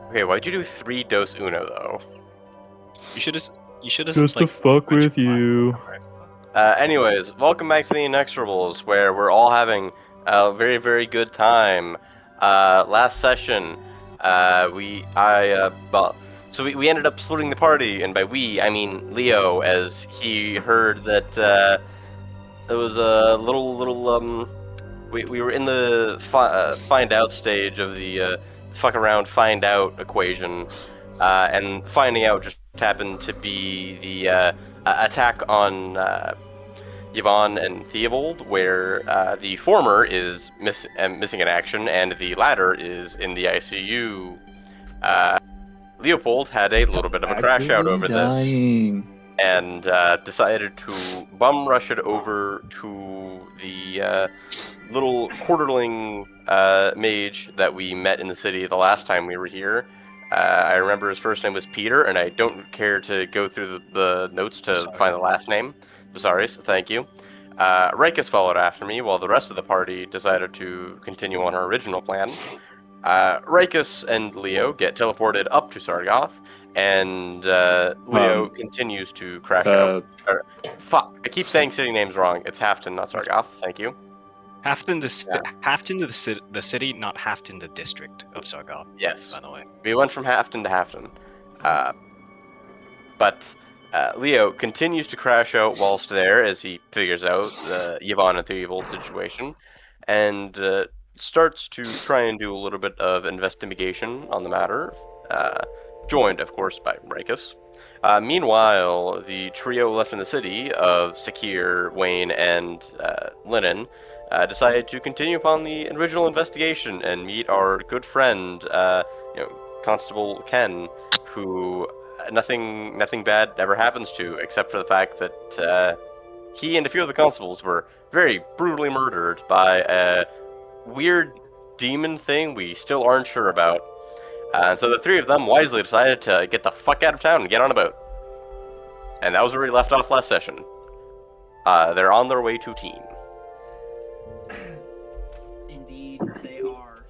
Okay, why'd you do 3 dos uno though? You should have. You should have Just to fuck with you. Anyways, welcome back to the Inexorables, where we're all having a very, very good time. Last session, we ended up splitting the party, and by we, I mean Leo, as he heard that, it was a we were in the find out stage of the, fuck around, find out equation, and finding out just happened to be the, attack on, Yvonne and Theobald, where the former is missing in action and the latter is in the ICU. Leopold had a little bit of a crash out over this and decided to bum rush it over to the little quarterling mage that we met in the city the last time we were here. I remember his first name was Peter, and I don't care to go through the notes to find the last name. Visaris, thank you. Rikus followed after me, while the rest of the party decided to continue on our original plan. Rikus and Leo get teleported up to Sargoth, and Leo continues to crash out. Fuck, I keep saying city names wrong. It's Halfton, not Sargoth. Thank you. Halfton the city, not Halfton the district of Sargoth. Yes. By the way. We went from Halfton to Halfton. But Leo continues to crash out whilst there as he figures out the Yvonne and Theobald situation, and starts to try and do a little bit of investigation on the matter, joined, of course, by Rikus. Meanwhile, the trio left in the city of Sakir, Wayne, and Lennon decided to continue upon the original investigation and meet our good friend, Constable Ken, who nothing bad ever happens to, except for the fact that he and a few of the constables were very brutally murdered by a weird demon thing we still aren't sure about. And so the three of them wisely decided to get the fuck out of town and get on a boat. And that was where we left off last session. They're on their way to team. Indeed, they are.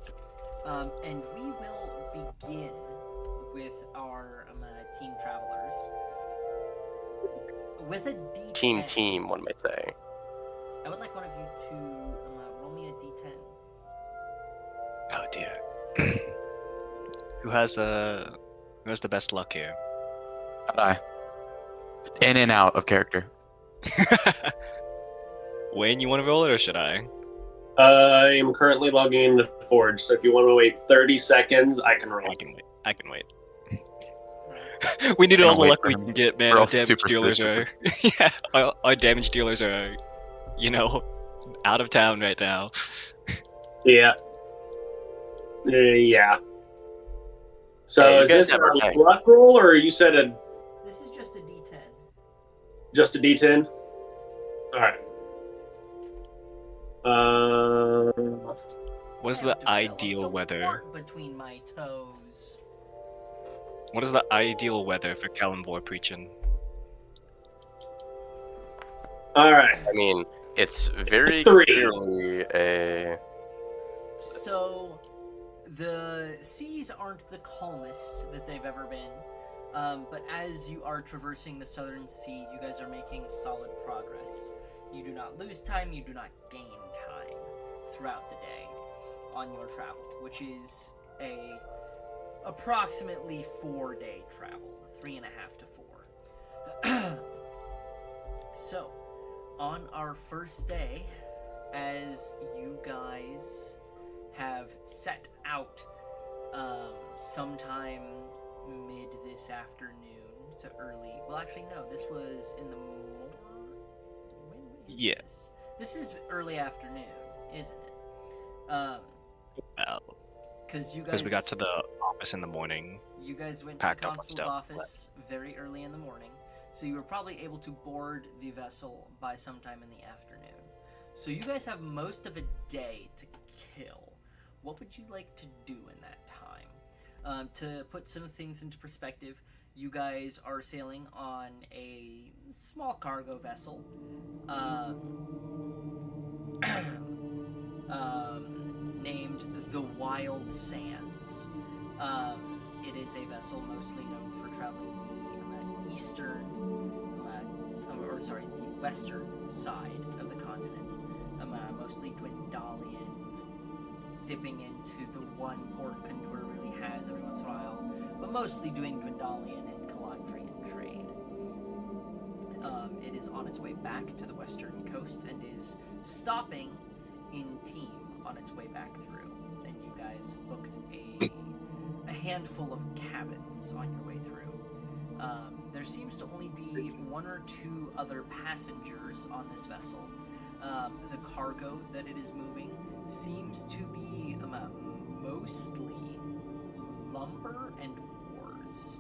And we will begin with our team travelers. With a D10. Team, one might say. I would like one of you to roll me a D10. Oh dear. Who has the best luck here? Not I. In and out of character. Wayne, you want to roll it or should I? I am currently logging into Forge, so if you want to wait 30 seconds, I can roll. I can wait. We need all the luck we can get, man. We're all Our damage dealers are, superstitious. yeah, our damage dealers are, out of town right now. Yeah. Yeah. So Yeah, is this a luck roll, or you said This is just a D10. just a D10? Alright. What is the ideal weather? Between my toes. What is the ideal weather for Kalimvor preaching? Alright. I mean, it's very 3. clearly a... So, the seas aren't the calmest that they've ever been, but as you are traversing the southern sea, you guys are making solid progress. You do not lose time, you do not gain time throughout the day on your travel, which is a approximately 4-day travel, 3.5 to 4. So, on our first day, as you guys have set out sometime mid this afternoon to early. Well, actually, no. This was in the morning. Yeah. This is early afternoon, isn't it? Because we got to the office in the morning. You guys went to the packed up constable's stuff. office very early in the morning, so you were probably able to board the vessel by sometime in the afternoon. So you guys have most of a day to kill. What would you like to do in that time? To put some things into perspective, you guys are sailing on a small cargo vessel named the Wild Sands. It is a vessel mostly known for traveling the the western side of the continent, mostly Dwendalian, dipping into the one port Kandor really has every once in a while, but mostly doing Dwendalian and Caladrian trade. It is on its way back to the western coast and is stopping in Team on its way back through. And you guys booked a handful of cabins on your way through. There seems to only be one or two other passengers on this vessel. The cargo that it is moving seems to be mostly lumber and ores.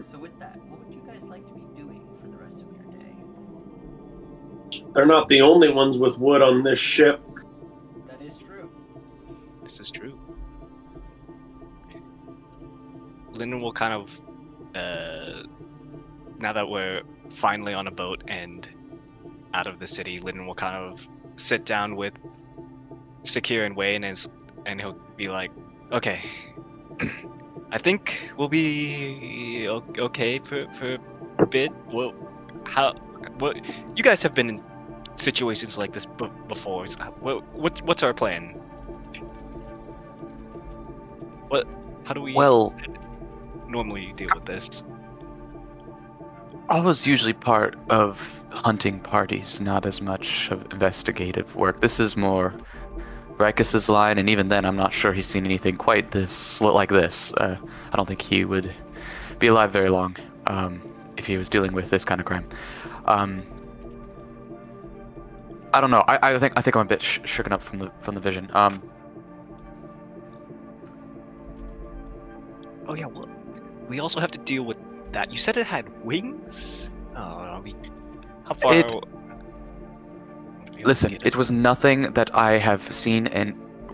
So with that, what would you guys like to be doing for the rest of your day? They're not the only ones with wood on this ship. That is true. This is true. Lyndon will kind of, now that we're finally on a boat and out of the city, Lyndon will kind of sit down with Sakir and Wayne and he'll be like, okay, I think we'll be okay for a bit. Well, what you guys have been in situations like this before. So what's our plan? How do we normally deal with this? I was usually part of hunting parties, not as much of investigative work. This is more Rikus's line, and even then, I'm not sure he's seen anything quite like this. I don't think he would be alive very long if he was dealing with this kind of crime. I don't know. I think I'm a bit shooken up from the vision. Oh yeah, well, we also have to deal with that. You said it had wings? Oh, I mean, how far... Listen, it was nothing that I have seen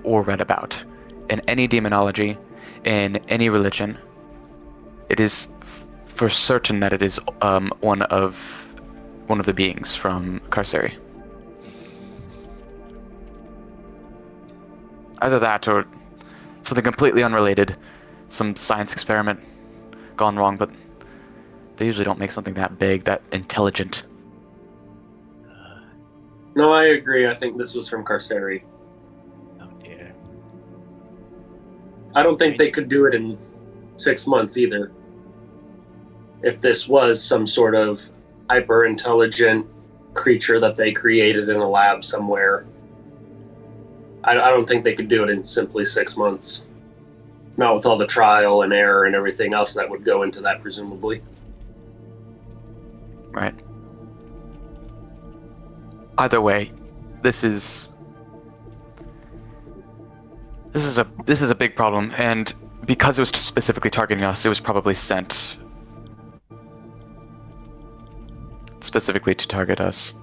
or read about in any demonology, in any religion. It is for certain that it is one of the beings from Carceri. Either that or something completely unrelated, some science experiment gone wrong, but they usually don't make something that big, that intelligent. No, I agree. I think this was from Carceri. Oh dear. I don't think they could do it in 6 months either. If this was some sort of hyper-intelligent creature that they created in a lab somewhere, I don't think they could do it in simply 6 months. Not with all the trial and error and everything else that would go into that, presumably. Right. Either way, this is a big problem, and because it was specifically targeting us, it was probably sent specifically to target us.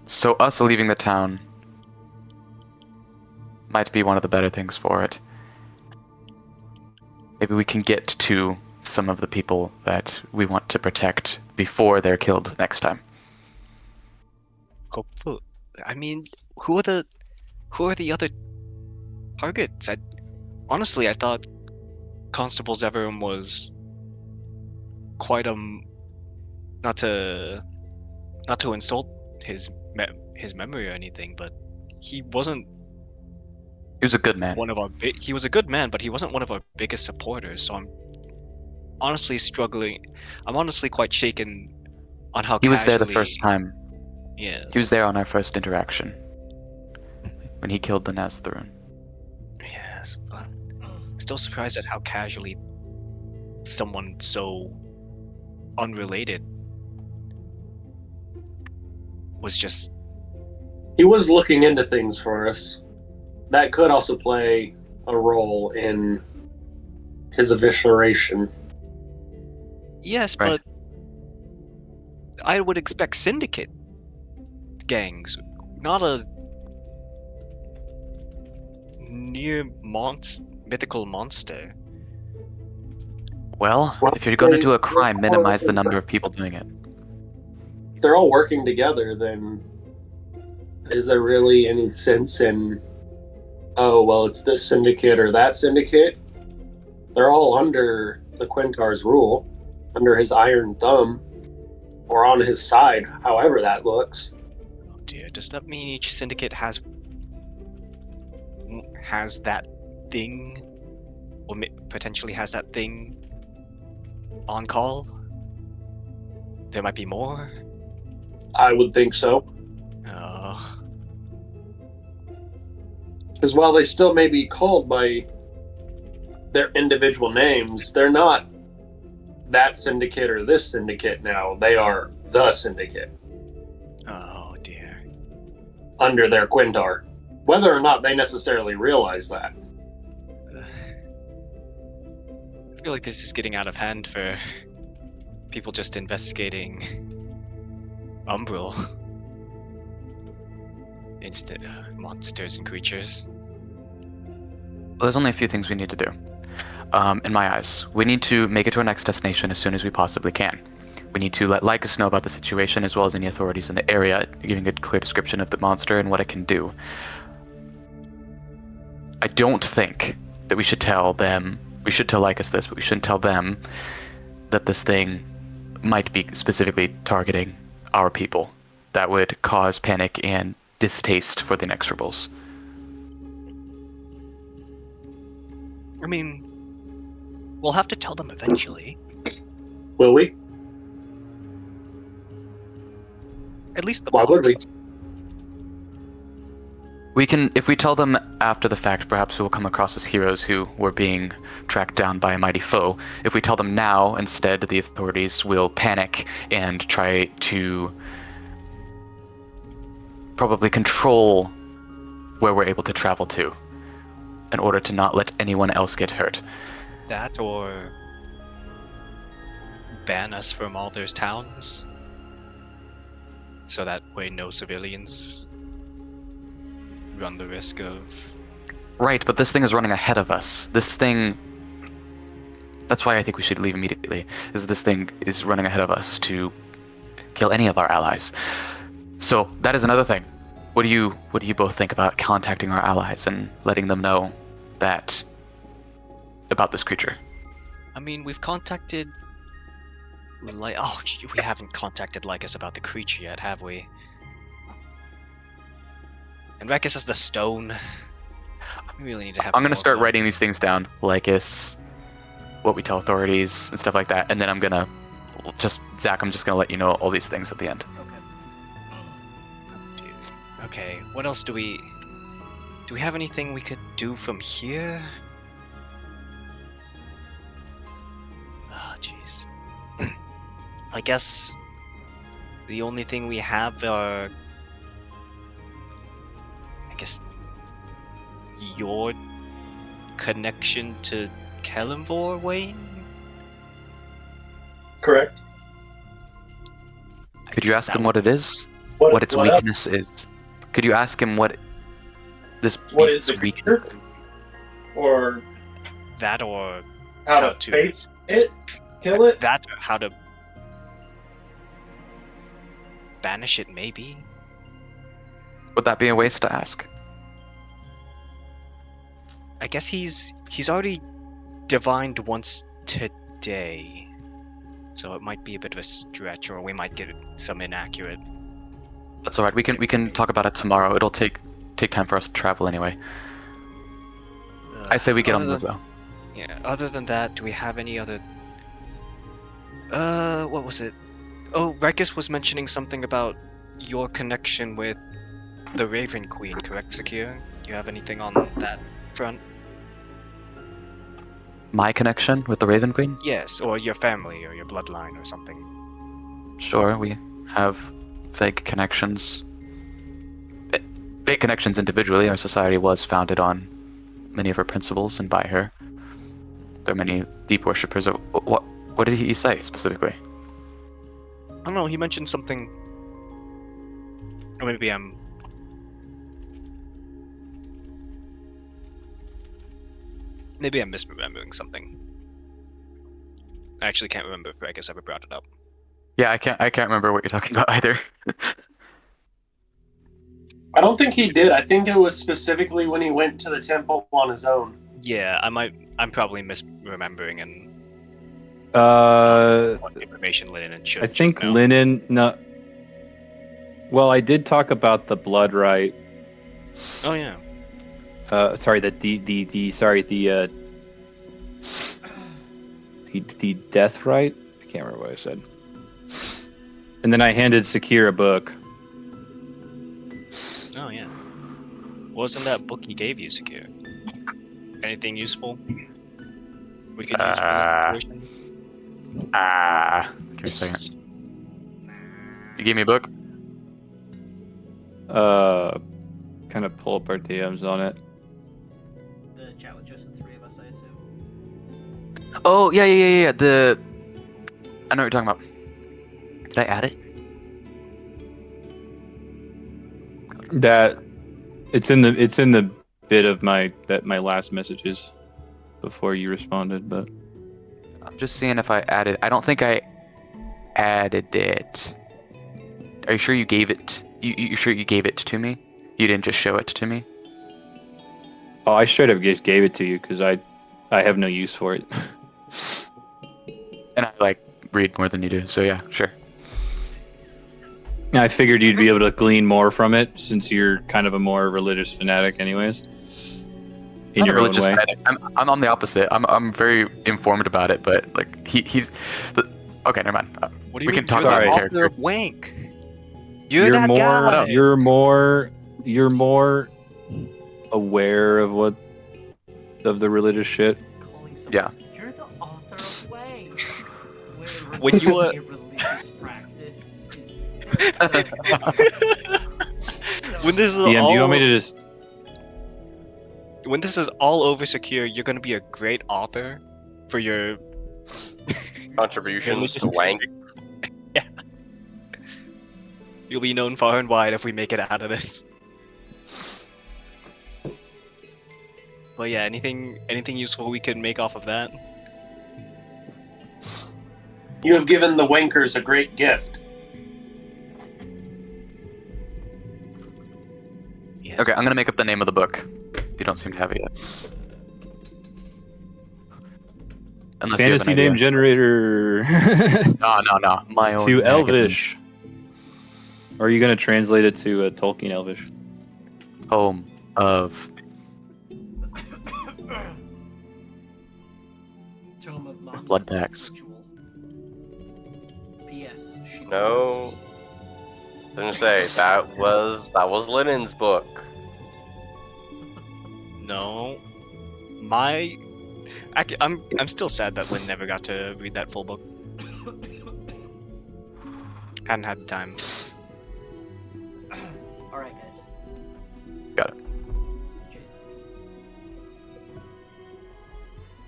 So us leaving the town might be one of the better things for it. Maybe we can get to some of the people that we want to protect before they're killed next time. Hopefully. I mean, who are the other targets? Honestly, I thought Constable Zeverum was quite not to insult his memory or anything, but he wasn't. He was a good man. He was a good man, but he wasn't one of our biggest supporters. So I'm honestly struggling. I'm honestly quite shaken on how he was there the first time. Yes. He was there on our first interaction when he killed the Nazthurun. Yes, but I'm still surprised at how casually someone so unrelated was just... He was looking into things for us. That could also play a role in his evisceration. Yes, right. But I would expect syndicate gangs, not a near mythical monster. Well, if you're going to do a crime, minimize the number of people doing it. If they're all working together, then is there really any sense in oh, well, it's this syndicate or that syndicate. They're all under the Quintar's rule, under his iron thumb, or on his side, however that looks. Oh dear, does that mean each syndicate has that thing, or potentially has that thing on call? There might be more. I would think so. Oh, Because while they still may be called by their individual names, they're not that syndicate or this syndicate now. They are the syndicate oh dear. under their Quintar. Whether or not they necessarily realize that. I feel like this is getting out of hand for people just investigating Umbral. Instant monsters and creatures. Well, there's only a few things we need to do. In my eyes, we need to make it to our next destination as soon as we possibly can. We need to let Lycus know about the situation as well as any authorities in the area, giving a clear description of the monster and what it can do. I don't think that we should tell them. We should tell Lycus this, but we shouldn't tell them that this thing might be specifically targeting our people. That would cause panic and distaste for the Inexorables. I mean, we'll have to tell them eventually. Will we? At least the Why would we? boss. We can, if we tell them after the fact, perhaps we'll come across as heroes who were being tracked down by a mighty foe. If we tell them now, instead, the authorities will panic and try to probably control where we're able to travel to in order to not let anyone else get hurt. That or ban us from all their towns. So that way no civilians run the risk of... Right, but this thing is running ahead of us. This thing... That's why I think we should leave immediately, is this thing is running ahead of us to kill any of our allies. So, that is another thing. What do you both think about contacting our allies and letting them know that... about this creature? I mean, we've contacted... Oh, we haven't contacted Lycus about the creature yet, have we? And Rykus is the stone. We really need to have... I'm gonna more start of them. writing these things down, Lycus, what we tell authorities, and stuff like that, and then I'm gonna... Zach, I'm just gonna let you know all these things at the end. Okay. Okay, what else do we... Do we have anything we could do from here? Ah, jeez. I guess the only thing we have are... I guess... your connection to Kellenvor, Wayne? Correct. Could you ask him what it is? What, What its what else? weakness is? Could you ask him what this What is beast's the weakness creature? is? Or That or... how How to to- face it? Kill it? That or how to... banish it, maybe? Would that be a waste to ask? I guess he's already divined once today, so it might be a bit of a stretch, or we might get some inaccurate. That's alright, we can talk about it tomorrow. It'll take time for us to travel anyway. I say we get on the move though. Yeah. Other than that, do we have any other? What was it? Oh, Rykus was mentioning something about your connection with the Raven Queen, correct, Secure? Do you have anything on that front? My connection with the Raven Queen? Yes, or your family, or your bloodline, or something. Sure, we have vague connections. Vague connections individually. Our society was founded on many of her principles and by her. There are many deep worshippers of... What did he say specifically? I don't know, he mentioned something... Or maybe I'm... Maybe I'm misremembering something. I actually can't remember if Rykus ever brought it up. Yeah, I can't remember what you're talking about either. I don't think he did. I think it was specifically when he went to the temple on his own. Yeah, I'm probably misremembering and what information Linen should. I think know. Linen. No. Well, I did talk about the blood right. Oh yeah. Sorry, the death right. I can't remember what I said. And then I handed Sakir a book. Oh yeah. What was in that book he gave you, Secure? Anything useful? We could use for the situation? Give me a second. You gave me a book? Kind of pull up our DMs on it. The chat with just the three of us, I assume. Oh, yeah. I know what you're talking about. Did I add it? That it's in the bit of my last messages before you responded, but I'm just seeing if I added. I don't think I added it. Are you sure you gave it? You sure you gave it to me? You didn't just show it to me? oh, I straight up just gave it to you because I have no use for it. And I read more than you do, so yeah, sure. I figured you'd be able to glean more from it since you're kind of a more religious fanatic, anyways. In Not your a own religious way. fanatic. I'm on the opposite. I'm very informed about it, but he's. Okay, never mind. What do you We mean? can talk You're about the the author character. of Wank. You're that more guy. you're more aware of the religious shit. Calling someone, Yeah. You're the author of Way. When you were- a religious practice is still so When this is DM, do all, you want me to just when this is all over, Secure, you're gonna be a great author for your Contributions religious to wank. Yeah. You'll be known far and wide if we make it out of this. But yeah, anything useful we could make off of that? You have given the wankers a great gift. Yes. Okay, I'm gonna make up the name of the book. If you don't seem to have it yet. Unless you have an fantasy name idea. generator No. My own. to name. Elvish? Or are you gonna translate it to Tolkien Elvish? Home of. Tome of Mommy's Blood tax. ritual. P.S. She No. Didn't say that was Linen's book. No. I'm still sad that Lynn never got to read that full book. Hadn't had the time. All right, guys. Got it. Jade.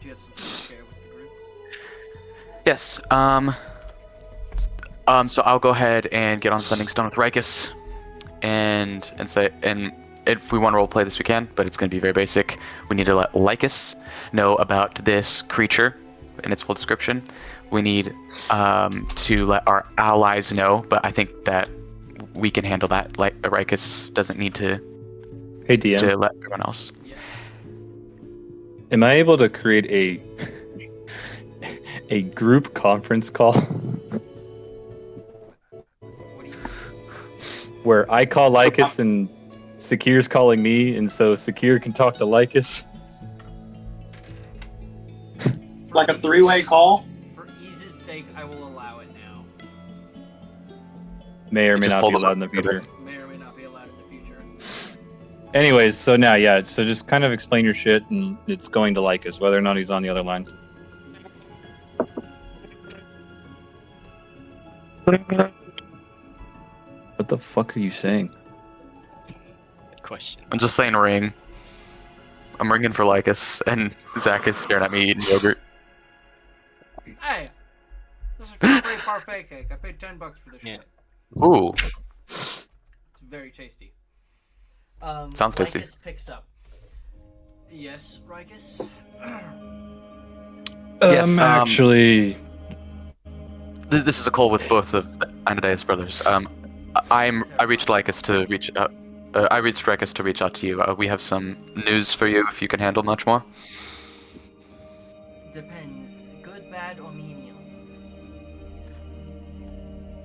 Do you have something to share with the group? Yes. So I'll go ahead and get on Sending Stone with Rikus, and if we want to roleplay this, we can, but it's going to be very basic. We need to let Lycus know about this creature in its full description. We need to let our allies know, but I think that we can handle that. Like Rikus doesn't need to Hey DM, let everyone else. am I able to create a group conference call What do you where I call Lycus and Sakir's calling me, and so Sakir can talk to Lycus? Like a three-way call? For ease's sake, I will allow it now. May or may Just not pull be them allowed in the up together. future. May or may not be allowed in the future. Anyways, so now, yeah, so just kind of explain your shit, and it's going to Lycus, whether or not he's on the other line. What the fuck are you saying? Good question. I'm just saying ring. I'm ringing for Lycus, and Zach is staring at me eating yogurt. Hey, this is strawberry parfait cake. I paid $10 for this Yeah. shit. Ooh. It's very tasty. Sounds tasty. Rikus picks up. Yes, Rikus? Yes, Actually, This is a call with both of the Anadeus brothers. I reached Lycus to reach out. I reached Rekus to reach out to you. We have some news for you if you can handle much more. Depends. Good, bad, or menial?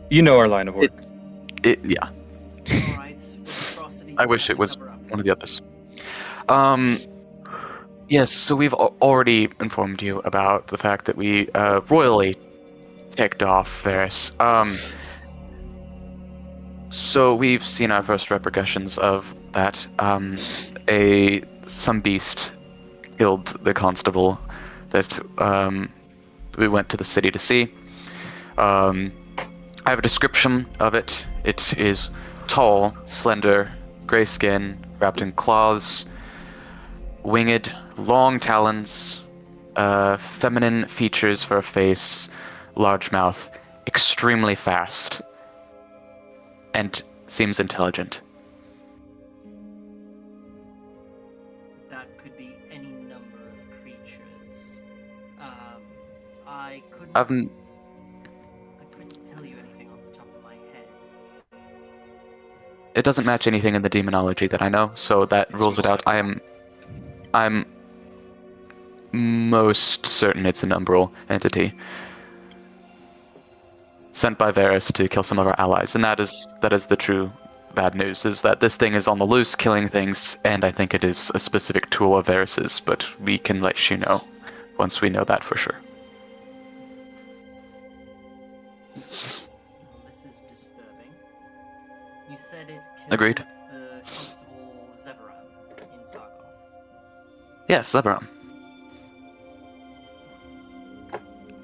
You know our line of work. Yeah. Alright. Which atrocity do I we wish have it to was cover up? one of the others. Yes, so we've already informed you about the fact that we royally ticked off Varys. So we've seen our first repercussions of that. Some beast killed the constable that we went to the city to see. I have a description of it. It is tall, slender, gray skin, wrapped in claws, winged, long talons, feminine features for a face, large mouth, extremely fast, and seems intelligent. That could be any number of creatures. I couldn't. I've n- I couldn't tell you anything off the top of my head. It doesn't match anything in the demonology that I know, so that rules it out. I'm most certain it's an umbral entity sent by Varys to kill some of our allies, and that is the true bad news, is that this thing is on the loose killing things, and I think it is a specific tool of Varys's, but we can let you know once we know that for sure. Well, this is disturbing. You said it killed Agreed. the constable Zeveran in Sarkov. Yes, Zeberon.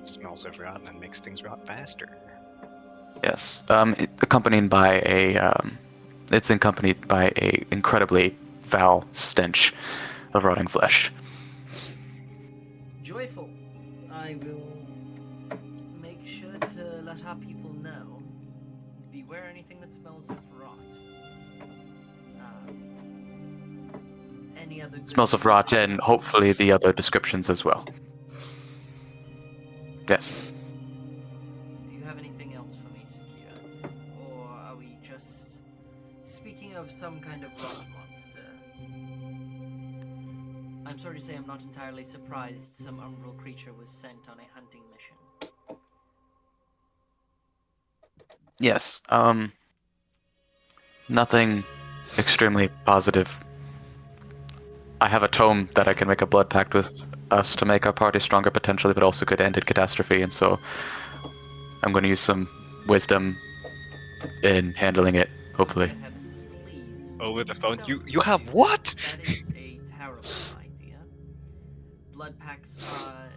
Smells of rotten and makes things rot faster. Yes. It's accompanied by a incredibly foul stench of rotting flesh. Joyful. I will make sure to let our people know. Beware anything that smells of rot. Any other good Smells of news rot you and have? hopefully the other descriptions as well. Yes. Do you have anything else for me, Secure? Or are we just speaking of some kind of rot monster? I'm sorry to say I'm not entirely surprised some umbral creature was sent on a hunting mission. Yes. Nothing extremely positive. I have a tome that I can make a blood pact with us to make our party stronger potentially, but also could end in catastrophe, and so I'm going to use some wisdom in handling it, hopefully. Good heavens, please. Over the phone. Don't. You have what? That is a terrible idea. Blood packs are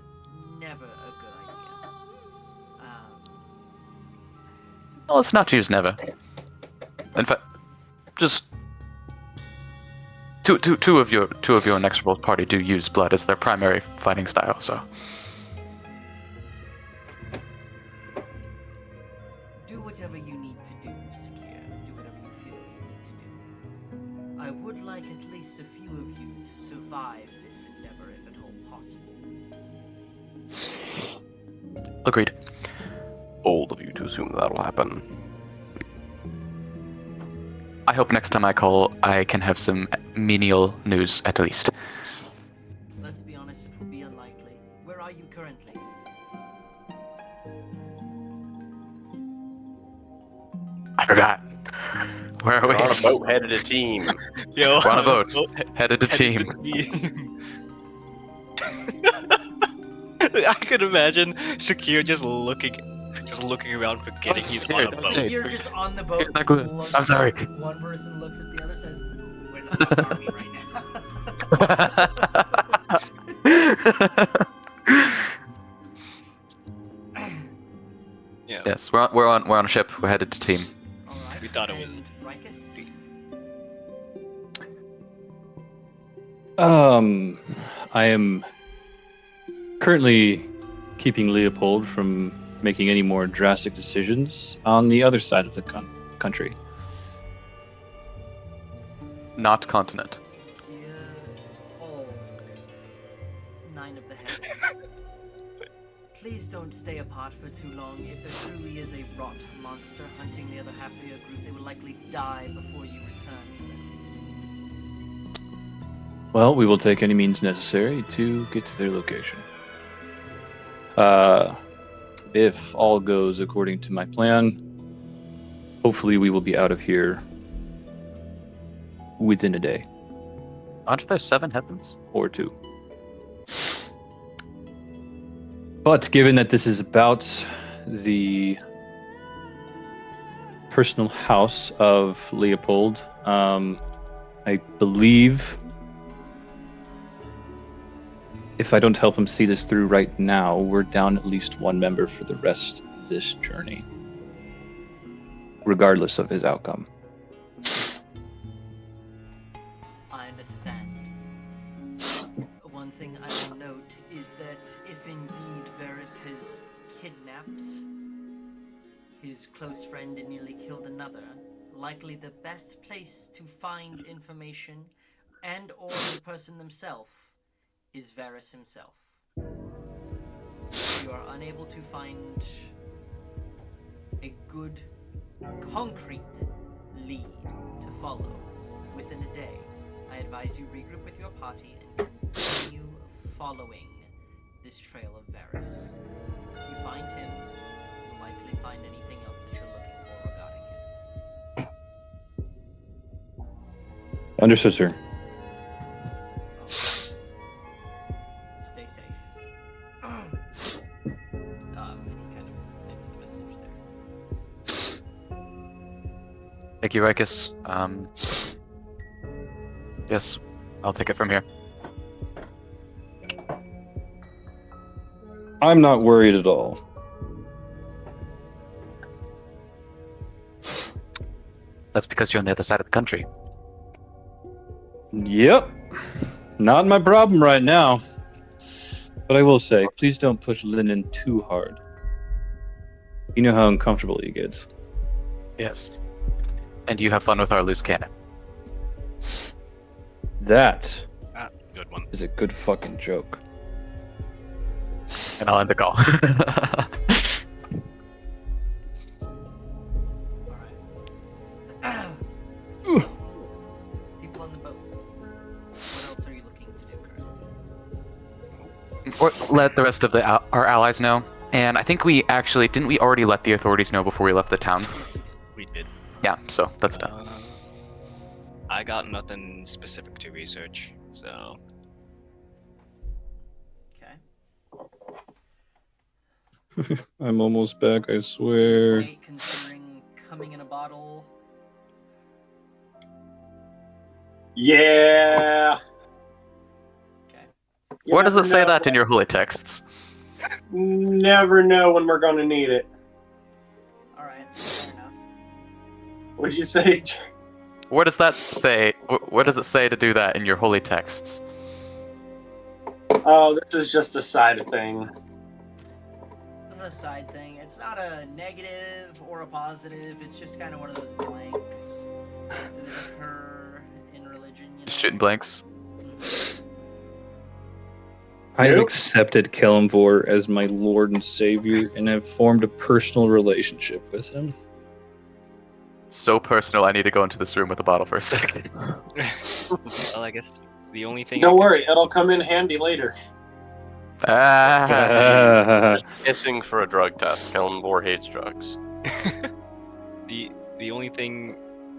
never a good idea. Well, let's not use never. In fact, just two of your Inexorables party do use blood as their primary fighting style, so. Do whatever you need to do, Secure. Do whatever you feel you need to do. I would like at least a few of you to survive this endeavor if at all possible. Agreed. Bold of you to assume that'll happen. I hope next time I call, I can have some menial news at least. Let's be honest, it will be unlikely. Where are you currently? I forgot. Where are we? We're on a boat headed a team. Yo, We're on a boat. Headed to Headed team. to team. I could imagine Shakir just looking around, forgetting he's on a Shakir, boat. stay. You're just on the boat. Exactly. looks I'm sorry. at one person looks at the other, says, "Where the fuck are we right now?" Yeah, Yes, we're on a ship. We're headed to team. All right. We thought it was- and Rikus? I am currently keeping Leopold from making any more drastic decisions on the other side of the country. Not continent. Dear all 9 of the heavens, please don't stay apart for too long. If there truly is a rot monster hunting the other half of your group, they will likely die before you return to them. Well, we will take any means necessary to get to their location. If all goes according to my plan, hopefully we will be out of here within a day Aren't there 7 heavens? or 2. But given that this is about the personal house of Leopold, I believe if I don't help him see this through right now, we're down at least one member for the rest of this journey, regardless of his outcome. I understand. One thing I will note is that if indeed Varys has kidnapped his close friend and nearly killed another, likely the best place to find information and or the person themselves is Varys himself. If you are unable to find a good, concrete lead to follow within a day, I advise you regroup with your party and continue following this trail of Varys. If you find him, you'll likely find anything else that you're looking for regarding him. Understood, sir. Stay safe. And he kind of ends the message there. Thank you, Rikus. Yes, I'll take it from here. I'm not worried at all. That's because you're on the other side of the country. Yep. Not my problem right now. But I will say, please don't push Lennon too hard. You know how uncomfortable he gets. Yes. And you have fun with our loose cannon. That Good one. is a good fucking joke. And I'll end the call. Alright. So, people on the boat. What else are you looking to do currently? Or let the rest of our allies know. And I think we actually didn't we already let the authorities know before we left the town? Yes. We did. Yeah, so that's done. I got nothing specific to research, so Okay. I'm almost back, I swear. Nate considering coming in a bottle. Yeah. Okay. You Where does never it say know. that in your holy texts? Never know when we're going to need it. Alright, fair enough. What'd you say? Where does that say? Where does it say to do that in your holy texts? Oh, this is just a side thing. This is a side thing. It's not a negative or a positive. It's just kind of one of those blanks that occur in religion. You know? Shooting blanks. Mhm. I have Nope. accepted Kelimvor as my lord and savior and have formed a personal relationship with him. So personal. I need to go into this room with a bottle for a second. well, I guess the only thing. Don't worry, it'll come in handy later. Ah. Kissing for a drug test. Kellenvor hates drugs. The only thing.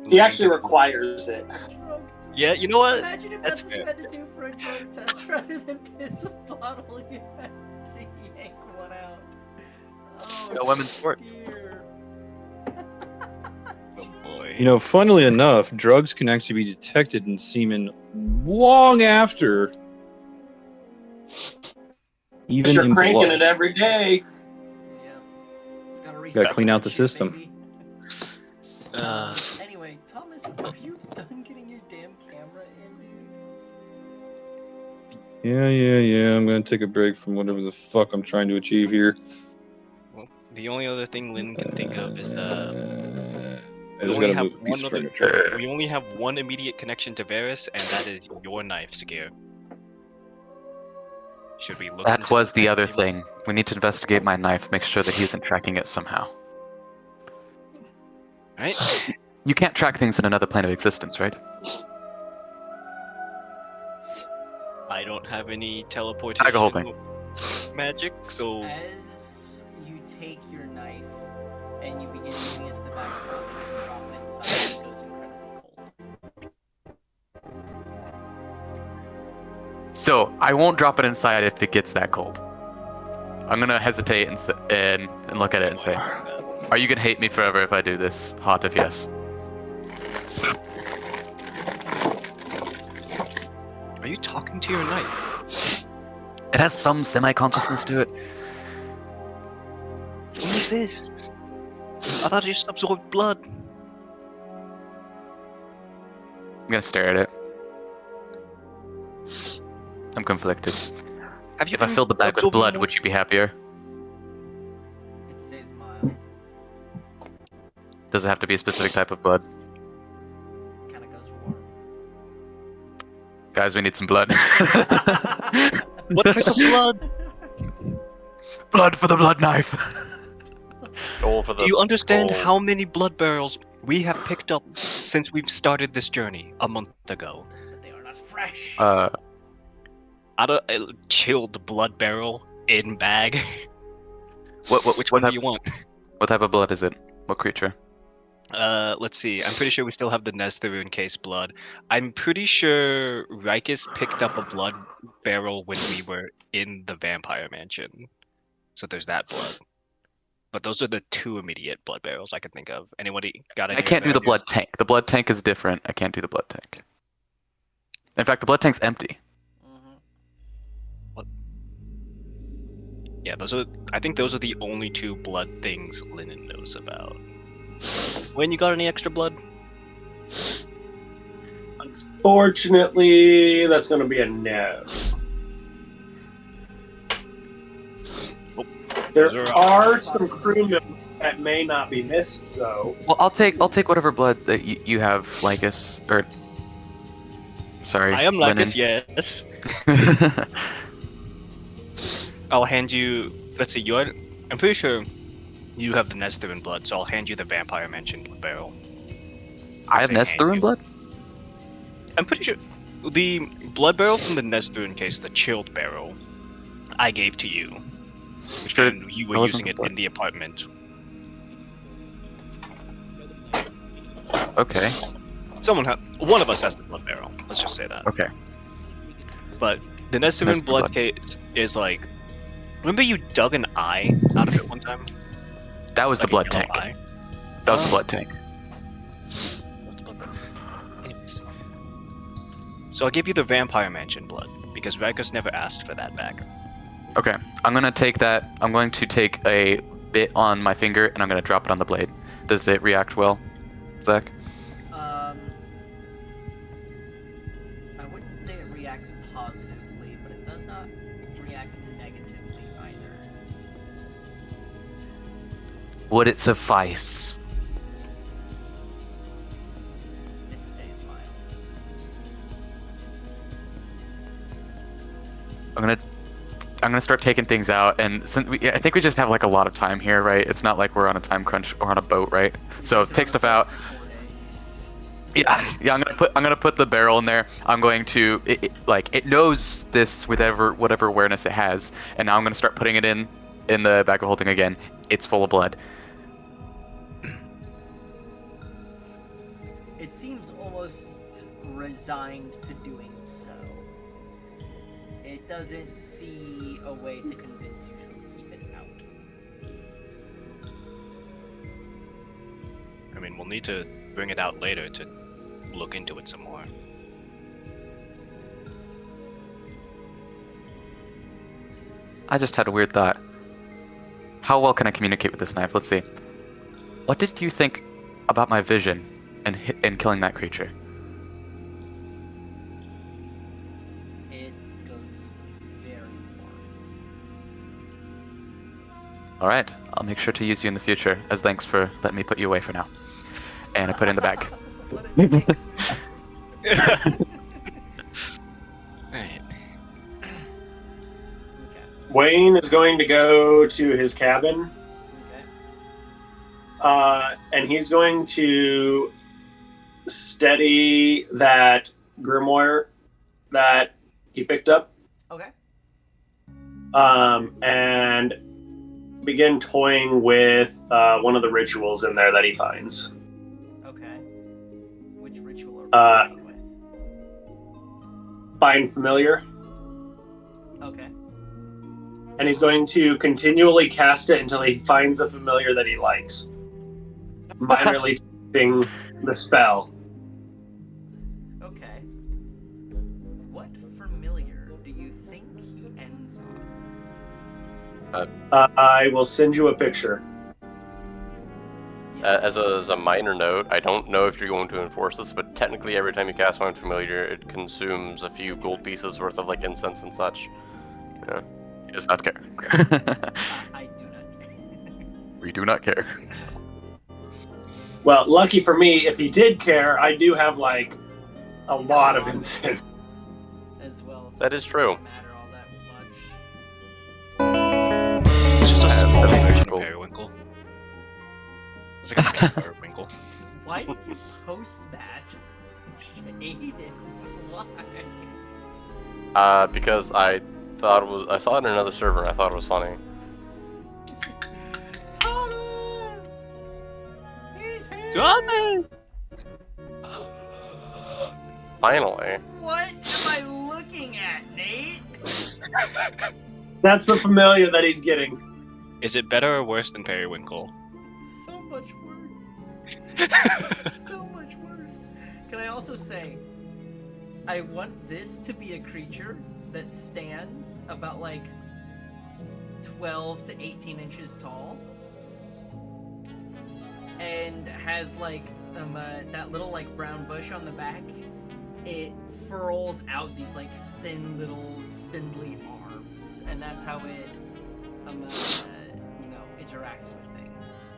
He actually requires it. Drug test. Yeah, you know what? Imagine if That's that's what you had to do for a drug test rather than piss a bottle. You had to yank one out. Oh, No women's sports. dear. Oh boy. You know, funnily enough, drugs can actually be detected in semen long after. Even You're in cranking blood. it every day. Yeah. Gotta, Gotta recycle clean out that the shit, system. baby. Uh, Anyway, Thomas, are you done getting your damn camera in, dude? Yeah. I'm gonna take a break from whatever the fuck I'm trying to achieve here. well, the only other thing Lynn can think of is I we just only gotta have move a piece of one other- furniture. we only have one immediate connection to Varys, and that is your knife, Scare. Should we look? That into was the that other maybe? thing. We need to investigate my knife, make sure that he isn't tracking it somehow. Right? You can't track things in another plane of existence, right? I don't have any Bag teleportation of holding. magic, so As you take your knife and you begin moving it to the bag of holding and drop it inside, it goes incredibly cold. So I won't drop it inside if it gets that cold. I'm gonna hesitate and look at it and say, "Are you gonna hate me forever if I do this?" Hot if yes. are you talking to your knife? It has some semi-consciousness to it. What is this? I thought it just absorbed blood. I'm gonna stare at it. I'm conflicted. Have you If I been filled the bag with absorbing blood, more? would you be happier? It stays mild. Does it have to be a specific type of blood? Kind of goes warm. Guys, we need some blood. What type of blood? Blood for the blood knife. Goal for the Do you understand goal. how many blood barrels we have picked up since we've started this journey a month ago? Yes, but they are not fresh. Out of a chilled blood barrel in bag. Which one do type, you want? what type of blood is it? What creature? Let's see. I'm pretty sure we still have the Nestheru case blood. I'm pretty sure Rikus picked up a blood barrel when we were in the vampire mansion. So there's that blood. But those are the two immediate blood barrels I can think of. Anybody got any I can't do other the blood ideas? tank. The blood tank is different. I can't do the blood tank. In fact, the blood tank's empty. Mhm. Yeah, I think those are the only two blood things Linen knows about. When you got any extra blood? Unfortunately, that's going to be a no. There Those are- are some crew members that may not be missed, though. Well, I'll take whatever blood that you have, Lycus, or sorry, I am Linen. Lycus, yes. I'll hand you. Let's see. I'm pretty sure you have the Nestherin blood, so I'll hand you the Vampire Mansion blood barrel. I have Say hand Nestherin you. blood. I'm pretty sure the blood barrel from the Nestherin case, the chilled barrel, I gave to you. Sure, And you were that wasn't using it the blood. in the apartment. Okay. One of us has the blood barrel. Let's just say that. Okay. But the Nestherin Nestherin blood blood. case is like. Remember you dug an eye out of it one time? That was Like the blood a yellow tank. eye? That was the Oh. blood tank. What's the blood? Anyways. So I'll give you the Vampire Mansion blood, because Rikus never asked for that back. Okay. I'm gonna take that. I'm going to take a bit on my finger and I'm gonna drop it on the blade. Does it react well, Zach? I wouldn't say it reacts positively, but it does not react negatively either. Would it suffice? It stays mild. I'm gonna start taking things out, and since I think we just have like a lot of time here, right? It's not like we're on a time crunch or on a boat, right? So These are take on stuff the out. 4 days. Yeah. I'm gonna put the barrel in there. I'm going to it knows this with whatever awareness it has, and now I'm gonna start putting it in the bag of holding again. It's full of blood. It seems almost resigned to doing so. It doesn't see a way to convince you to keep it out. I mean, we'll need to bring it out later to look into it some more. I just had a weird thought. How well can I communicate with this knife? Let's see. What did you think about my vision and killing that creature? It goes very warm. All right, I'll make sure to use you in the future as thanks for letting me put you away for now. And I put it in the bag. What a dick. Alright. Okay. Wayne is going to go to his cabin, Okay. and he's going to steady that grimoire that he picked up, Okay. and begin toying with one of the rituals in there that he finds. Okay. Which ritual are we toying with? Find familiar, Okay. and he's going to continually cast it until he finds a familiar that he likes, minorly changing the spell. Okay. What familiar do you think he ends on? I will send you a picture. Yes. As a minor note, I don't know if you're going to enforce this, but technically every time you cast Find Familiar, it consumes a few gold pieces worth of like incense and such. Yeah. He does not care. I do not care. We do not care. Well, lucky for me, if he did care, I do have like a He's got lot of long incense. nails as well. So That is it true. doesn't matter all that much. It's just a have small 76 version of gold. Periwinkle. It's like a mini Periwinkle. Why did you post that? Aiden, why? Because I thought it was, I saw it in another server and I thought it was funny. Thomas! He's here! Thomas! Finally. What am I looking at, Nate? That's the familiar that he's getting. Is it better or worse than Periwinkle? It's so much worse. So much worse. Can I also say, I want this to be a creature that stands about like 12 to 18 inches tall and has like that little like brown bush on the back. It furls out these like thin little spindly arms, and that's how it interacts with things.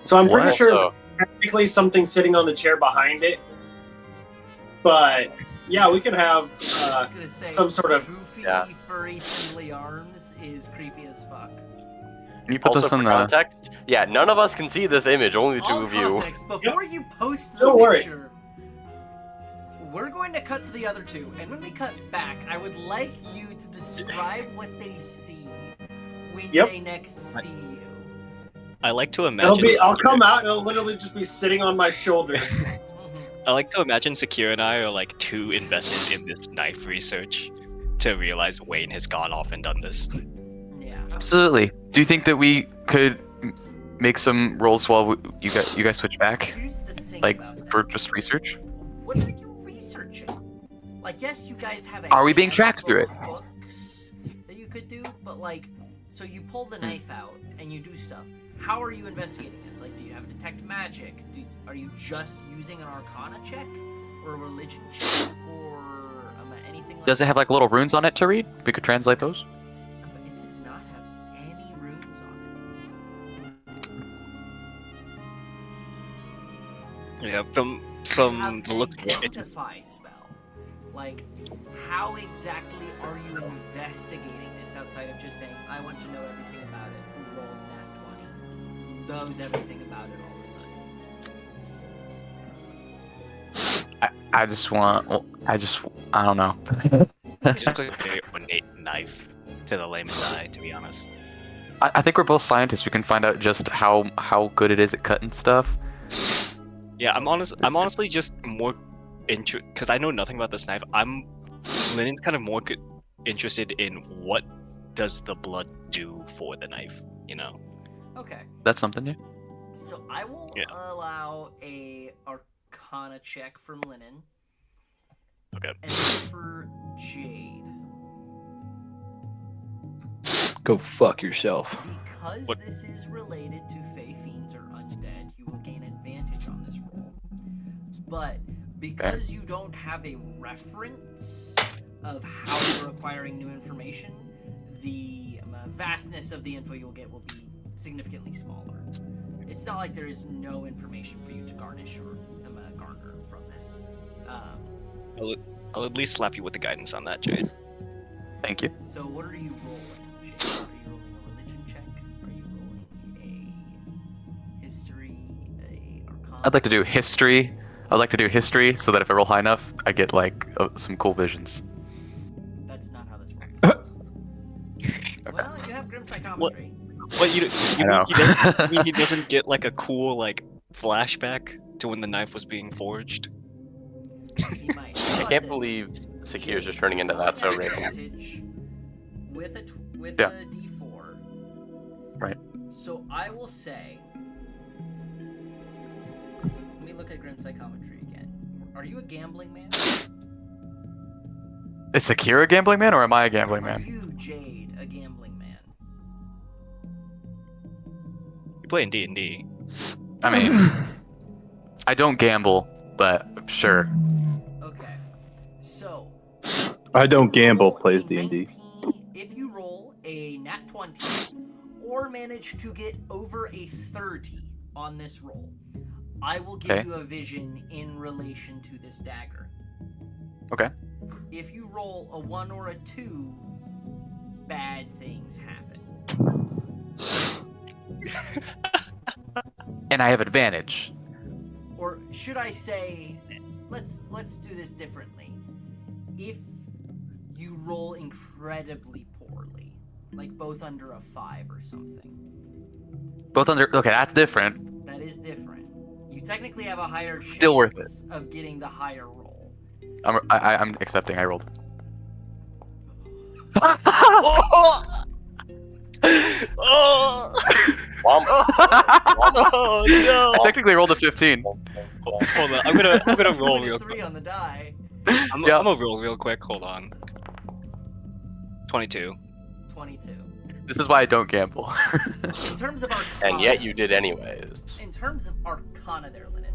So I'm pretty Well, sure so- technically something sitting on the chair behind it. But yeah, we could have I was gonna say, some sort of- goofy, yeah. furry, spindly arms is creepy as fuck. Can you put Also, this for in the? context, yeah, none of us can see this image, only the two All of you. context, before you post the Don't worry. picture, we're going to cut to the other two, and when we cut back, I would like you to describe what they see when Yep. they next see you. I like to imagine. I'll come out and it'll literally just be sitting on my shoulder. Mhm. I like to imagine Sakura and I are like too invested in this knife research to realize Wayne has gone off and done this. Yeah. Absolutely. Do you think that we could make some rolls while you guys switch back, Here's the thing like about that. for just research? What are you researching? Like, yes, you guys have a Are we being tracked through handful of books that you could do, but like, so you pull the knife out and you do stuff. How are you investigating this? Like, do you have detect magic? Are you just using an Arcana check, or a religion check, or anything like Does it have like little runes on it to read? We could translate those. But it does not have any runes on Yeah, from it. You have the an looks of it, identify spell. Like, how exactly are you investigating this outside of just saying, I want to know everything about it, who rolls that 20, knows everything about it all of a sudden? I don't know. it's just like a very ornate knife to the layman's eye, to be honest. I think we're both scientists. We can find out just how good it is at cutting stuff. Yeah, I'm honestly just more because I know nothing about this knife. Lynn's kind of more interested in what does the blood do for the knife, you know? Okay, That's something new. so I will Yeah. allow a Arcana check from Linen. Okay. And then for Jade, Go fuck yourself. because What? this is related to Fey Fiends or Undead, you will gain advantage on this roll. But because you don't have a reference of how you're acquiring new information, the vastness of the info you'll get will be significantly smaller. It's not like there is no information for you to garnish or garner from this. I'll at least slap you with the guidance on that, Jade. Thank you. So what are you rolling, Jade? Are you rolling a religion check? Are you rolling a history, a arcana? I'd like to do history. I'd like to do history so that if I roll high enough, I get like some cool visions. That's not how this works. Well, you have grim psychometry. What you I know. mean he doesn't get like a cool like flashback to when the knife was being forged? He might. I How about can't this? believe Sakir's just turning into that so Rolling at Raven. advantage with a Yeah. D4. Right. So I will say. Let me look at grim psychometry again. Are you a gambling man? Is Sakir a gambling man or am I a gambling Are man? you, Jade, a gambling man? You play in D&D. I mean, I don't gamble, but sure. Okay. So. I don't gamble. roll Plays a D&D. 19 If you roll a nat 20 or manage to get over a 30 on this roll, I will give Okay. you a vision in relation to this dagger. Okay. If you roll a 1 or a 2, bad things happen. And I have advantage. Or should I say, let's do this differently. If you roll incredibly poorly, like both under a 5 or something, Both under. Okay, that's different. that is different. You technically have a higher chance Still worth it. of getting the higher roll. I'm accepting. I rolled. Oh! Womp. Oh no! I technically rolled a 15. Hold on, I'm gonna roll Two and a real 3 quick. on the die. I'm Yeah. gonna roll real quick. Hold on. 22. 22. This is why I don't gamble. In terms of Arcana, And yet you did anyways. in terms of Arcana there, Lennon.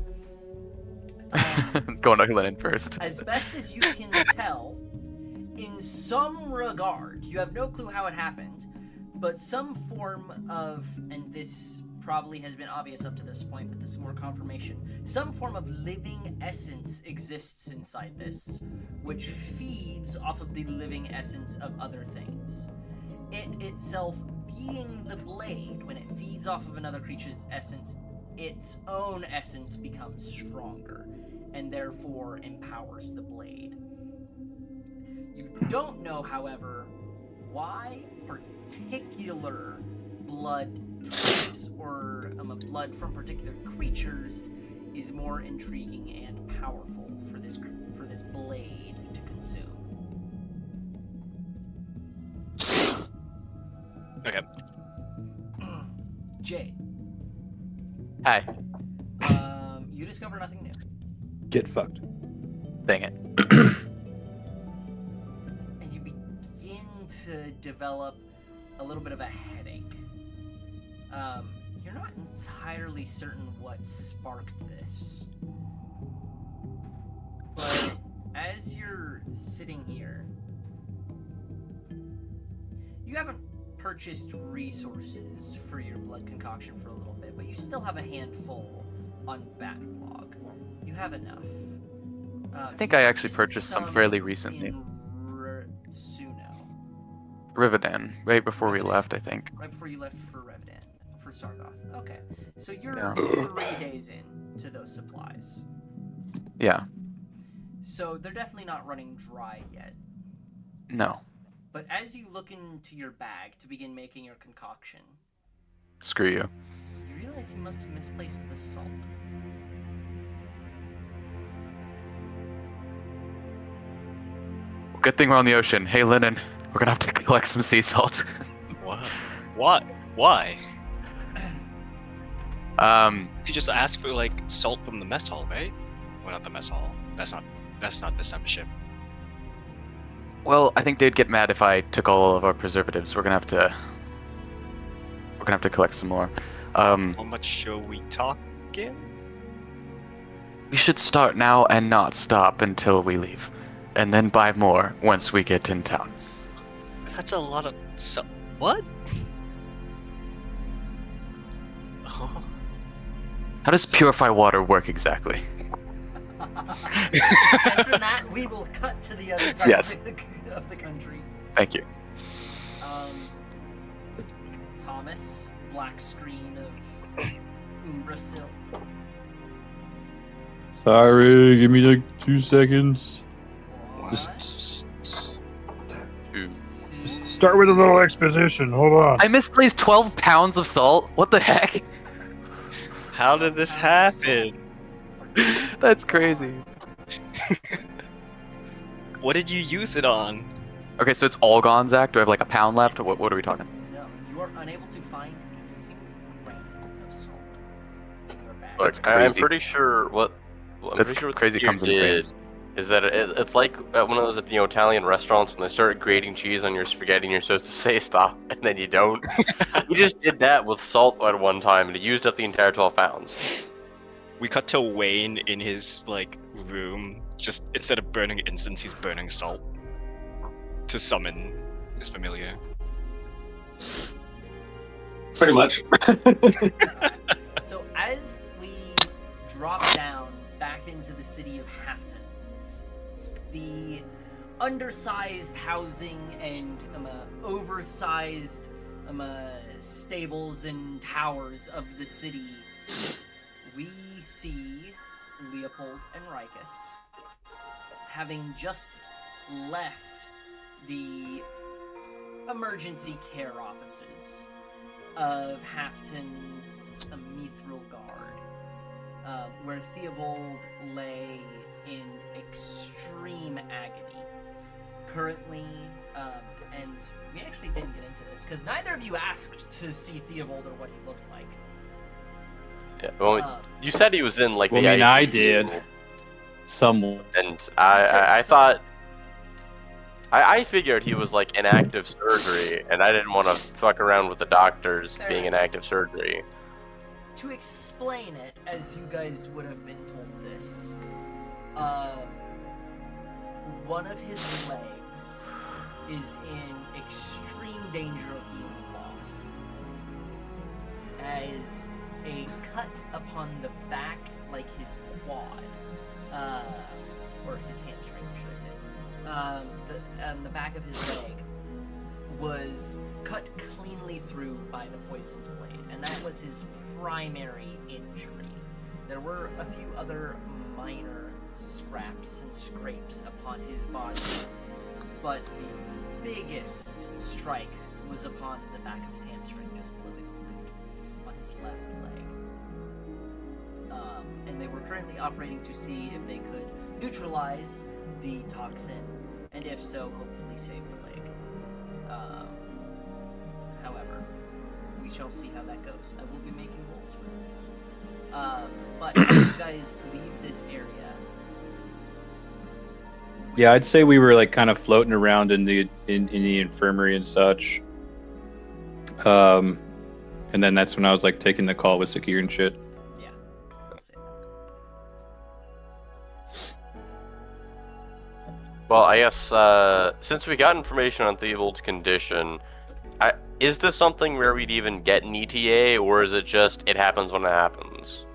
Going to Lennon first. As best as you can tell, in some regard, you have no clue how it happened, but some form of, and this probably has been obvious up to this point, but this is more confirmation, some form of living essence exists inside this, which feeds off of the living essence of other things. It itself being the blade, when it feeds off of another creature's essence, its own essence becomes stronger, and therefore empowers the blade. You don't know, however, why particular blood types or blood from particular creatures is more intriguing and powerful for this blade to consume. Okay. Jade, Hi. you discover nothing new. Get fucked. Dang it. And you begin to develop a little bit of a headache. You're not entirely certain what sparked this. But as you're sitting here, you haven't purchased resources for your blood concoction for a little bit, but you still have a handful on backlog. You have enough. I think I actually purchased some fairly recently. In Suno, Rivedan, right before we Rivedan. left, I think. right before you left for Revedan, for Sargoth. Okay, so you're Yeah. 3 days in to those supplies. Yeah. So they're definitely not running dry yet. No. But as you look into your bag to begin making your concoction, Screw you. you realize you must have misplaced the salt. Good thing we're on the ocean. Hey, Lennon, we're gonna have to collect some sea salt. What? What? Why? You just ask for like salt from the mess hall, right? Well, not the mess hall. That's not this type of ship. Well, I think they'd get mad if I took all of our preservatives. We're gonna have to collect some more. How much are we talking? We should start now and not stop until we leave, and then buy more once we get in town. That's a lot of what? Oh. How does purify water work exactly? And from that, we will cut to the other side Yes. of the country. Thank you. Thomas, black screen of Umbrasil. Sorry, give me like 2 seconds. Alright. Just Two. start with a little exposition. Hold on. I misplaced 12 pounds of salt. What the heck? How did this happen? That's crazy. What did you use it on? Okay, so it's all gone, Zach. Do I have like a pound left? What are we talking? No, you are unable to find a single grain of salt in your bag. That's Look, I'm crazy. pretty sure what. Well, I'm That's pretty sure what crazy. Sakir Comes in did grains. is that it's like when I was at the Italian restaurants when they started grating cheese on your spaghetti and you're supposed to say stop and then you don't. He just did that with salt at one time and he used up the entire 12 pounds. We cut to Wayne in his like room. Just instead of burning incense, he's burning salt to summon his familiar. Pretty much. So as we drop down back into the city of Hafton, the undersized housing and oversized stables and towers of the city, we see Leopold and Rikus having just left the emergency care offices of Hafton's Mithril Guard, where Theobald lay in extreme agony. Currently, and we actually didn't get into this because neither of you asked to see Theobald or what he looked like. Yeah, well, you said he was in like Well, the I mean, I ICU, did. Someone. and I thought. I figured he was like in active surgery, and I didn't want to fuck around with the doctors Fair being in enough. active surgery. To explain it, as you guys would have been told this, one of his legs is in extreme danger of being lost, as a cut upon the back, like his quad, or his hamstring, should I say, on the back of his leg was cut cleanly through by the poisoned blade, and that was his primary injury. There were a few other minor scraps and scrapes upon his body, but the biggest strike was upon the back of his hamstring, just below his glute, on his left leg. And they were currently operating to see if they could neutralize the toxin, and if so, hopefully save the leg. However, we shall see how that goes. I will be making rolls for this. But as you guys leave this area, Yeah, I'd say we were like kind of floating around in the infirmary and such. And then that's when I was like taking the call with Sakir and shit. yeah, I'll say that. Well, I guess since we got information on Theobald's condition, is this something where we'd even get an ETA, or is it just it happens when it happens?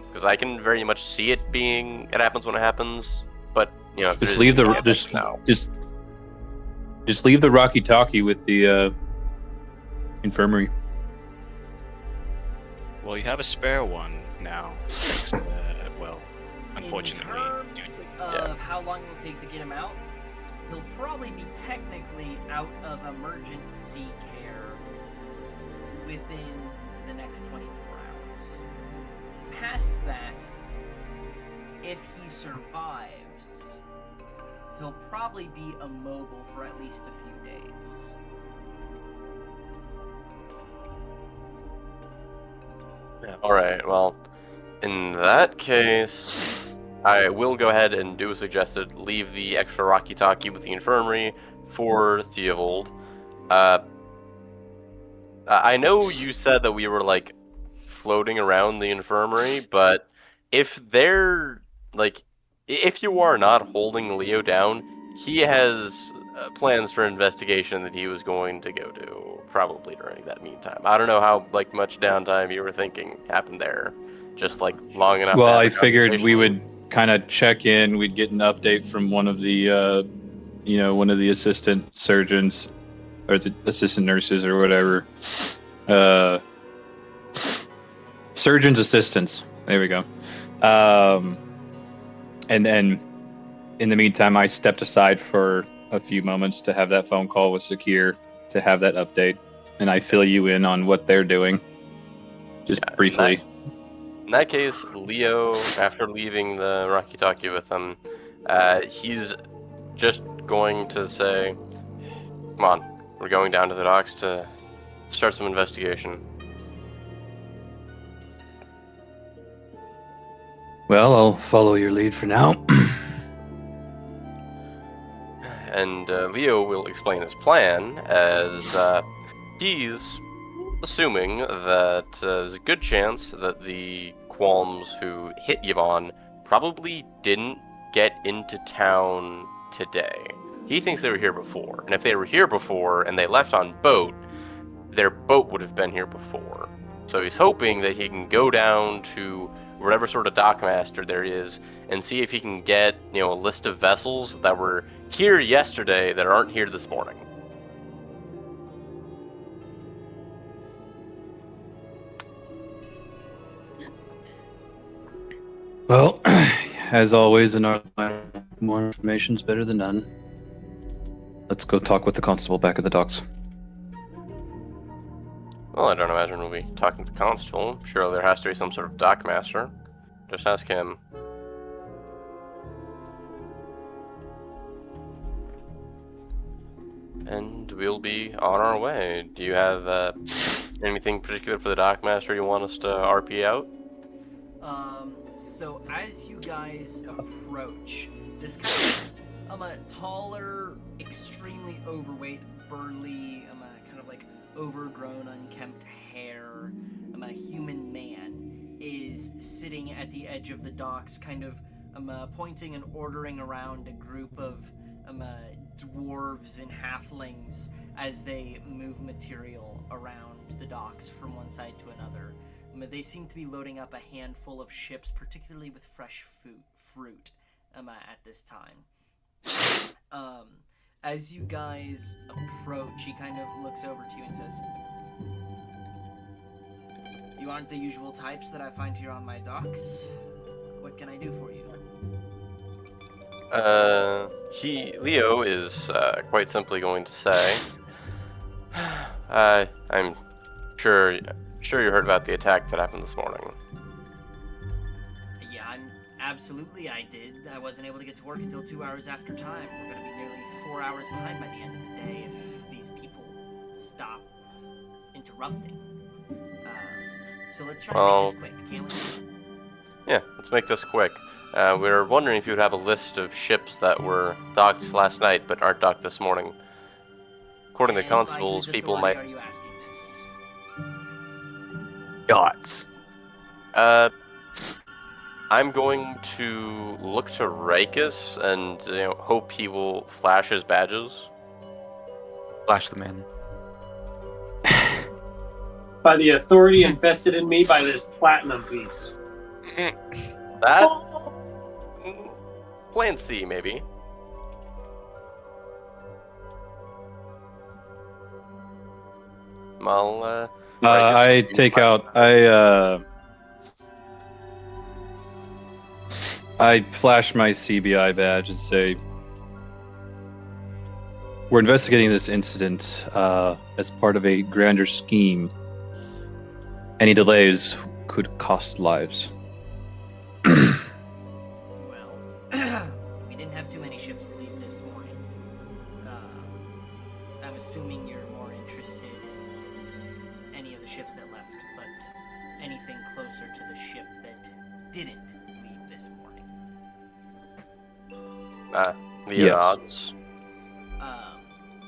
Because I can very much see it being it happens when it happens, but you know, if Just there's leave the an ETA, just no. just leave the Rocky Talkie with the infirmary. Well, you have a spare one now. Thanks to, well, unfortunately, In due terms to of how long it will take to get him out, he'll probably be technically out of emergency care within the next 24 hours. Past that, if he survives, he'll probably be immobile for at least a few days. Alright, well, in that case, I will go ahead and do as suggested, leave the extra Rocky Talkie with the infirmary for Theobald. I know you said that we were, like, floating around the infirmary, but if they're, like, if you are not holding Leo down, he has plans for investigation that he was going to go to, probably during that meantime. I don't know how, like, much downtime you were thinking happened there. Just, like, long enough to Well, have I a figured we conversation? would kind of check in. We'd get an update from one of the, one of the assistant surgeons or the assistant nurses or whatever. Surgeon's assistants. There we go. And then, in the meantime, I stepped aside for a few moments to have that phone call with Sakir, to have that update, and I fill you in on what they're doing, just briefly. In that case, Leo, after leaving the Raki-Taki with him, he's just going to say, "Come on, we're going down to the docks to start some investigation." Well, I'll follow your lead for now. And Leo will explain his plan as he's assuming that there's a good chance that the Qualms who hit Yvonne probably didn't get into town today. He thinks they were here before, and if they were here before and they left on boat, their boat would have been here before. So he's hoping that he can go down to whatever sort of dockmaster there is and see if he can get, a list of vessels that were here yesterday that aren't here this morning. Well, as always in our line, more information's better than none. Let's go talk with the constable back at the docks. Well, I don't imagine we'll be talking to the constable. Surely there has to be some sort of dockmaster. Just ask him. And we'll be on our way. Do you have anything particular for the dockmaster you want us to RP out? So as you guys approach, this kind of a taller, extremely overweight, burly, kind of like overgrown, unkempt hair, a human man is sitting at the edge of the docks, kind of pointing and ordering around a group of dwarves and halflings as they move material around the docks from one side to another. They seem to be loading up a handful of ships, particularly with fresh fruit at this time. As you guys approach, he kind of looks over to you and says, "You aren't the usual types that I find here on my docks. What can I do for you?" Leo is quite simply going to say, I'm sure you heard about the attack that happened this morning. Yeah, absolutely I did. I wasn't able to get to work until 2 hours after time. We're going to be nearly 4 hours behind by the end of the day if these people stop interrupting. So let's try and make this quick, can't we? Yeah, let's make this quick. We were wondering if you'd have a list of ships that were docked last night but aren't docked this morning. According to the constables, people might... Are you asking this? Yachts. I'm going to look to Rikus and hope he will flash his badges. Flash them in. By the authority invested in me by this platinum piece. That? Plan C, maybe. Well, I take out. I flash my CBI badge and say, "We're investigating this incident as part of a grander scheme. Any delays could cost lives." Well, we didn't have too many ships leave this morning. I'm assuming you're more interested in any of the ships that left, but anything closer to the ship that didn't leave this morning. The odds.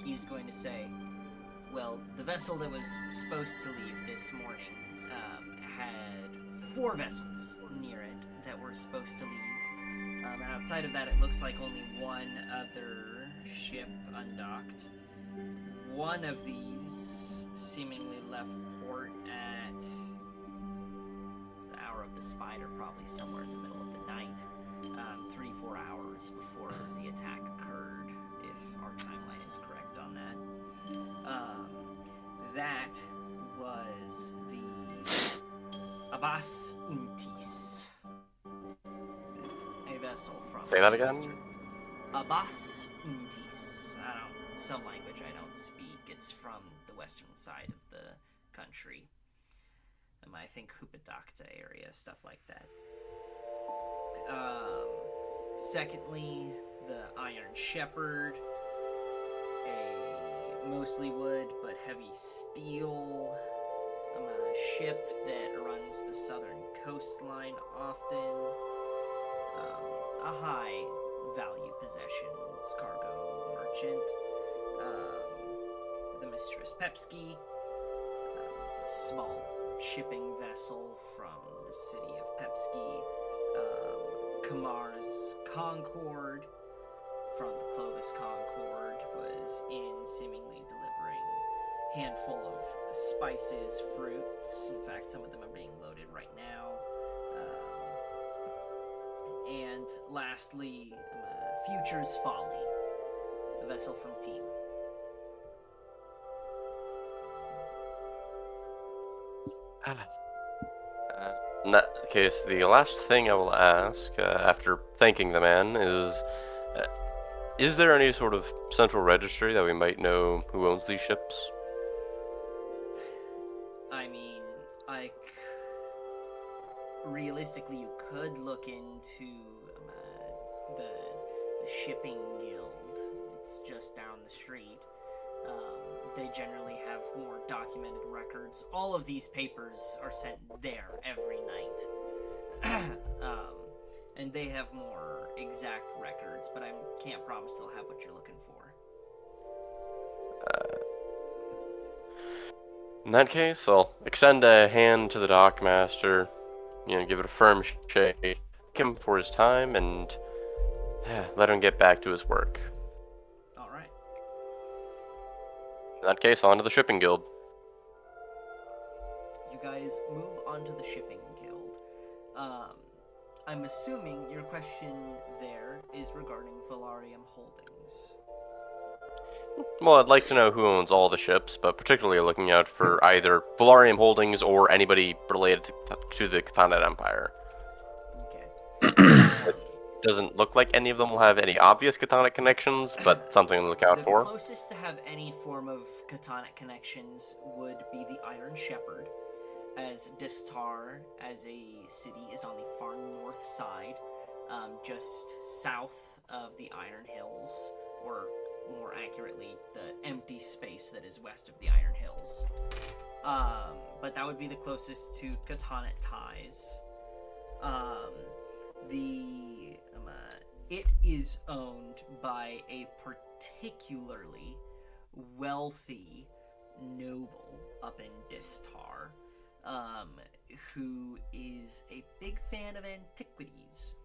He's going to say, well, the vessel that was supposed to leave this morning had 4 vessels near it that were supposed to leave. And outside of that, it looks like only one other ship undocked. One of these seemingly left port at the hour of the spider, probably somewhere in the middle of the night, 3-4 hours before the attack occurred, if our timeline is correct on that. That was the Abbas Untis, a vessel vessel from. Say that again? Abbas Untis. Some language I don't speak. It's from the western side of the country. I think Hupadakta area, stuff like that. Secondly, the Iron Shepherd, a mostly wood but heavy steel ship that runs the southern coastline often. A high value possessions cargo merchant. The Mistress Pepsky, a small shipping vessel from the city of Pepsky. Kamar's Concord from the Clovis Concord was in seemingly delivering a handful of spices, fruits. In fact, some of them are being loaded right now. And lastly, Future's Folly, a vessel from Team. In that case, the last thing I will ask, after thanking the man, is there any sort of central registry that we might know who owns these ships? I mean, realistically, you could look into the shipping guild. It's just down the street. They generally have more documented records. All of these papers are sent there every night. And they have more exact records, but I can't promise they'll have what you're looking for. In that case, I'll extend a hand to the dockmaster, give it a firm shake, thank him for his time, and let him get back to his work. Alright. In that case, on to the shipping guild. You guys move on to the shipping guild. I'm assuming your question there is regarding Valarium Holdings. Well, I'd like to know who owns all the ships, but particularly looking out for either Valarium Holdings or anybody related to the Khanate Empire. Okay. Doesn't look like any of them will have any obvious Khatanic connections, but something to look out The for. closest to have any form of Khatanic connections would be the Iron Shepherd, as Distar, as a city, is on the far north side, just south of the Iron Hills, or more accurately, the empty space that is west of the Iron Hills. But that would be the closest to Khatanic ties. It is owned by a particularly wealthy noble up in Distar, who is a big fan of antiquities.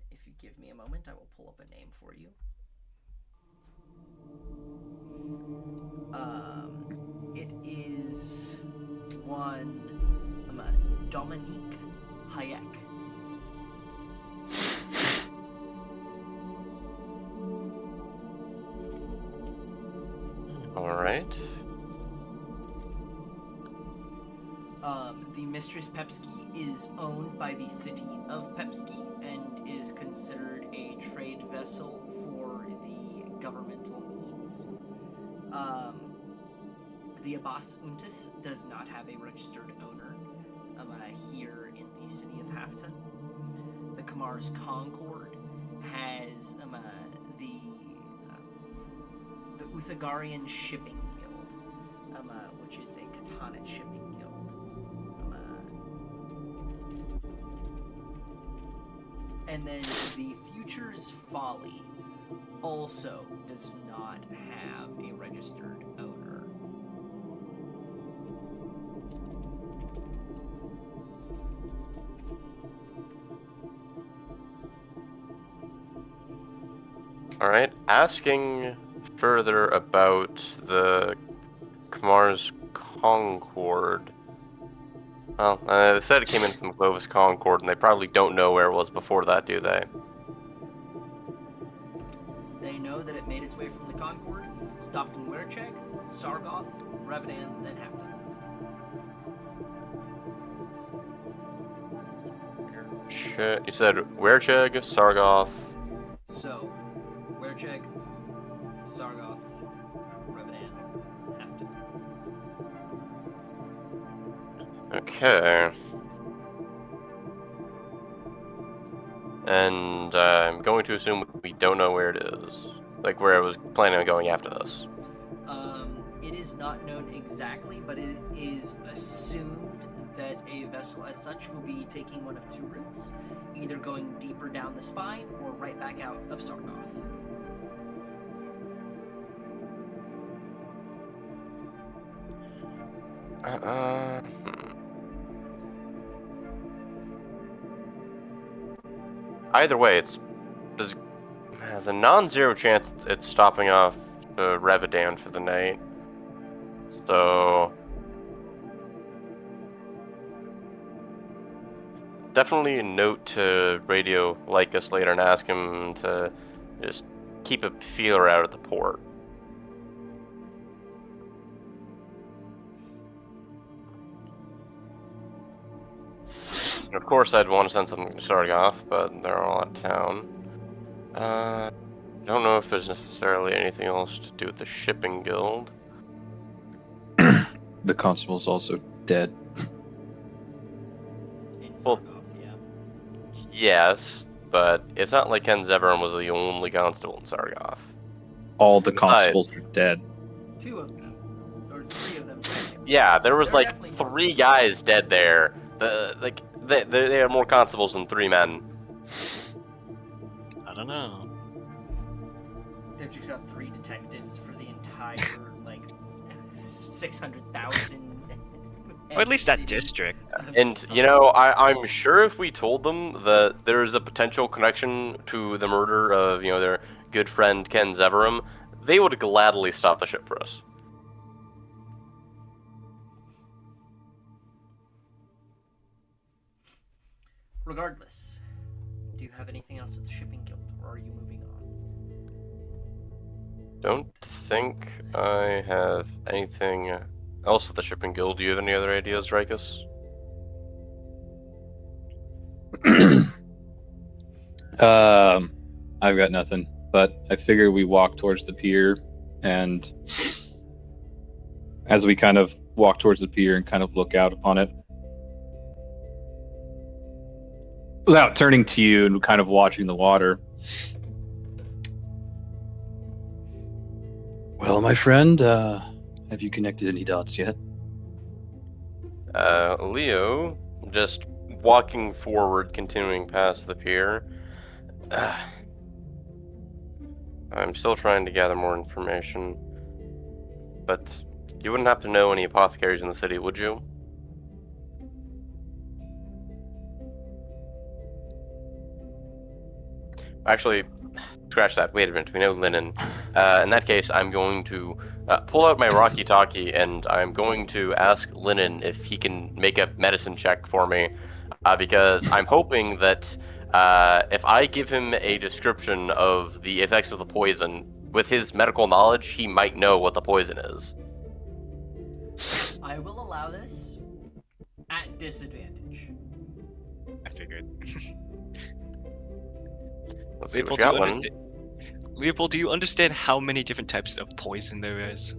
If you give me a moment, I will pull up a name for you. It is one Dominique Hayek. Alright. The Mistress Pepsky is owned by the city of Pepsky and is considered a trade vessel for the governmental needs. The Abbas Untis does not have a registered owner here in the city of Hafta. The Kamar's Concord has the Uthagarian Shipping Guild, which is a Khatanic shipping guild. And then the Future's Folly also does not have a registered owner. Alright, asking further about the Kamar's Concord. Well, they said it came in from Clovis Concord, and they probably don't know where it was before that, do they? They know that it made its way from the Concord, stopped in Werchek, Sargoth, Revedan, then Hafta. You said Werecheg, Sargoth. So, Werecheg, Sargoth, Revenant, Hefton. Okay. And I'm going to assume we don't know where it is. Like where I was planning on going after this. It is not known exactly, but it is assumed that a vessel as such will be taking one of two routes, either going deeper down the spine or right back out of Sargoth. Either way, has a non-zero chance it's stopping off Revedan for the night. So definitely a note to radio Lycus later and ask him to just keep a feeler out at the port. And of course, I'd want to send something to Sargoth, but they're all out of town. Don't know if there's necessarily anything else to do with the shipping guild. The constable's also dead. In Well- Sargoth, yeah. Yes, but it's not like Ken Zeverum was the only constable in Sargoth. All the Besides- constables are dead. Two of them. Or three of them. technically. Yeah, there was There are like definitely more. 3 guys dead there. They had more constables than 3 men. I don't know. They've just got 3 detectives for the entire, like, 600,000. Or at least that city district. of And, you know, I'm sure if we told them that there's a potential connection to the murder of, you know, their good friend Ken Zeverum, they would gladly stop the ship for us. Regardless, do you have anything else at the shipping guild, or are you moving on? Don't think I have anything else at the shipping guild. Do you have any other ideas, Rikus? I've got nothing, but I figure we walk towards the pier, and as we kind of walk towards the pier and kind of look out upon it, without turning to you and kind of watching the water. Well, my friend, have you connected any dots yet? Leo, just walking forward, continuing past the pier. I'm still trying to gather more information, but you wouldn't have to know any apothecaries in the city, would you? Actually, scratch that. Wait a minute. We know Linen. In that case, I'm going to pull out my Rocky Talkie and I'm going to ask Linen if he can make a medicine check for me, because I'm hoping that if I give him a description of the effects of the poison, with his medical knowledge, he might know what the poison is. I will allow this at disadvantage. I figured. Let's see what Leopold, you do got, you Linen. Leopold, do you understand how many different types of poison there is?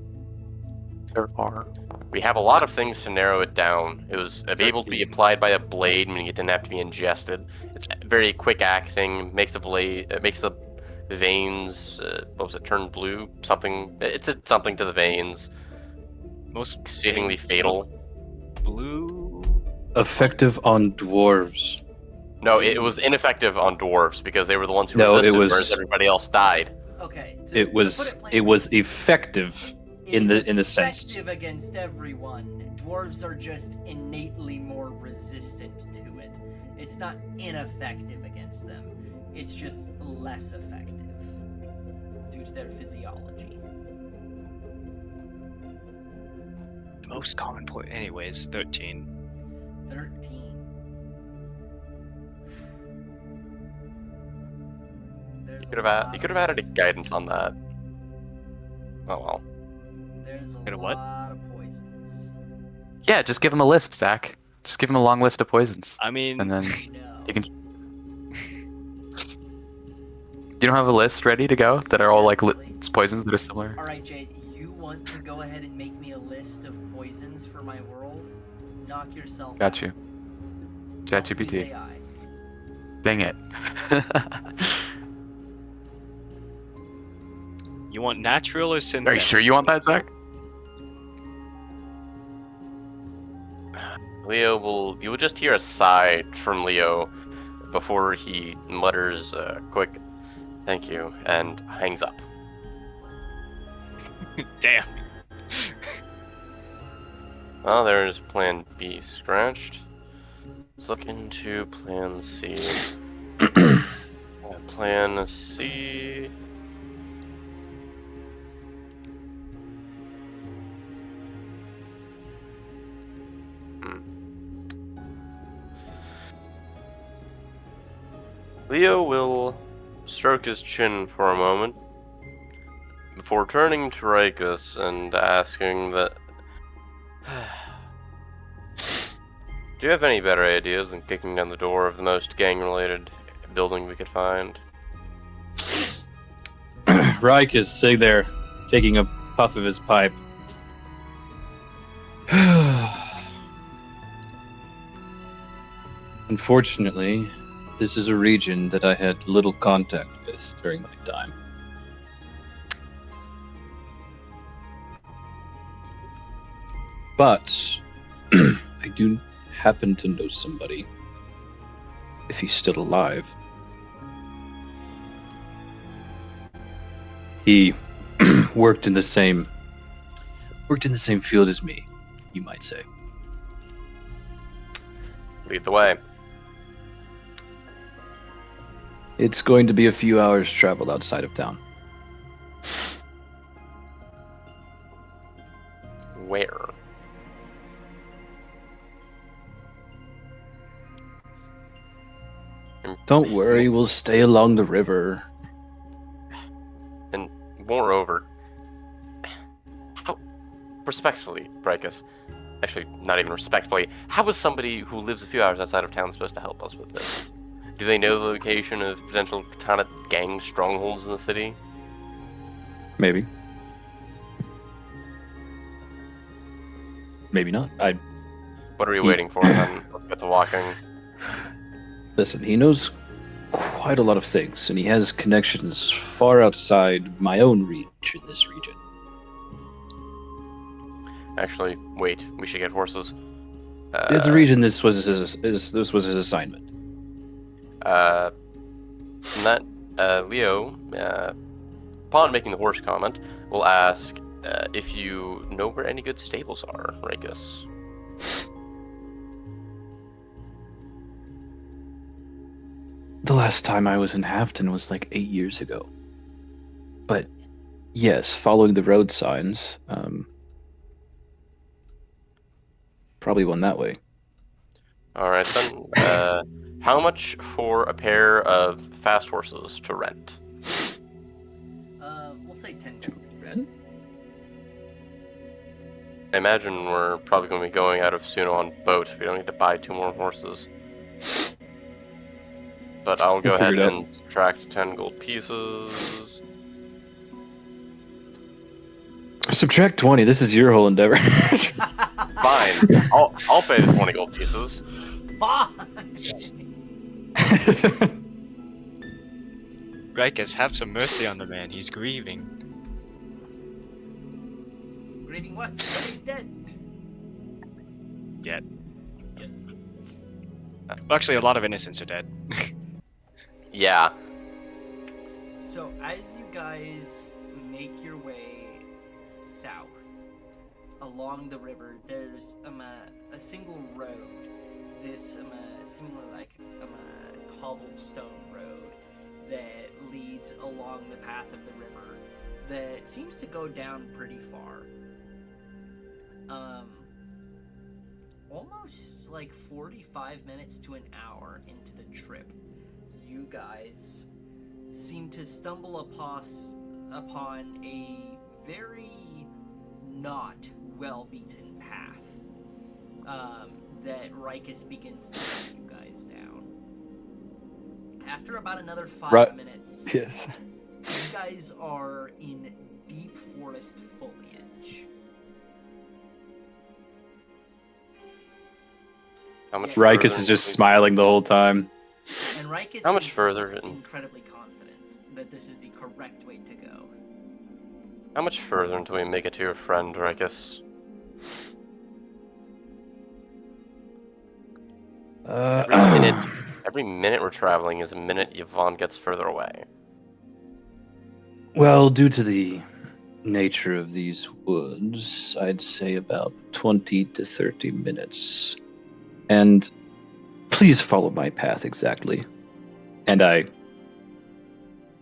There are. We have a lot of things to narrow it down. It was able to be 13. applied by a blade, meaning it didn't have to be ingested. It's very quick acting. Makes the blade, makes the veins. What was it? Turn blue. Something. It's something to the veins. Most Exceedingly veins fatal. Blue. Effective on dwarves. No, it was ineffective on dwarves because they were the ones who No, it resisted, was- whereas everybody else died. Okay. It to was put plainly, it was effective it in is the sense. effective against everyone. Dwarves are just innately more resistant to it. It's not ineffective against them. It's just less effective due to their physiology. Most common poison. Anyways, 13. 13. There's You could have added a guidance on that. Oh well. There's a Get a what? lot of poisons. Yeah, just give him a list, Zach. Just give him a long list of poisons. I mean, And then No. you can You don't have a list ready to go that are all like Definitely. poisons that are similar? All right, Jade, you want to go ahead and make me a list of poisons for my world? Knock yourself Got out. you. Don't use ChatGPT. AI. Dang it. You want natural or Are synthetic? you sure you want that, Zach? You will just hear a sigh from Leo before he mutters a quick thank you and hangs up. Damn. Well, there's plan B scratched. Let's look into plan C. Plan C. Leo will stroke his chin for a moment before turning to Rikus and asking that. Do you have any better ideas than kicking down the door of the most gang-related building we could find? Reich is sitting there, taking a puff of his pipe. Unfortunately, this is a region that I had little contact with during my time. But I do happen to know somebody, if he's still alive. He worked in the same field as me, you might say. Lead the way. It's going to be a few hours travel outside of town. Where? Don't worry, we'll stay along the river. And moreover, how respectfully, Brycus, actually not even respectfully, how is somebody who lives a few hours outside of town supposed to help us with this? Do they know the location of potential Katana gang strongholds in the city? Maybe. Maybe not. What are we waiting for then? Let's get to walking. Listen, he knows quite a lot of things, and he has connections far outside my own reach in this region. Actually, wait, we should get horses. There's a reason this was his assignment. Leo, upon making the horse comment, will ask if you know where any good stables are, Rakus. The last time I was in Hafton was like 8 years ago. But yes, following the road signs, probably one that way. Alright then, how much for a pair of fast horses to rent? We'll say 10 To gold piece. rent? I imagine we're probably going to be going out of Suno on boat. We don't need to buy 2 more horses. But I'll go We'll ahead figure it out. and subtract 10 gold pieces. Subtract 20. This is your whole endeavor. Fine. I'll pay the 20 gold pieces. Fine. Rikus, have some mercy on the man. He's grieving. Grieving what? He's dead. Yet. Well, actually, a lot of innocents are dead. Yeah. So as you guys make your way south along the river, there's a single road. This seemingly like a cobblestone road that leads along the path of the river that seems to go down pretty far. Almost like 45 minutes to an hour into the trip, you guys seem to stumble upon a very not well-beaten path that Rikus begins to lead you guys down. after about another 5 Right. minutes, Yes. you guys are in deep forest foliage. How much Yeah. Rikus is just smiling the whole time. And Rikus How much is further? incredibly confident that this is the correct way to go. How much further until we make it to your friend, Rikus? Every minute we're traveling is a minute Yvonne gets further away. Well, due to the nature of these woods, I'd say about 20 to 30 minutes. And please follow my path exactly. And I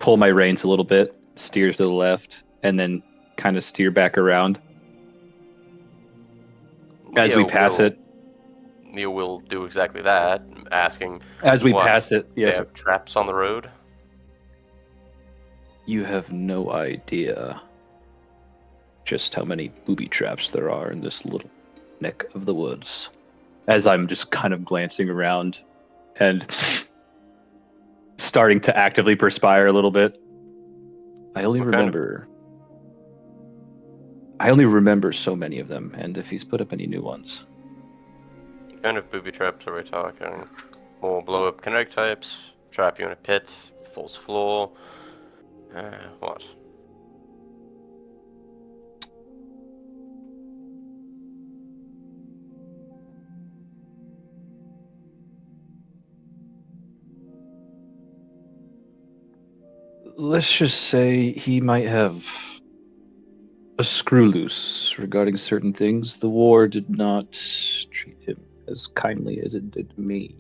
pull my reins a little bit, steer to the left, and then kind of steer back around. As we pass it. Leo will do exactly that, asking, As we what, pass it, they yes. have traps on the road? You have no idea just how many booby traps there are in this little neck of the woods. As I'm just kind of glancing around and starting to actively perspire a little bit. I only remember so many of them, and if he's put up any new ones. What kind of booby traps are we talking? More blow-up kinetic types? Trap you in a pit? False floor? What? Let's just say he might have a screw loose regarding certain things. The war did not treat him as kindly as it did me.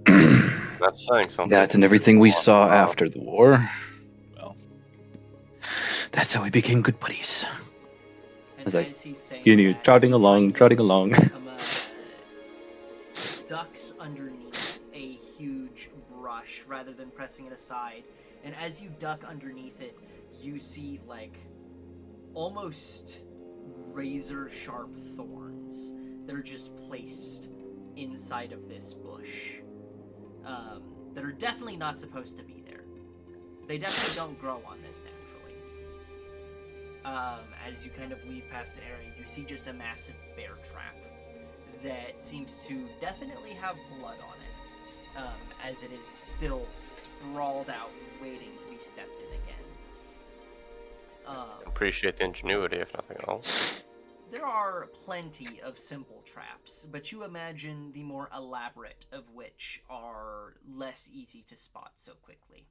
That's saying something. That and everything we saw after the war. Well, that's how we became good buddies. And As I as he's saying continue that, trotting he along. ducks underneath a huge brush rather than pressing it aside. And as you duck underneath it, you see like almost razor sharp thorns that are just placed inside of this bush. That are definitely not supposed to be there. They definitely don't grow on this naturally. As you kind of weave past the area, you see just a massive bear trap that seems to definitely have blood on it, as it is still sprawled out, waiting to be stepped in again. Appreciate the ingenuity, if nothing else. There are plenty of simple traps, but you imagine the more elaborate of which are less easy to spot so quickly.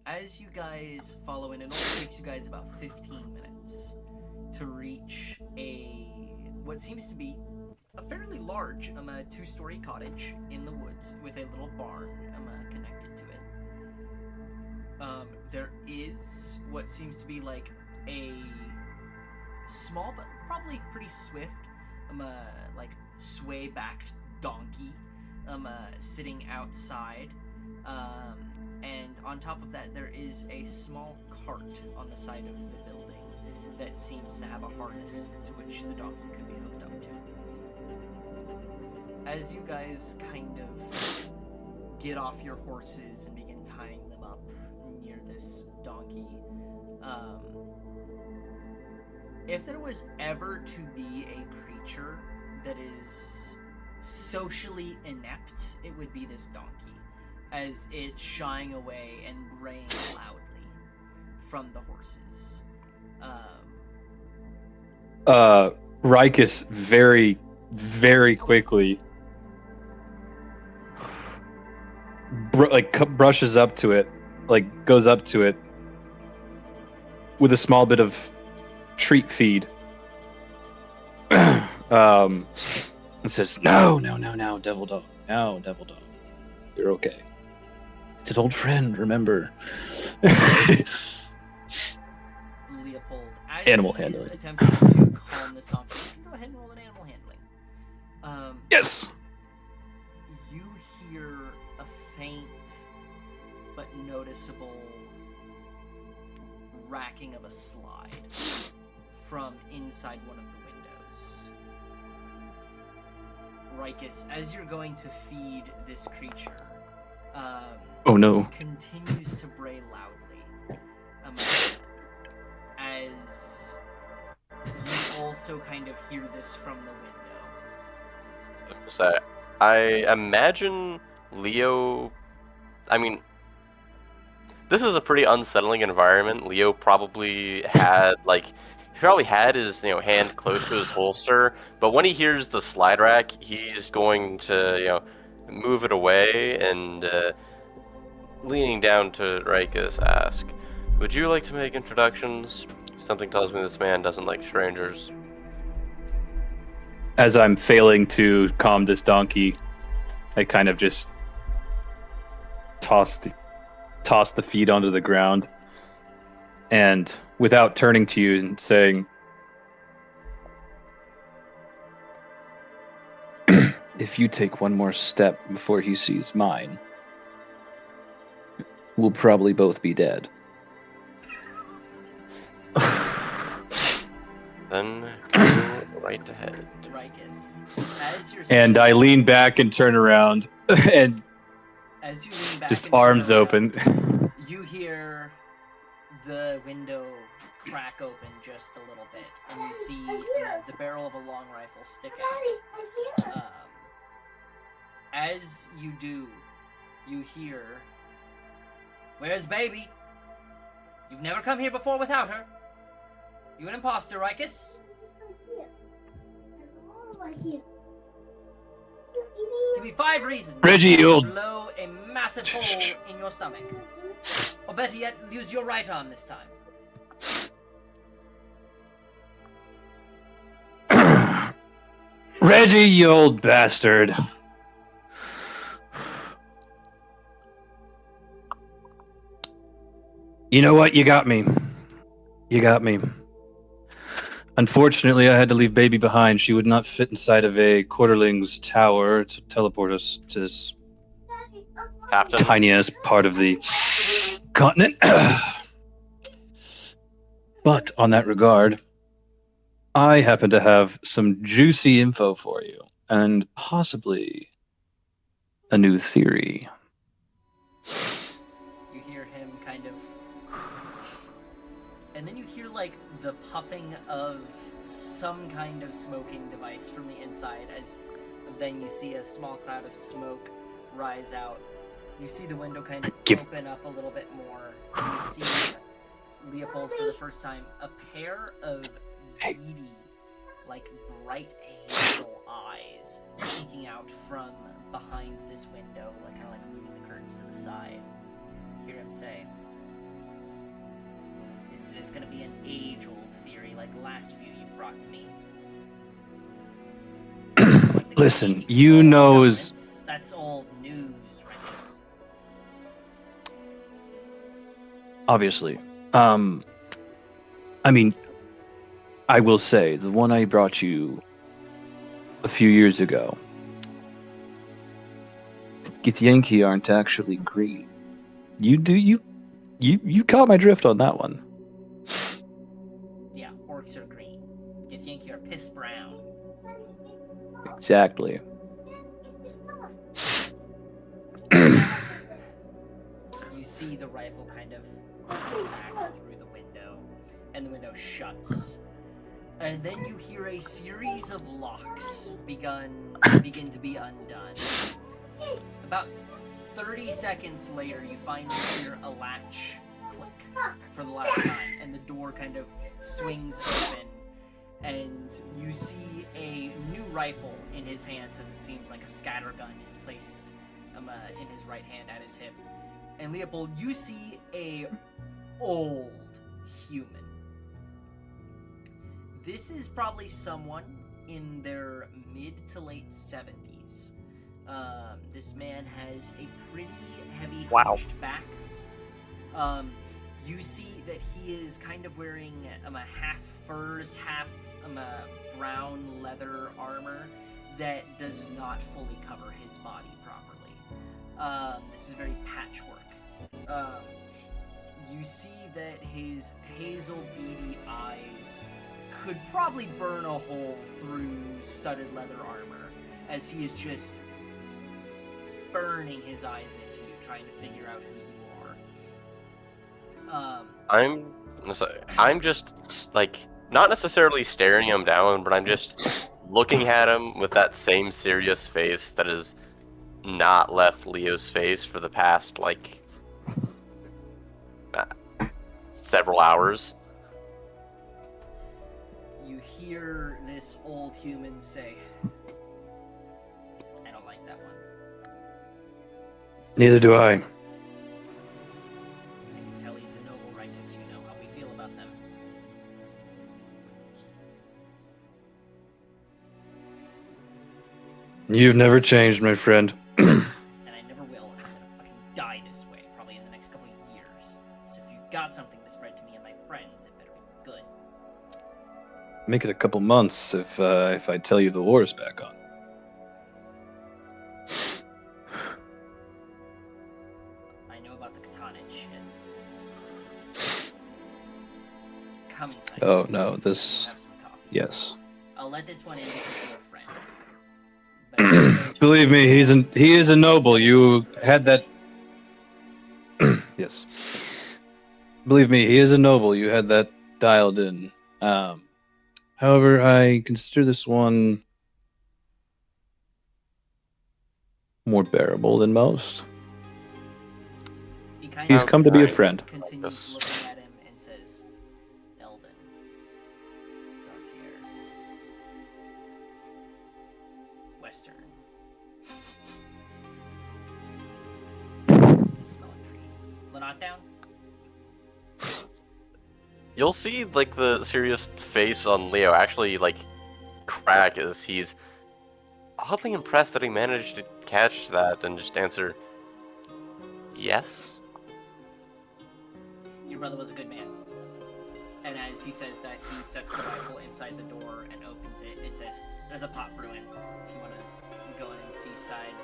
As you guys follow in, it only takes you guys about 15 minutes to reach what seems to be a fairly large 2-story cottage in the woods with a little barn connected to it. There is what seems to be like a small but probably pretty swift like sway-backed donkey sitting outside, and on top of that there is a small cart on the side of the building that seems to have a harness to which the donkey could be hooked up to. As you guys kind of get off your horses and begin tying them up near this donkey, if there was ever to be a creature that is socially inept, it would be this donkey, as it's shying away and braying loudly from the horses. Rikus very, very quickly brushes up to it, goes up to it with a small bit of treat feed. And says, No, devil dog. No, devil dog. You're okay. It's an old friend, remember. Leopold, as Animal he is handling. attempting to calm this donkey, you can go ahead and roll an animal handling. Yes! You hear a faint but noticeable racking of a slide from inside one of the windows. Rikus, as you're going to feed this creature, Oh no. he continues to bray loudly. As you also kind of hear this from the window. So I imagine Leo. I mean, this is a pretty unsettling environment. Leo probably had his hand close to his holster, but when he hears the slide rack, he's going to move it away and leaning down to Rikus ask, "Would you like to make introductions? Something tells me this man doesn't like strangers." As I'm failing to calm this donkey, I kind of just toss the feet onto the ground, and without turning to you and saying, "If you take one more step before he sees mine, we'll probably both be dead." Then go right ahead. Rikus, as you're And I lean back and turn around, and as you lean back just and turn arms around, open. you hear the window crack open just a little bit, and you see the barrel of a long rifle stick out. As you do, you hear, "Where's baby? You've never come here before without her. You an imposter, Rikus? Give me 5 reasons Reggie, to you'll- blow a massive hole in your stomach. Or better yet, use your right arm this time." Reggie, you old bastard. You know what? You got me. You got me. Unfortunately, I had to leave baby behind. She would not fit inside of a quarterling's tower to teleport us to this Captain. tiniest part of the continent. But on that regard, I happen to have some juicy info for you, and possibly a new theory. You hear him kind of... And then you hear, like, the puffing of some kind of smoking device from the inside, as then you see a small cloud of smoke rise out. You see the window kind of open up a little bit more. You see Leopold for the first time, a pair of beady, like bright hazel eyes peeking out from behind this window, like kind of like moving the curtains to the side. You hear him say, "Is this going to be an age-old theory like the last few you've brought to me?" Like Listen, you know is... That's old news, Rex. Obviously. I mean, I will say, the one I brought you a few years ago, Githyanki aren't actually green. You caught my drift on that one. Yeah, orcs are green. Githyanki are piss brown. Exactly. You see the rifle kind of back through the window, and the window shuts. And then you hear a series of locks begin to be undone. About 30 seconds later, you finally hear a latch click for the last time, and the door kind of swings open, and you see a new rifle in his hands, as it seems like a scattergun is placed in his right hand at his hip. And Leopold, you see a old human. This is probably someone in their mid to late 70s. This man has a pretty heavy hunched back. You see that he is kind of wearing a half furs, half brown leather armor that does not fully cover his body properly. This is very patchwork. You see that his hazel beady eyes could probably burn a hole through studded leather armor, as he is just burning his eyes into you, trying to figure out who you are. I'm just like not necessarily staring him down, but I'm just looking at him with that same serious face that has not left Leo's face for the past like uh, several hours. You hear this old human say, "I don't like that one." Neither do I. I can tell he's a noble righteous. You know how we feel about them. You've never changed, my friend. And I never will. And I'm gonna fucking die this way, probably in the next couple of years. So if you got something to spread to me and my friends, it better be good. Make it a couple months if I tell you the war's back on. I know about the Katanich and come inside. Oh, please. no, We'll this- have some coffee. Yes. I'll let this one in because you're a friend. But if you guys- Believe me, he is a noble. You had that. Yes. Believe me, he is a noble. You had that dialed in. However, I consider this one more bearable than most. He kind He's of come to be a Right. friend. continues looking at him and says, "Elven, dark hair, Western. Smelling trees. Lanot down? You'll see like the serious face on Leo actually like crack as he's oddly impressed that he managed to catch that and just answer yes. Your brother was a good man." And as he says that, he sets the rifle inside the door and opens it. It says, "There's a pot brewing. If you want to go in and see side,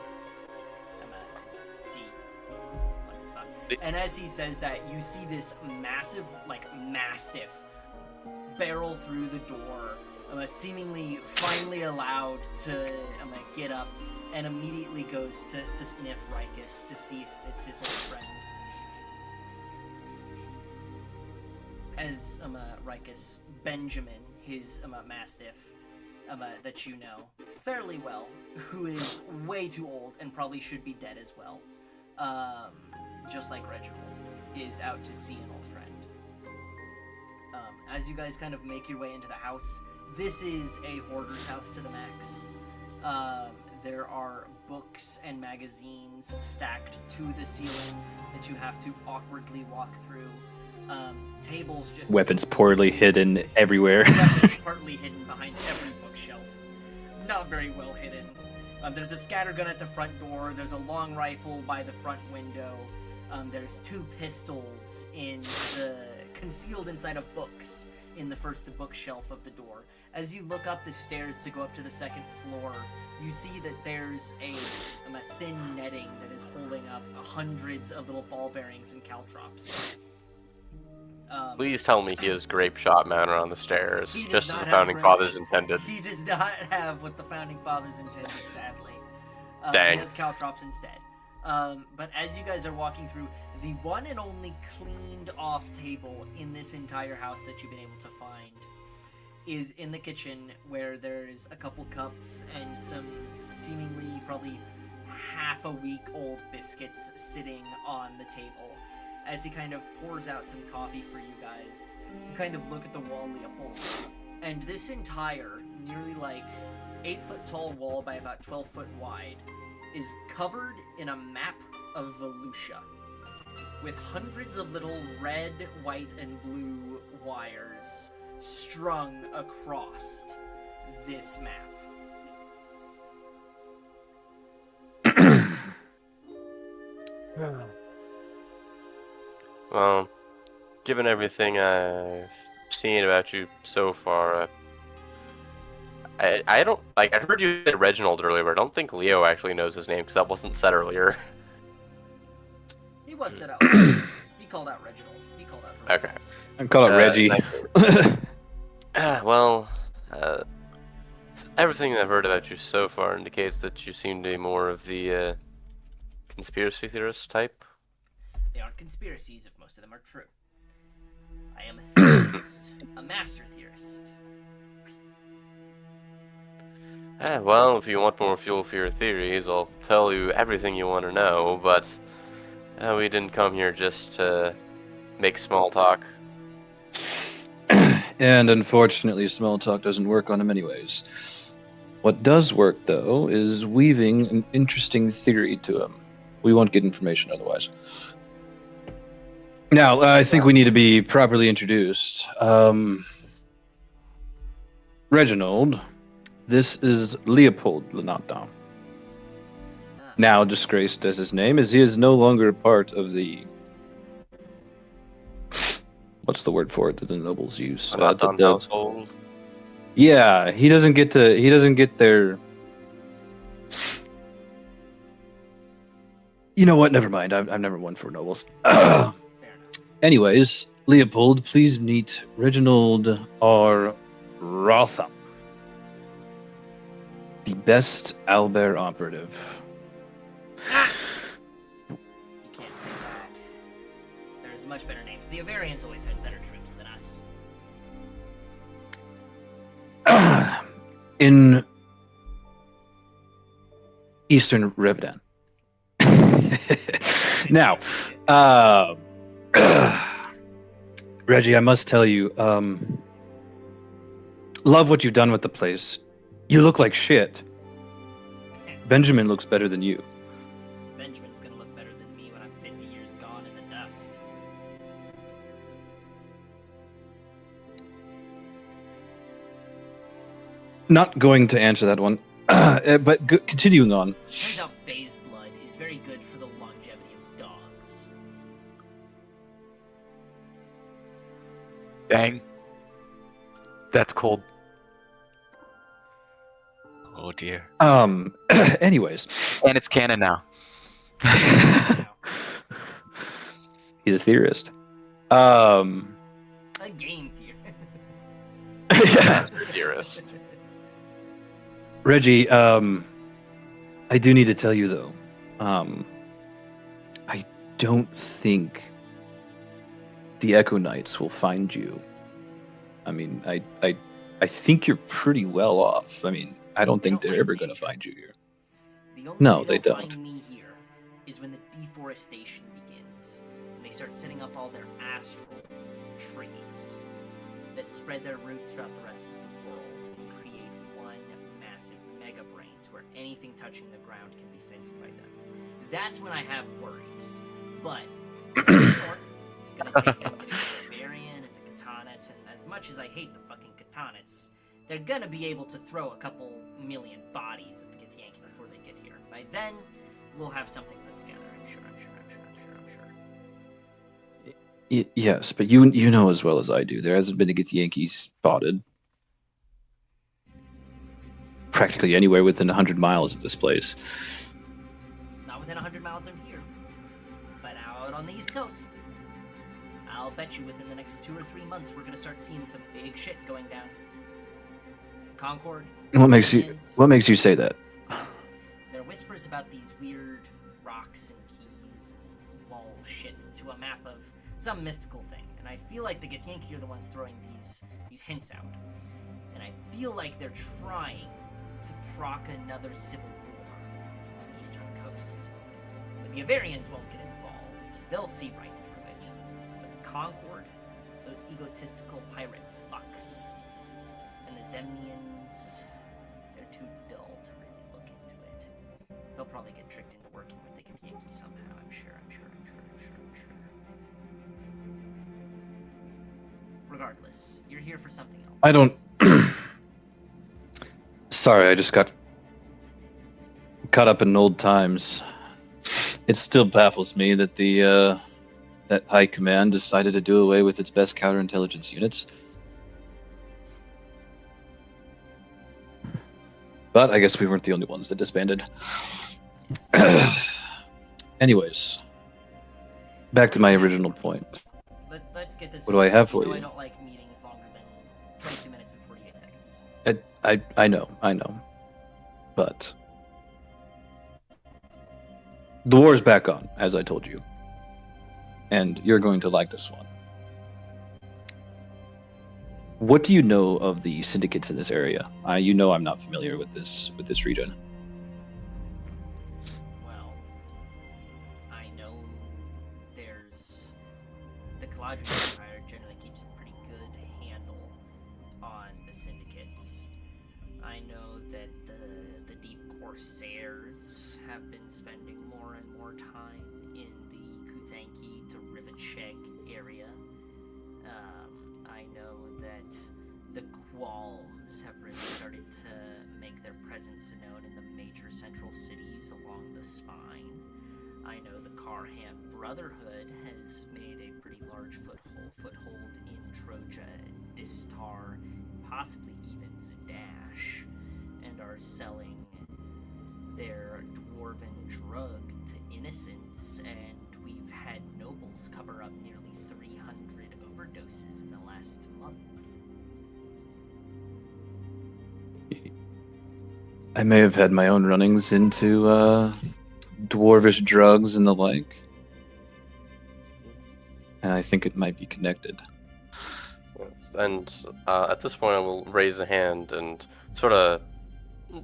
see what's his fuck." And as he says that, you see this massive, like mastiff, barrel through the door, seemingly finally allowed to get up, and immediately goes to sniff Rikus to see if it's his old friend. As Rikus, Benjamin, his mastiff, that you know fairly well, who is way too old and probably should be dead as well, just like Reginald, is out to see an old friend. As you guys kind of make your way into the house, this is a hoarder's house to the max. There are books and magazines stacked to the ceiling that you have to awkwardly walk through. Tables just... Weapons poorly hidden everywhere. Weapons partly hidden behind every bookshelf. Not very well hidden. There's a scattergun at the front door. There's a long rifle by the front window. There's two pistols concealed inside of books in the first bookshelf of the door. As you look up the stairs to go up to the second floor, you see that there's a thin netting that is holding up hundreds of little ball bearings and caltrops. Please tell me he has grape shot mounted on the stairs, He does just as not the have founding grape- fathers intended. He does not have what the founding fathers intended, sadly. Dang. He has caltrops instead. But as you guys are walking through, the one and only cleaned off table in this entire house that you've been able to find is in the kitchen, where there's a couple cups and some seemingly probably half a week old biscuits sitting on the table. As he kind of pours out some coffee for you guys, you kind of look at the wall, Leopold, and this entire nearly like 8-foot tall wall by about 12 foot wide is covered in a map of Volusia, with hundreds of little red, white, and blue wires strung across this map. Well, given everything I've seen about you so far, I don't like. I heard you say Reginald earlier, but I don't think Leo actually knows his name because that wasn't said earlier. He was set out. He called out Reginald. He called out Okay. I call it Reggie. Well, Everything I've heard about you so far indicates that you seem to be more of the conspiracy theorist type. They aren't conspiracies if most of them are true. I am a theorist, a master theorist. Well, if you want more fuel for your theories, I'll tell you everything you want to know, but we didn't come here just to make small talk. And unfortunately, small talk doesn't work on him anyways. What does work, though, is weaving an interesting theory to him. We won't get information otherwise. Now, I think we need to be properly introduced. Reginald, this is Leopold Lenardon. Now disgraced as his name, as he is no longer a part of the... What's the word for it that the nobles use? The household. Yeah, he doesn't get their... You know what? Never mind. I've never won for nobles. Anyways, Leopold, please meet Reginald R. Rotham, the best Albert operative. You can't say that. There's much better names. The Avarians always had better troops than us. In Eastern Revedan. Now, Reggie, I must tell you, love what you've done with the place. You look like shit. Benjamin looks better than you. Benjamin's gonna look better than me when I'm 50 years gone in the dust. Not going to answer that one, but continuing on. Turns out phase blood is very good for the longevity of dogs. Dang. That's cold. Oh dear. Anyways. And it's canon now. He's a theorist. A game theory. Yeah. Theorist. Reggie, I do need to tell you though, I don't think the Echo Knights will find you. I mean, I think you're pretty well off. I mean, I don't think they're ever going to find you here. The only No, way they they'll don't. find me here is when the deforestation begins, and they start setting up all their astral trees that spread their roots throughout the rest of the world and create one massive mega brain to where anything touching the ground can be sensed by them. That's when I have worries. But north, it's gonna take them getting the Barbarian and the Katanets, and as much as I hate the fucking Katanets, they're gonna be able to throw a couple million bodies at the Githyanki before they get here. By then, we'll have something put together. I'm sure. Yes, but you know as well as I do, there hasn't been a Githyanki spotted practically anywhere within 100 miles of this place. Not within 100 miles of here, but out on the East Coast. I'll bet you within the next 2 or 3 months we're gonna start seeing some big shit going down. Concord. What makes Indians, you say that? There are whispers about these weird rocks and keys and wall shit to a map of some mystical thing, and I feel like the Githyanki are the ones throwing these hints out, and I feel like they're trying to proc another civil war on the eastern coast. But the Avarians won't get involved; they'll see right through it. But the Concord, those egotistical pirate fucks, and the Zemnians, they're too dull to really look into it. They'll probably get tricked into working with the Githyanki somehow, I'm sure. Regardless, you're here for something else. I don't... Sorry, I just got caught up in old times. It still baffles me that that High Command decided to do away with its best counterintelligence units. But I guess we weren't the only ones that disbanded. Anyways, back to my original point. Let's get this. What do I have for know you? I don't like meetings longer than 22 minutes and 48 seconds. I know, but the war's back on, as I told you, and you're going to like this one. What do you know of the syndicates in this area? You know I'm not familiar with this region. Well, I know there's the Caladrian Empire generally keeps a pretty good handle on the syndicates. I know that the Deep Corsairs have been spending more and more time in the Kuthanki to Rivetsheg area. I know that the Qualms have really started to make their presence known in the major central cities along the spine. I know the Karham Brotherhood has made a pretty large foothold in Troja and Distar, possibly even Zadash, and are selling their dwarven drug to innocents, and we've had nobles cover up nearly 300 overdoses in the last month. I may have had my own runnings into dwarvish drugs and the like, and I think it might be connected. And at this point, I will raise a hand and sort of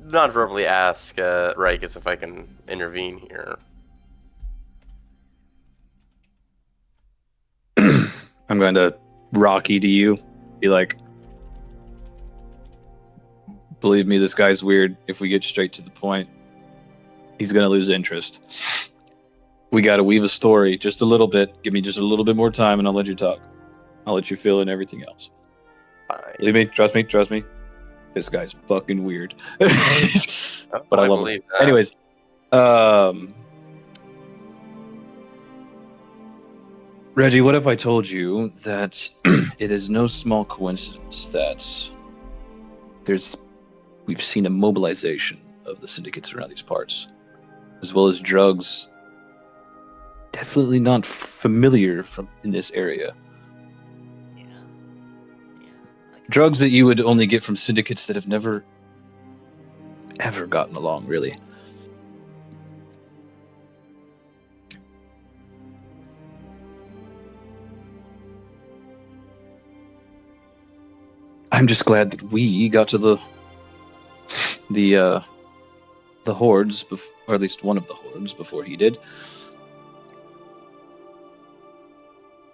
not verbally ask Rikus if I can intervene here. I'm going to Rocky to you, be like, believe me, this guy's weird. If we get straight to the point, he's going to lose interest. We got to weave a story just a little bit. Give me just a little bit more time and I'll let you talk. I'll let you fill in everything else. Fine. Believe me, trust me. This guy's fucking weird. But I love him. believe that. Anyways, Reggie, what if I told you that it is no small coincidence that we've seen a mobilization of the syndicates around these parts, as well as drugs definitely not familiar in this area. Yeah. Drugs that you would only get from syndicates that have never ever gotten along, really. I'm just glad that we got to the hordes, or at least one of the hordes, before he did.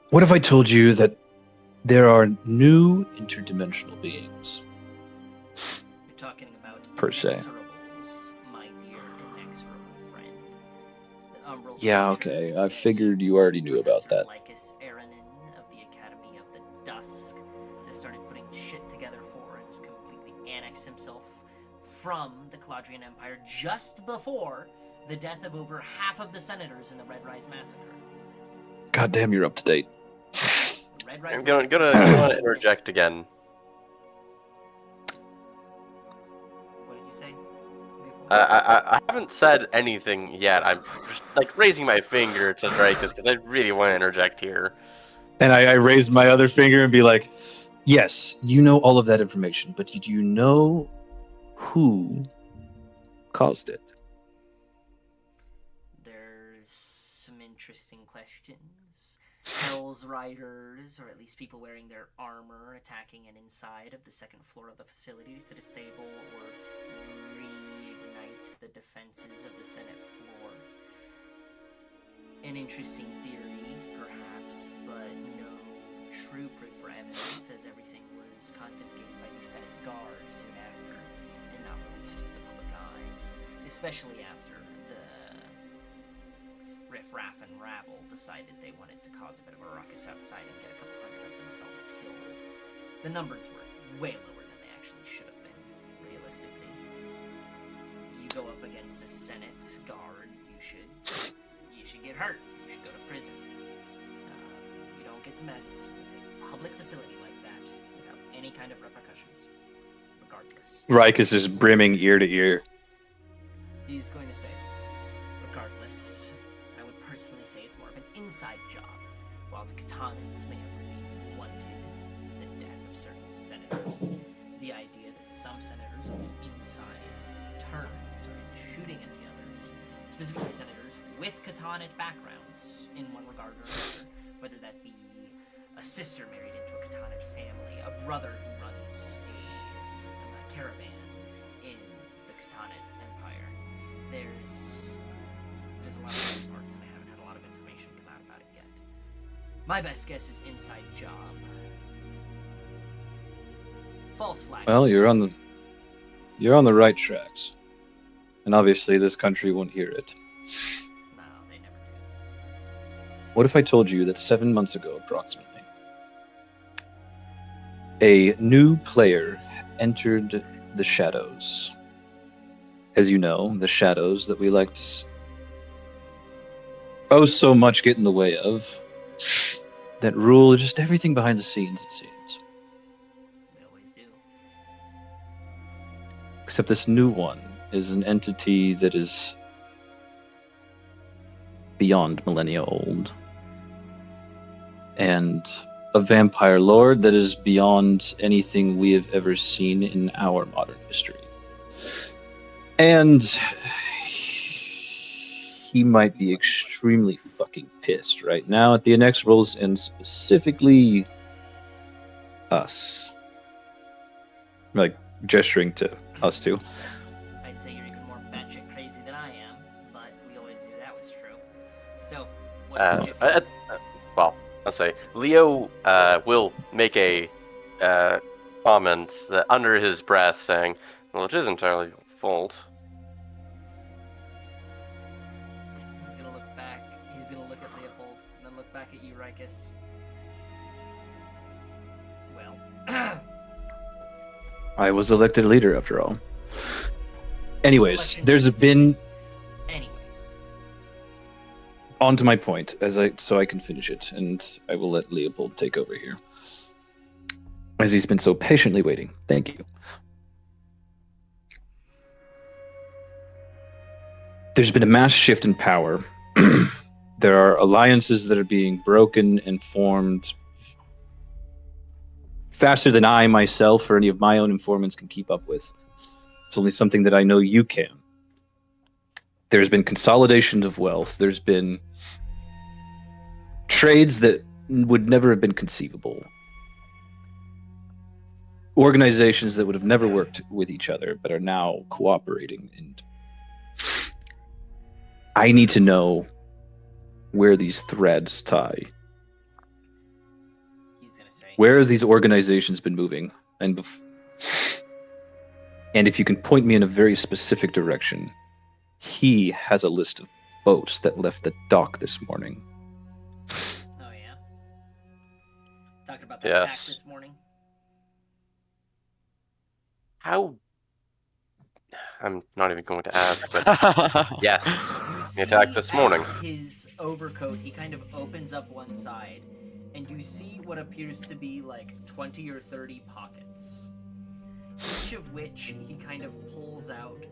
What if I told you that there are new interdimensional beings? You're talking about Per se. Inexorables, my dear inexorable friend. The umbral Yeah, okay. creatures I that figured you already knew about Professor that. Lycus Aranin of the Academy of the Dusk has started putting shit together for and has completely annexed himself from the Caladrian Empire just before the death of over half of the senators in the Red Rise Massacre. God damn, you're up to date. The Red Rise I'm gonna Massacre. interject again. What did you say? I haven't said anything yet. I'm just like raising my finger to Drakus because I really want to interject here. And I raised my other finger and be like, yes, you know all of that information, but do you know who caused it? There's some interesting questions. Hell's Riders, or at least people wearing their armor, attacking an inside of the second floor of the facility to disable or reignite the defenses of the Senate floor. An interesting theory, perhaps, but no true proof or evidence, as everything was confiscated by the Senate Guard soon after, and not released to the public eyes, especially after the riff-raff and rabble decided they wanted to cause a bit of a ruckus outside and get a couple hundred of themselves killed. The numbers were way lower than they actually should have been, realistically. You go up against the Senate Guard, you should get hurt. You should go to prison. You don't get to mess with a public facility like that without any kind of repercussions, regardless. Rikus is brimming ear to ear. He's going to say, regardless, I would personally say it's more of an inside job, while the Katanans may have really wanted the death of certain senators. The idea that some senators on the inside turned and started shooting at the others, specifically senators with katana backgrounds in one regard or another, whether that be a sister married into a katana family, a brother who runs a caravan in the katana empire. There's a lot of moving parts, and I haven't had a lot of information come out about it yet. My best guess is inside job. False flag. Well, you're on the right tracks, and obviously this country won't hear it. No, they never do. What if I told you that 7 months ago, approximately, a new player entered the shadows? As you know, the shadows that we like to so much get in the way of, that rule just everything behind the scenes, it seems. They always do. Except this new one is an entity that is beyond millennia old. And a vampire lord that is beyond anything we have ever seen in our modern history. And he might be extremely fucking pissed right now at the Inexorables and specifically us. Like, gesturing to us two. I'd say you're even more batshit crazy than I am, but we always knew that was true. So, what's the jiffy? Well, I'll say Leo will make a comment that under his breath, saying, "Well, it is entirely your fault." He's gonna look back. He's gonna look at Leopold, and then look back at you, Rikus. Well, I was elected leader after all. Anyways, Elections there's just- been anyway, on to my point so I can finish it, and I will let Leopold take over here. As he's been so patiently waiting. Thank you. There's been a mass shift in power. There are alliances that are being broken and formed faster than I myself or any of my own informants can keep up with. It's only something that I know you can. There's been consolidation of wealth. There's been trades that would never have been conceivable. Organizations that would have never worked with each other but are now cooperating. And I need to know where these threads tie. he's gonna say. Where have these organizations been moving? And if you can point me in a very specific direction, he has a list of boats that left the dock this morning. Oh yeah. Talking about that attack Yes. this morning. How? I'm not even going to ask, but yes. You The attack this morning. as his overcoat, he kind of opens up one side, and you see what appears to be like 20 or 30 pockets. Each of which he kind of pulls out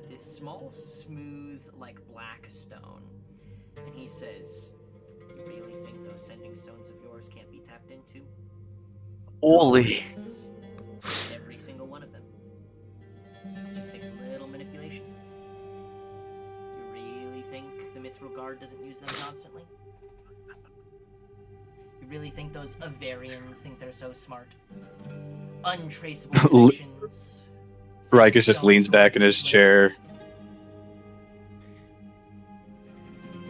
this small, smooth, like black stone. And he says, "You really think those sending stones of yours can't be tapped into?" Holy. Every single one of them. Just takes a little manipulation. You really think the Mithril Guard doesn't use them constantly? You really think those Avarians think they're so smart? Untraceable connections. Rikus just leans back in his chair.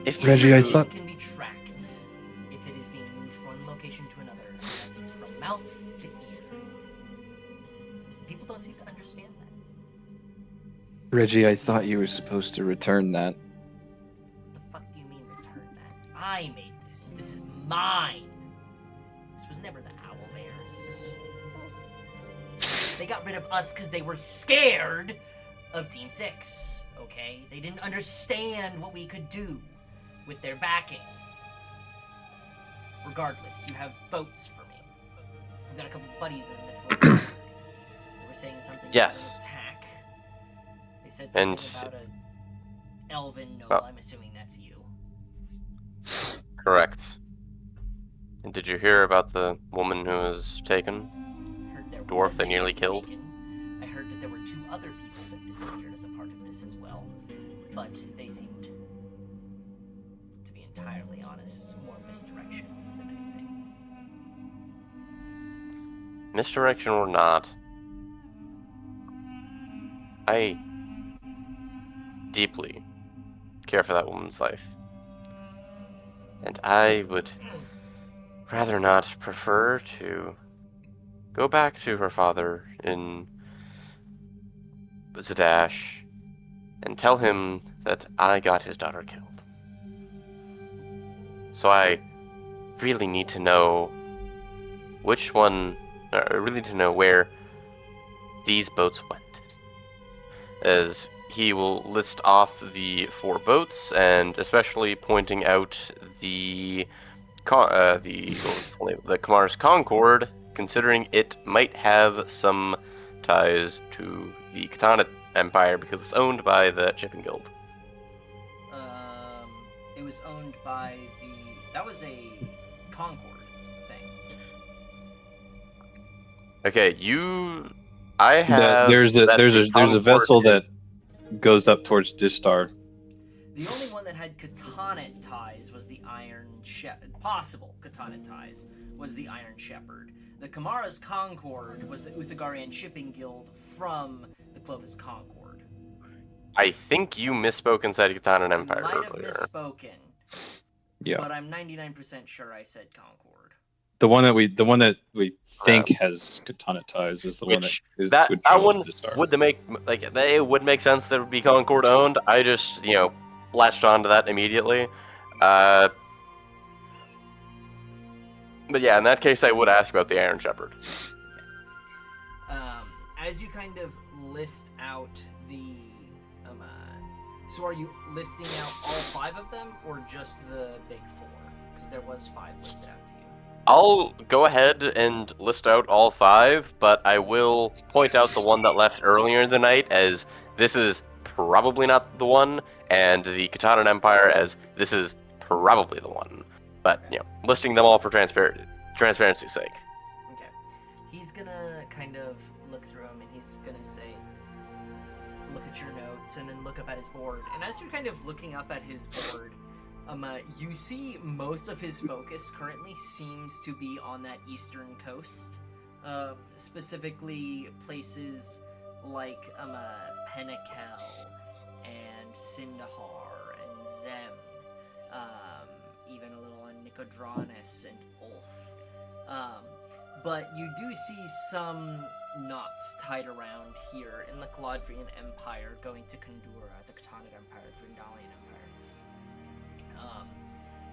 If Reggie, I Information thought- can be tracked if it is being moved from one location to another, unless it's from mouth to ear. People don't seem to understand that. Reggie, I thought you were supposed to return that. What the fuck do you mean return that? I made this. This is mine. This was never the Owlbears. They got rid of us because they were scared of Team 6, okay? They didn't understand what we could do with their backing. Regardless, you have votes for me. I've got a couple buddies in the Mithril Guard. They were saying something Yes. about an attack. They said something And- about a elven noble. Well- I'm assuming that's you. Correct. And did you hear about the woman who was taken? I heard there Dwarf was they a nearly woman killed? taken. I heard heard that there were 2 other people that disappeared as a part of this as well, but they seemed, to be entirely honest, more misdirections than anything. Misdirection or not, I deeply care for that woman's life. And I would rather not prefer to go back to her father in Zadash and tell him that I got his daughter killed. So I really need to know which one, I really need to know where these boats went. As he will list off the 4 boats, and especially pointing out the Kamar's Concord, considering it might have some ties to the Katana Empire because it's owned by the Shipping Guild. It was owned by that was a Concord thing. Okay, I have There's a that the Concord vessel is- that goes up towards Distar. The only one that had katana ties was the possible katana ties was the Iron Shepherd. The Kamara's Concord was the Uthagarian Shipping Guild from the Clovis Concord. I think you misspoke inside Katana Empire Might have earlier. misspoken, Yeah. but I'm 99% sure I said Concord. The one that we think has katana ties is the one Which that would that travel one to Distar. it would make sense that it would be Concord owned. I just latched onto that immediately. But yeah, in that case, I would ask about the Iron Shepherd. As you kind of list out the so are you listing out all 5 of them or just the big 4? Because there was 5 listed out to you. I'll go ahead and list out all 5, but I will point out the one that left earlier in the night as this is probably not the one, and the Katana Empire as this is probably the one. But, listing them all for transparency's sake. Okay. He's gonna kind of look through them and he's gonna say, look at your notes and then look up at his board. And as you're kind of looking up at his board, you see most of his focus currently seems to be on that eastern coast. Specifically places like Penakel and Sindahar and Zem. Even a little on Nicodranus and Ulf. But you do see some knots tied around here in the Caladrian Empire going to Kandura, the Khatanid Empire, the Grindalian Empire.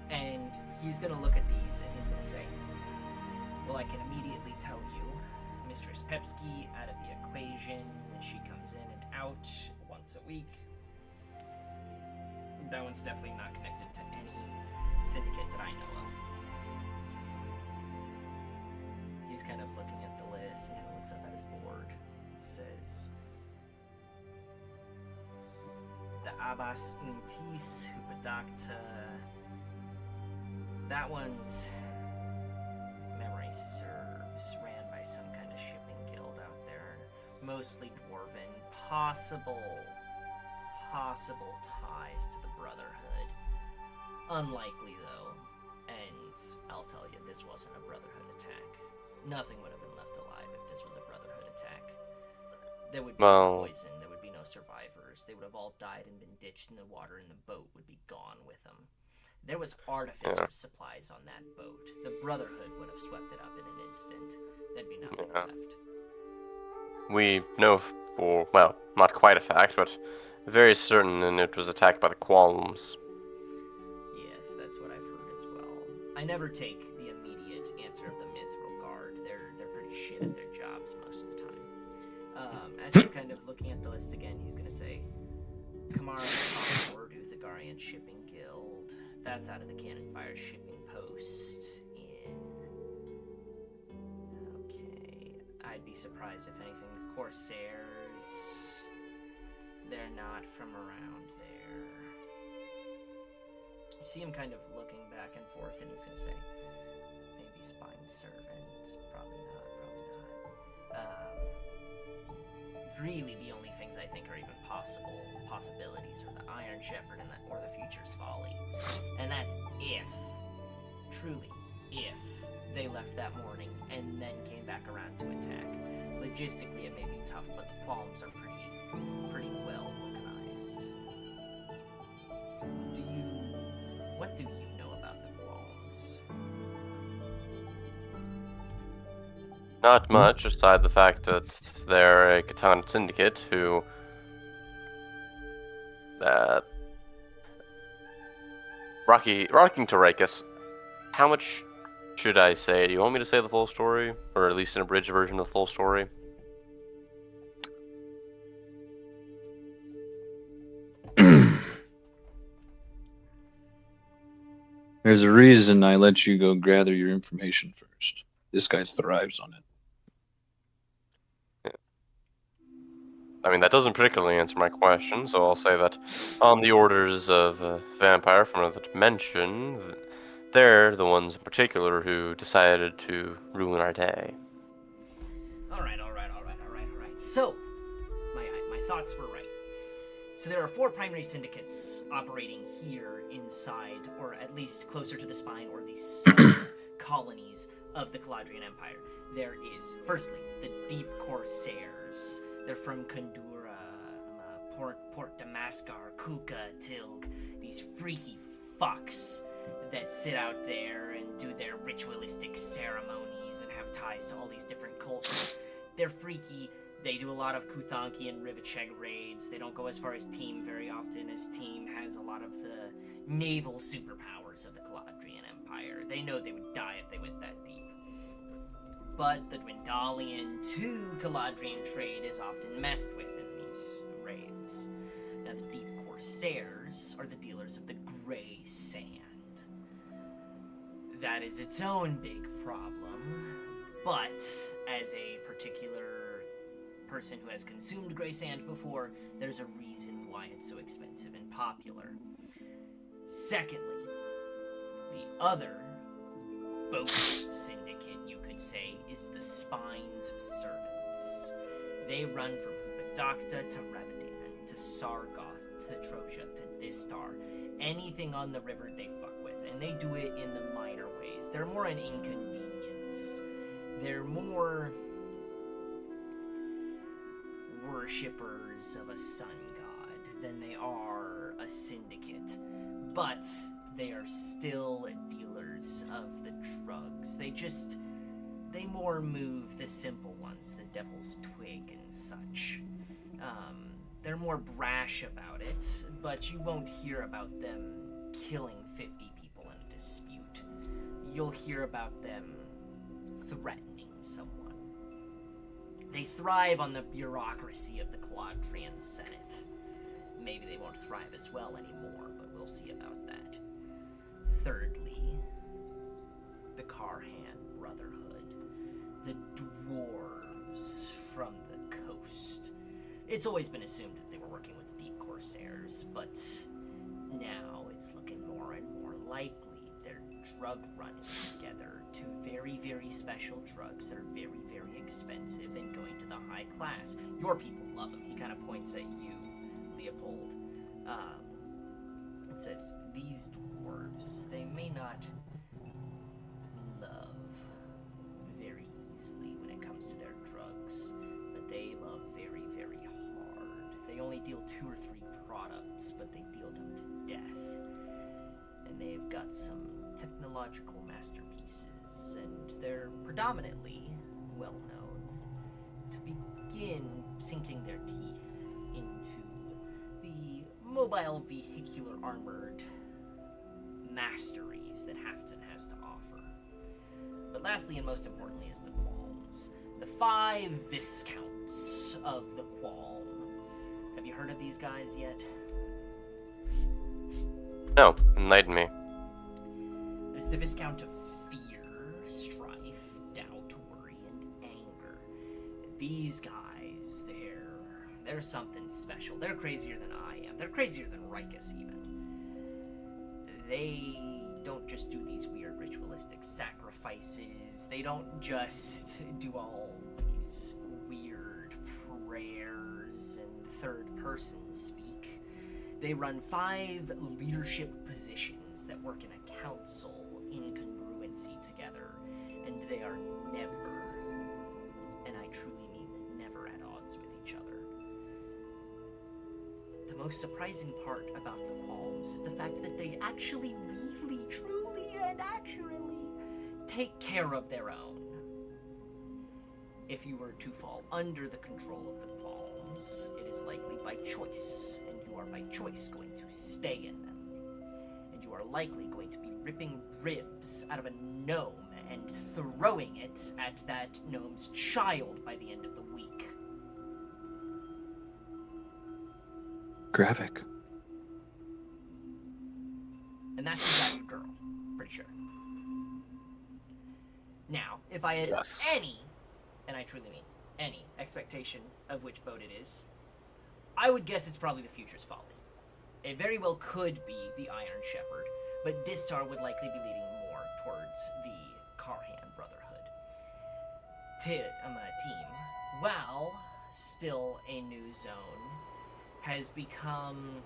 And he's going to look at these and he's going to say, well, I can immediately tell you Mistress Pepsky out of the equation. She comes in and out once a week. That one's definitely not connected to any syndicate that I know of. He's kind of looking at the list and kind of looks up at his board. It says, the Abbas Untis Hupadakta. That one's, if memory serves, ran by some kind of shipping guild out there. Mostly dwarven. Possible ties to the Brotherhood. Unlikely, though. And I'll tell you, this wasn't a Brotherhood attack. Nothing would have been left alive if this was a Brotherhood attack. There would be no poison, there would be no survivors. They would have all died and been ditched in the water, and the boat would be gone with them. There was artificer supplies on that boat. The Brotherhood would have swept it up in an instant. There'd be nothing left. We know for, well, not quite a fact, but very certain, and it was attacked by the Qualms. Yes, that's what I've heard as well. I never take the immediate answer of the Mithril Guard. They're pretty shit at their jobs most of the time. As he's kind of looking at the list again, he's going to say, Kamara Concord, Uthagarian Shipping Guild. That's out of the Cannon Fire Shipping Post in... Okay. I'd be surprised if anything. The Corsairs... They're not from around there. You see him kind of looking back and forth, and he's going to say, maybe Spine Servants. Probably not. really the only things I think are even possibilities are the Iron Shepherd or the Future's Folly. And that's if, truly, if they left that morning and then came back around to attack. Logistically, it may be tough, but the qualms are pretty well organized. What do you know about the qualms? Not much, aside the fact that they're a Catan syndicate who rocking to Rikus. How much should I say? Do you want me to say the full story? Or at least an abridged version of the full story? There's a reason I let you go gather your information first. This guy thrives on it. I mean, that doesn't particularly answer my question, so I'll say that on the orders of a vampire from another dimension, they're the ones in particular who decided to ruin our day. Alright. So, my thoughts were right. So there are 4 primary syndicates operating here inside, or at least closer to the spine, or the southern colonies of the Caladrian Empire. There is, firstly, the Deep Corsairs. They're from Kundura, Port Damaskar, Kuka, Tilg. These freaky fucks that sit out there and do their ritualistic ceremonies and have ties to all these different cultures. They're freaky. They do a lot of Kuthanki and Rivacheg raids. They don't go as far as Team very often, as Team has a lot of the naval superpowers of the Caladrian Empire. They know they would die if they went that deep. But the Dwendalian to Caladrian trade is often messed with in these raids. Now, the Deep Corsairs are the dealers of the Grey Sand. That is its own big problem, but as a particular person who has consumed Grey Sand before, there's a reason why it's so expensive and popular. Secondly, the other boat syndicate, you could say, is the Spine's Servants. They run from Hupadakta to Ravadan, to Sargoth, to Troja, to Distar. Anything on the river they fuck with, and they do it in the minor ways. They're more an inconvenience. They're more worshippers of a sun god than they are a syndicate, but they are still dealers of the drugs. They more move the simple ones, the Devil's Twig and such. They're more brash about it, but you won't hear about them killing 50 people in a dispute. You'll hear about them threatening someone. They thrive on the bureaucracy of the Caladrian Senate. Maybe they won't thrive as well anymore, but we'll see about that. Thirdly, the Karhan Brotherhood. The dwarves from the coast. It's always been assumed that they were working with the Deep Corsairs, but now it's looking more and more likely they're drug running together to very, very special drugs that are very, very expensive and going to the high class. Your people love them. He kind of points at you, Leopold. It says, these dwarves, they may not love very easily when it comes to their drugs, but they love very, very hard. They only deal 2 or 3 products, but they deal them to death. And they've got some technological masterpieces, and they're predominantly well known to begin sinking their teeth into the mobile vehicular armored masteries that Hafton has to offer. But lastly and most importantly is the Qualms. The 5 Viscounts of the Qualm. Have you heard of these guys yet? No, enlighten me. There's the Viscount of Fear, Strife, Doubt, Worry, and Anger. These guys, they're something special. They're crazier than I am. They're crazier than Rikus, even. They don't just do these weird ritualistic sacrifices. They don't just do all these weird prayers person speak. They run 5 leadership positions that work in a council in congruency together, and they are never, and I truly mean never, at odds with each other. The most surprising part about the Qualms is the fact that they actually really, truly, and accurately take care of their own. If you were to fall under the control of the Qualms, it is likely by choice, and you are by choice going to stay in them. And you are likely going to be ripping ribs out of a gnome and throwing it at that gnome's child by the end of the week. Graphic. And that's without your girl, pretty sure. Now, if I had Yes. any, and I truly mean any, expectation of which boat it is, I would guess it's probably the Future's Folly. It very well could be the Iron Shepherd, but Distar would likely be leading more towards the Carhan Brotherhood. Team, while still a new zone, has become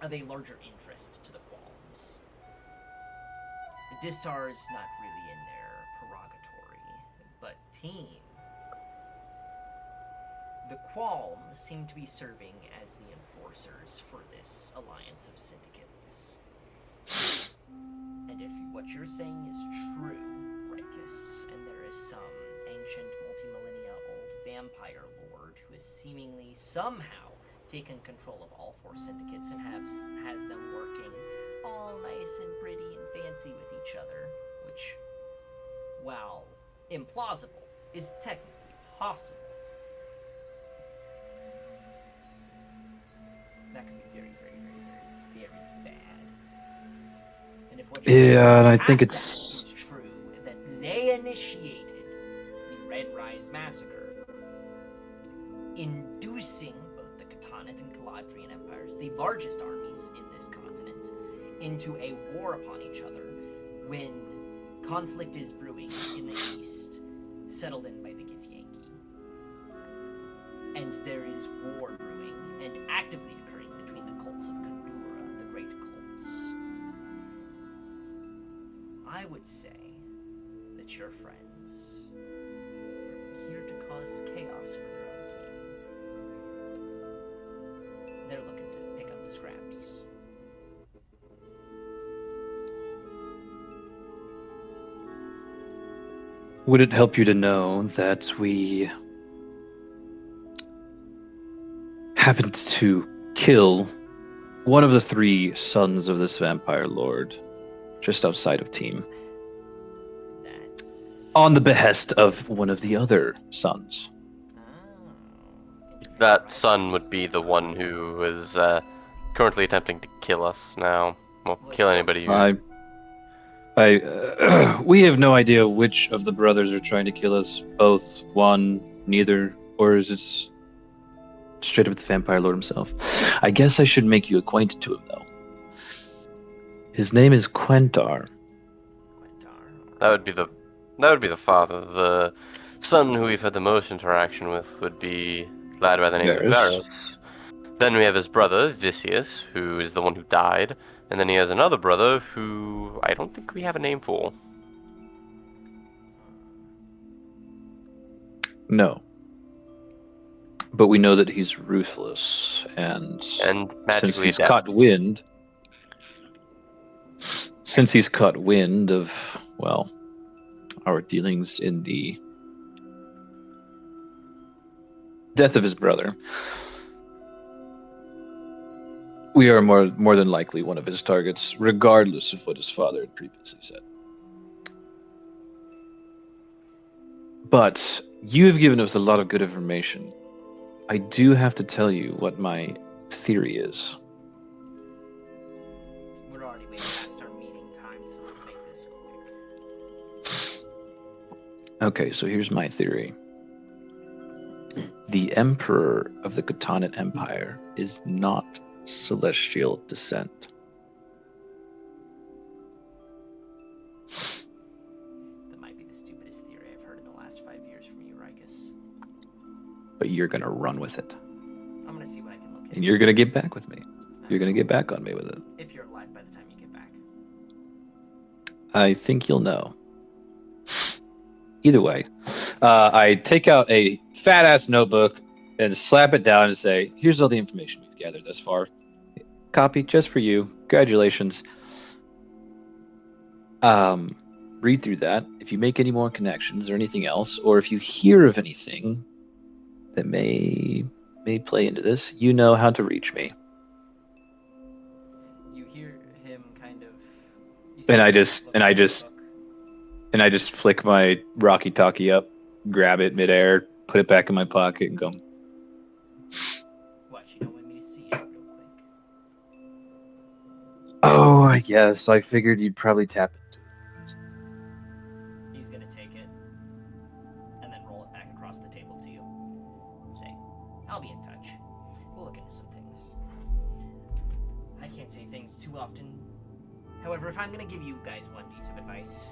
of a larger interest to the Qualms. Distar is not really in their prerogatory, but Team. The Qualms seem to be serving as the enforcers for this alliance of syndicates. And if what you're saying is true, Rikus, and there is some ancient multi-millennia old vampire lord who has seemingly somehow taken control of all 4 syndicates and has them working all nice and pretty and fancy with each other, which, while implausible, is technically possible. That could be very, very, very, very, very bad. And if what Yeah, and I past think that it's- is true, that they initiated the Red Rise massacre, inducing both the Khatanate and Caladrian empires, the largest armies in this continent, into a war upon each other when conflict is brewing in the east, settled in by the Githyanki. And there is war brewing and actively occurring between the cults of Kandura, the great cults. I would say that your friends are here to cause chaos for their own team. They're looking to pick up the scraps. Would it help you to know that we happened to kill one of the 3 sons of this vampire lord just outside of Team That's... on the behest of one of the other sons? Interesting. That son would be the one who is currently attempting to kill us now. Well, kill anybody who... We have no idea which of the brothers are trying to kill us. Both, one, neither, or is it straight up the vampire lord himself? I guess I should make you acquainted to him, though. His name is Quentar. That would be the father. The son who we've had the most interaction with would be a lad by the name of Varus. Varus. Then we have his brother, Vicious, who is the one who died. And then he has another brother who I don't think we have a name for. No. But we know that he's ruthless, and And since magically he's adept. caught wind of, well, our dealings in the death of his brother, we are more than likely one of his targets, regardless of what his father had previously said. But you have given us a lot of good information. I do have to tell you what my theory is. We're already way past our meeting time, so let's make this quick. Okay, so here's my theory. The Emperor of the Khatanate Empire is not celestial descent. That might be the stupidest theory I've heard in the last 5 years from you, Rikus. But you're gonna run with it. I'm gonna see what I can And you're gonna get back with me. You're gonna get back on me with it. If you're alive by the time you get back. I think you'll know. Either way, I take out a fat-ass notebook and slap it down and say, here's all the information we've gathered thus far. Copy just for you. Congratulations. Read through that. If you make any more connections or anything else, or if you hear of anything that may play into this, you know how to reach me. You hear him kind of. And I just flick my Rocky Talkie up, grab it midair, put it back in my pocket, and go. What, you don't want me to see it real quick? Oh, I guess. I figured you'd probably tap into it. He's gonna take it and then roll it back across the table to you. Say, I'll be in touch. We'll look into some things. I can't say things too often. However, if I'm gonna give you guys one piece of advice,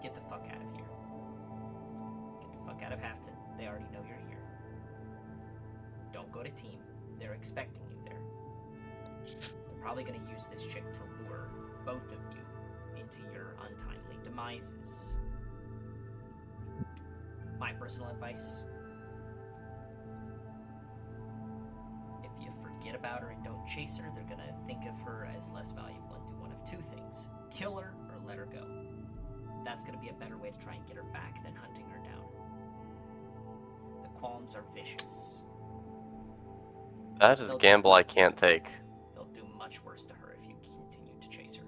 get the fuck out of here. Get the fuck out of Halfton. They already know you're here. Don't go to team. They're expecting you there. They're probably gonna use this chick to lure both of you into your untimely demises. My personal advice: if you forget about her and don't chase her, they're gonna think of her as less valuable and do one of two things: kill her or let her go. That's gonna be a better way to try and get her back than hunting her down. The qualms are vicious. That is a gamble I can't take. They'll do much worse to her if you continue to chase her.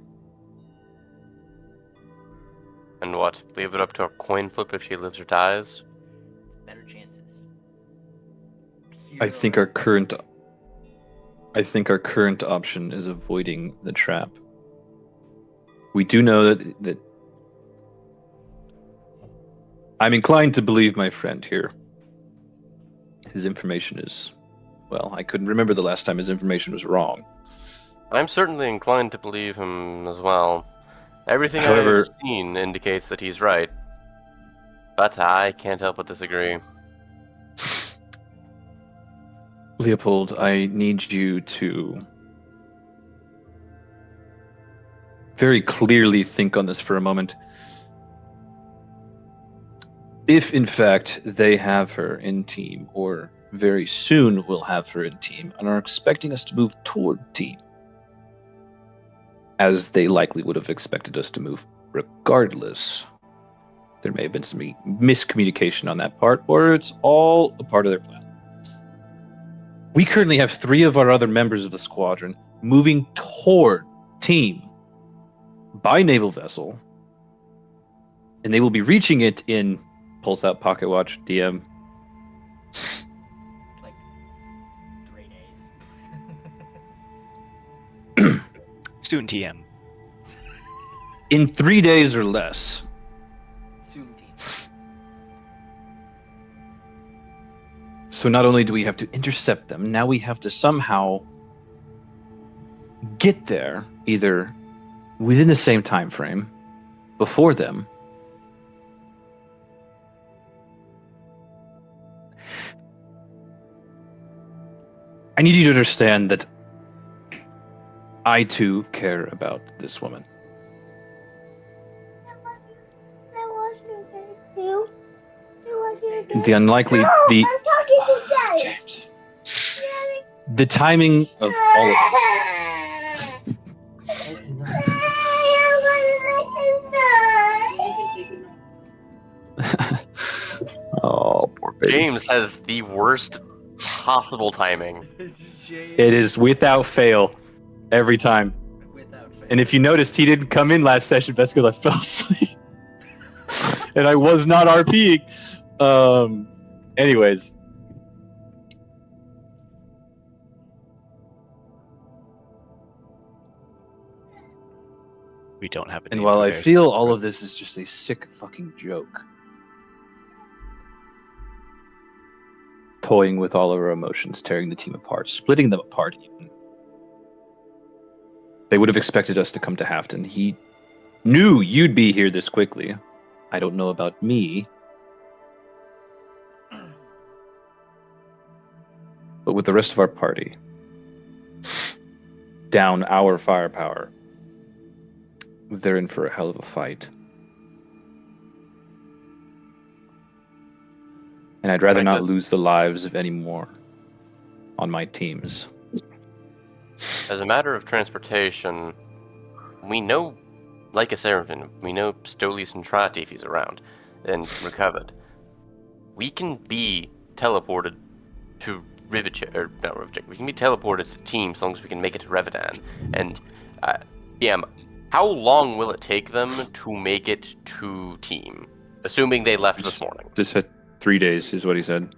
And what? Leave it up to a coin flip if she lives or dies? It's better chances. I think our current option is avoiding the trap. We do know that I'm inclined to believe my friend here. His information is, well, I couldn't remember the last time his information was wrong. I'm certainly inclined to believe him as well. Everything However- I've seen indicates that he's right. But I can't help but disagree. Leopold, I need you to very clearly think on this for a moment. If, in fact, they have her in team, or very soon will have her in team, and are expecting us to move toward team, as they likely would have expected us to move regardless, there may have been some miscommunication on that part, or it's all a part of their plan. We currently have 3 of our other members of the squadron moving toward team by naval vessel, and they will be reaching it in, pulls out pocket watch, DM, Like 3 days. Soon TM. in 3 days or less. Soon team. So not only do we have to intercept them, now we have to somehow get there, either within the same time frame, before them. I need you to understand that I too care about this woman. The unlikely, James. The timing of all of this. Oh, poor baby. James has the worst possible timing. It is without fail every time. Without fail. And if you noticed, he didn't come in last session. That's because I fell asleep. And I was not RPing. Anyways. We don't have a And name while for I theirs. feel all of this is just a sick fucking joke, toying with all of our emotions, tearing the team apart, splitting them apart even. They would have expected us to come to Halfton. He knew you'd be here this quickly. I don't know about me. But But with the rest of our party, down our firepower, they're in for a hell of a fight. And I'd rather not lose the lives of any more on my teams. As a matter of transportation, we know Lycus Erevin, we know Stolis and Trati if he's around, and recovered. We can be teleported to Rivachek, or not Rivachek, we can be teleported to Team as long as we can make it to Revadan. And, PM, how long will it take them to make it to Team? Assuming they left this morning. Just said 3 days is what he said.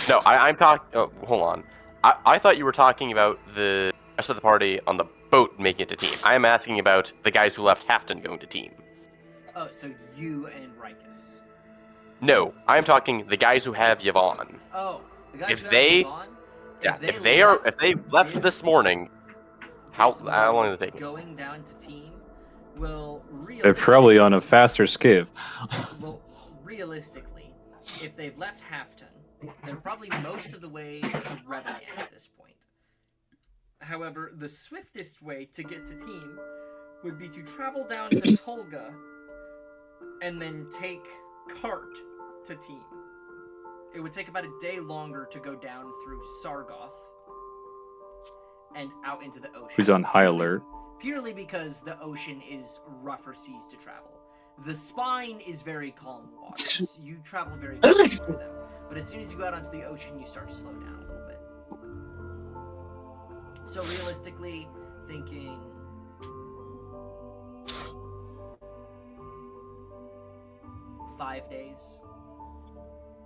No, I'm talking. Oh, hold on. I thought you were talking about the rest of the party on the boat making it to Team. I am asking about the guys who left Hafton going to Team. Oh, so you and Rikus. No, I'm talking the guys who have Yvonne. Oh, the guys If who they- have Yvonne? If they left this morning, how long did it take? Going down to Team will They're probably on a faster skiv. Well, realistically, if they've left Hafton, they're probably most of the way to Revenant at this point. However, the swiftest way to get to Team would be to travel down to Tolga and then take cart to Team. It would take about a day longer to go down through Sargoth and out into the ocean. Who's on high alert? Purely because the ocean is rougher seas to travel. The spine is very calm waters. You travel very quickly through them. But as soon as you go out onto the ocean, you start to slow down a little bit. So realistically, thinking... $5 days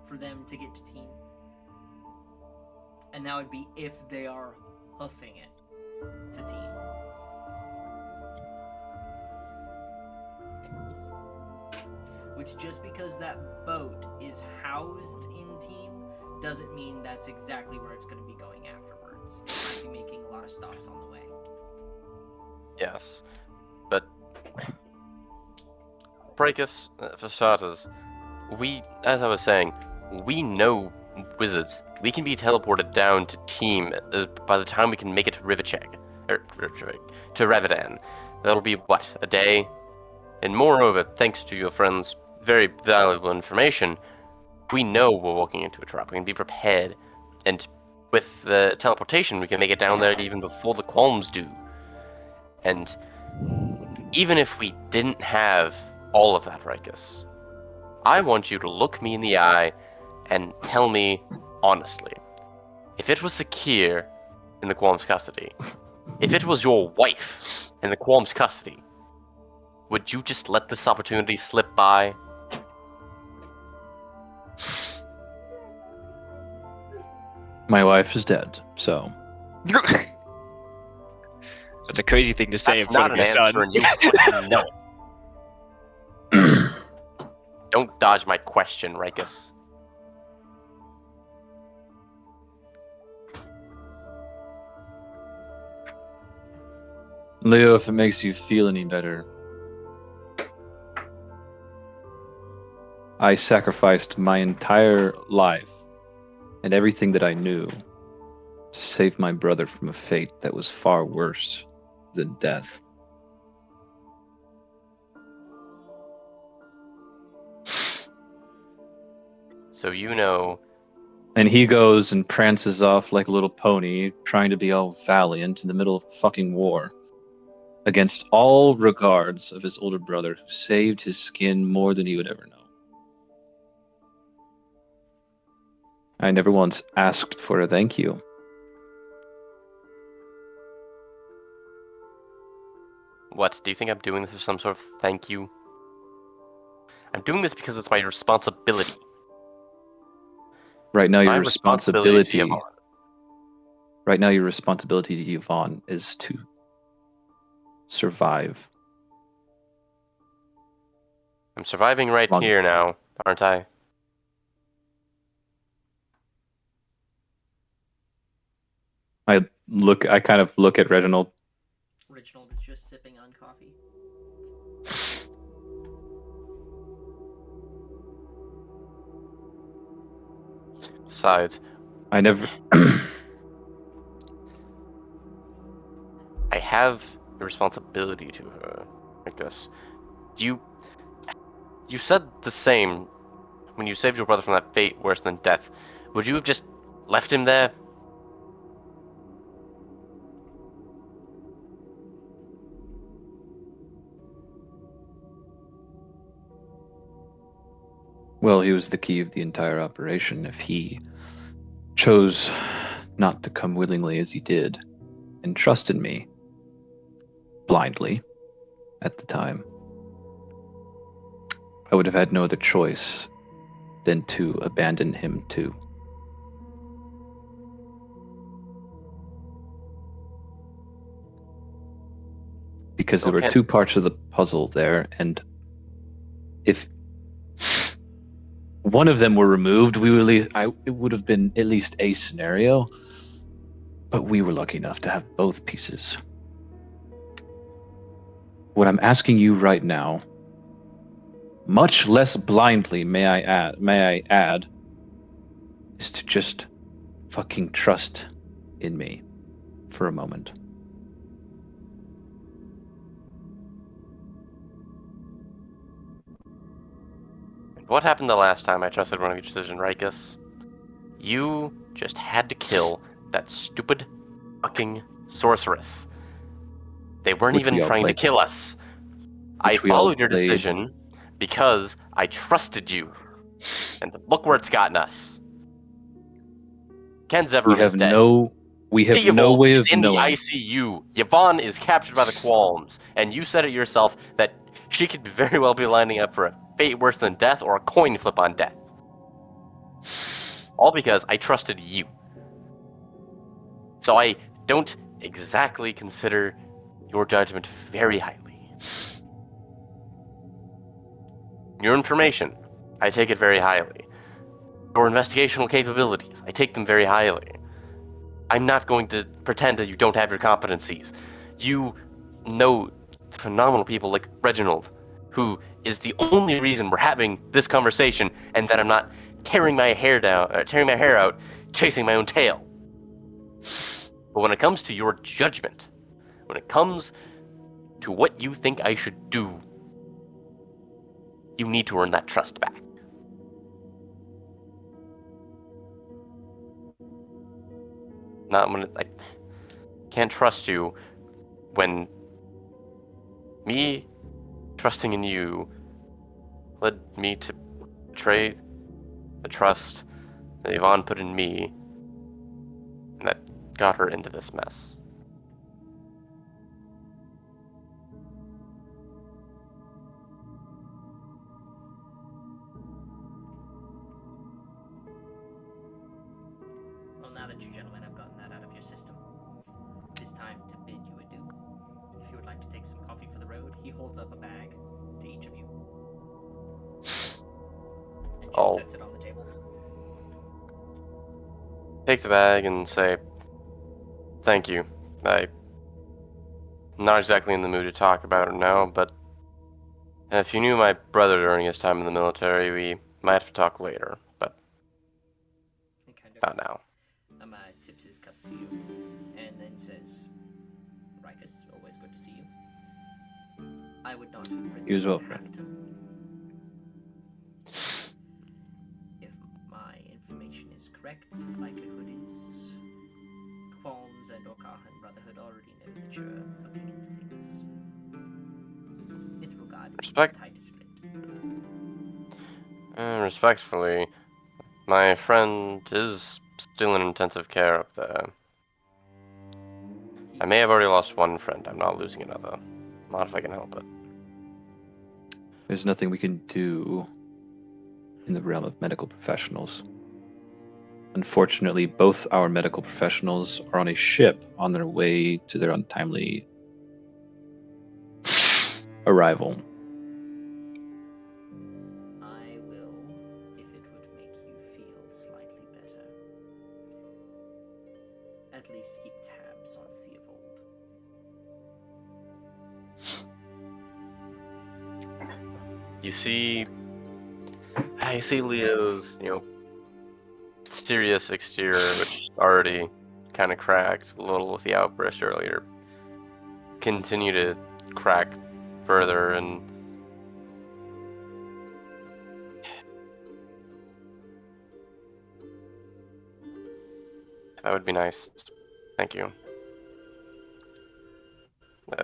for them to get to Team. And that would be if they are hoofing it to Team. Which, just because that boat is housed in Team doesn't mean that's exactly where it's going to be going afterwards. It might be making a lot of stops on the way. Yes, but Brachus, for starters, as I was saying, we know wizards. We can be teleported down to Team by the time we can make it to Rivachek, to Revadan. That'll be, what, a day? And moreover, thanks to your friend's very valuable information, we know we're walking into a trap. We can be prepared. And with the teleportation, we can make it down there even before the qualms do. And even if we didn't have all of that, Rikus, I want you to look me in the eye and tell me honestly, if it was Sakir in the Qualm's custody, if it was your wife in the Qualm's custody, would you just let this opportunity slip by? My wife is dead, so... That's a crazy thing to say That's in front not of an your answer, son. and you fucking know it. Don't dodge my question, Rikus. Leo, if it makes you feel any better, I sacrificed my entire life and everything that I knew to save my brother from a fate that was far worse than death. So you know... And he goes and prances off like a little pony, trying to be all valiant in the middle of a fucking war, against all regards of his older brother who saved his skin more than he would ever know. I never once asked for a thank you. What, do you think I'm doing this for some sort of thank you? I'm doing this because it's my responsibility. Right now, My your responsibility to responsibility. Yvonne. Right now, your responsibility to Yvonne is to survive. I'm surviving right Long- here now, aren't I? I kind of look at Reginald. Reginald is just sipping on coffee. Besides, I never. have a responsibility to her like this. You said the same when you saved your brother from that fate worse than death. Would you have just left him there? Well, he was the key of the entire operation. If he chose not to come willingly as he did, and trusted me blindly at the time, I would have had no other choice than to abandon him too. Because there were Okay. two parts of the puzzle there, and if one of them were removed, it would have been at least a scenario. But we were lucky enough to have both pieces. What I'm asking you right now, much less blindly, may I add, is to just fucking trust in me for a moment. What happened the last time I trusted one of your decision, Rikus? You just had to kill that stupid fucking sorceress. They weren't Which we even all trying to played. kill us. I Which we all followed your played. decision because I trusted you. And look where it's gotten us. Ken Zevram is dead. We have no Theobald way is of in the knowing. ICU. Yvonne is captured by the Qualms. And you said it yourself that she could very well be lining up for a fate worse than death or a coin flip on death. All because I trusted you. So I don't exactly consider your judgment very highly. Your information, I take it very highly. Your investigational capabilities, I take them very highly. I'm not going to pretend that you don't have your competencies. You know phenomenal people like Reginald, who is the only reason we're having this conversation, and that I'm not tearing my hair out, chasing my own tail. But when it comes to your judgment, when it comes to what you think I should do, you need to earn that trust back. Not when I can't trust you when me trusting in you led me to betray the trust that Yvonne put in me, and that got her into this mess. Well, now that you gentlemen have gotten that out of your system, it is time to bid you adieu. If you would like to take some coffee for the road, he holds up a bag to each of you. And just sets it on the table. Take the bag and say, thank you. I'm not exactly in the mood to talk about it now, but if you knew my brother during his time in the military, we might have to talk later, but He kind of not now. tips his cup to you, and then says, Rikus, always good to see you. I would not You as well, have friend. to. If my information is correct, likelihood is Qualms and Orkahan Brotherhood already know that you're looking into things. Mithrilgard is Respect. the tightest lid. Respectfully, my friend is still in intensive care up there. I may have already lost one friend. I'm not losing another. Not if I can help it. There's nothing we can do in the realm of medical professionals. Unfortunately, both our medical professionals are on a ship on their way to their untimely arrival. I will, if it would make you feel slightly better, at least keep tabs on Theobald. You see Leo's, serious exterior, which is already kind of cracked a little with the outburst earlier. continue to crack further, and that would be nice. Thank you. Uh,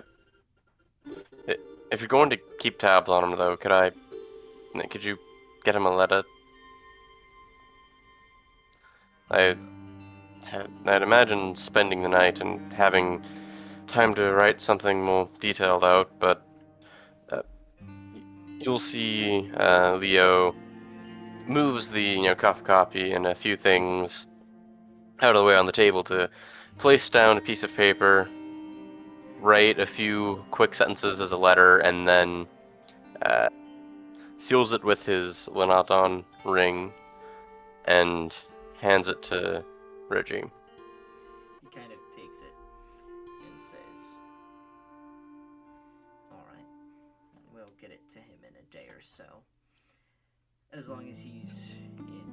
If you're going to keep tabs on him, though, could you get him a letter? I'd imagine spending the night and having time to write something more detailed out, but uh, you'll see Leo moves the coffee copy and a few things out of the way on the table to place down a piece of paper, write a few quick sentences as a letter, and then seals it with his Lenaton ring and hands it to Reggie. He kind of takes it and says, "Alright, we'll get it to him in a day or so. As long as he's in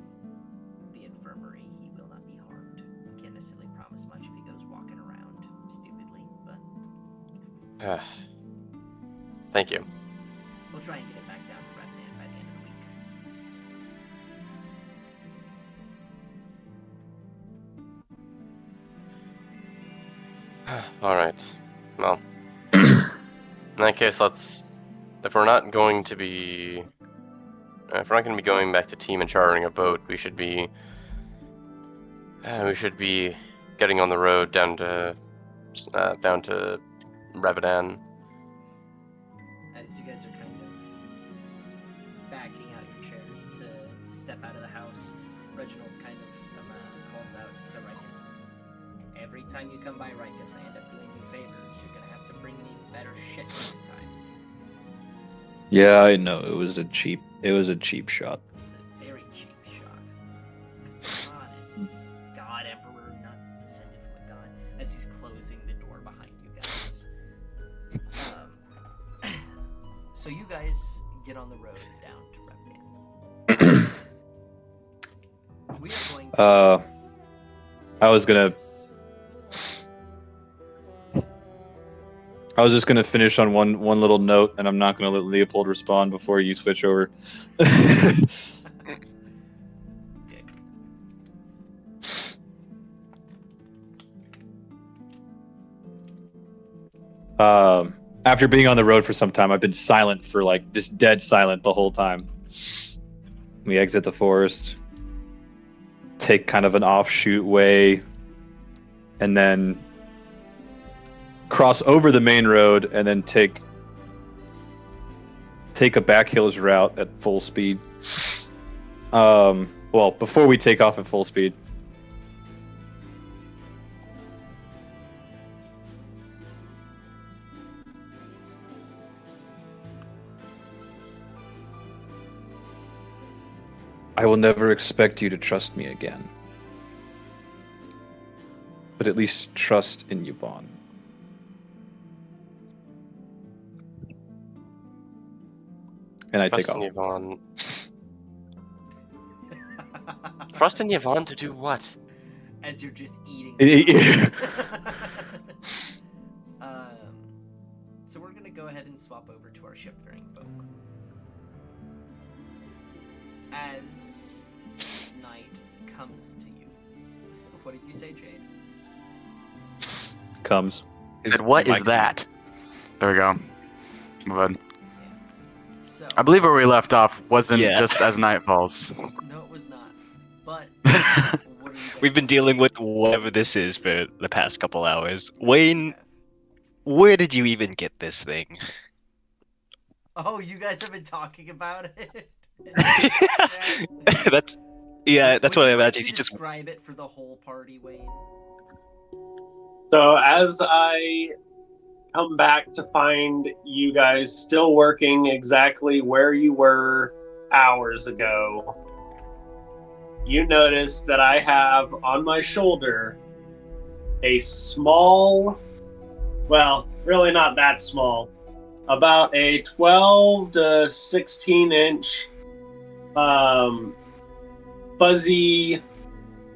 the infirmary, he will not be harmed. Can't necessarily promise much if he goes walking around stupidly, but Thank you. we'll try and get it back down to Redman by the end of the week." All right. Well, in that case, if we're not going to be going back to team and chartering a boat, we should be getting on the road down to Revedan. As you guys are kind of backing out your chairs to step out of the house, Reginald kind of calls out to Rikus. "Every time you come by Rikus, I end up doing you favors. You're gonna have to bring me better shit next time." Yeah, I know. It was a cheap shot. It's a very cheap shot. Come on, God Emperor, not descended from a god. As he's closing the door behind you guys. So you guys get on the road down to Repgan. We are going to. I was just gonna finish on one little note, and I'm not gonna let Leopold respond before you switch over. After being on the road for some time, I've been silent for just dead silent the whole time. We exit the forest, take kind of an offshoot way, and then cross over the main road, and then take a back hills route at full speed. Well, before we take off at full speed. I will never expect you to trust me again. But at least trust in Yvonne. And I take off. Yvonne. Trust in Yvonne to do what? As you're just eating. So we're gonna go ahead and swap over to our shipfaring folk. As night comes to you. What did you say, Jade? Comes. He said, "What is that?" There we go. Move on. So, I believe where we left off wasn't Yeah. just as night falls. no, it was not. But what are you guys We've been doing? dealing with whatever this is for the past couple hours. Wayne, where did you even get this thing? Oh, you guys have been talking about it. That's Would what I you like imagine. to He just describe it for the whole party, Wayne. So as I come back to find you guys still working exactly where you were hours ago, you notice that I have on my shoulder a small, well, really not that small, about a 12 to 16 inch fuzzy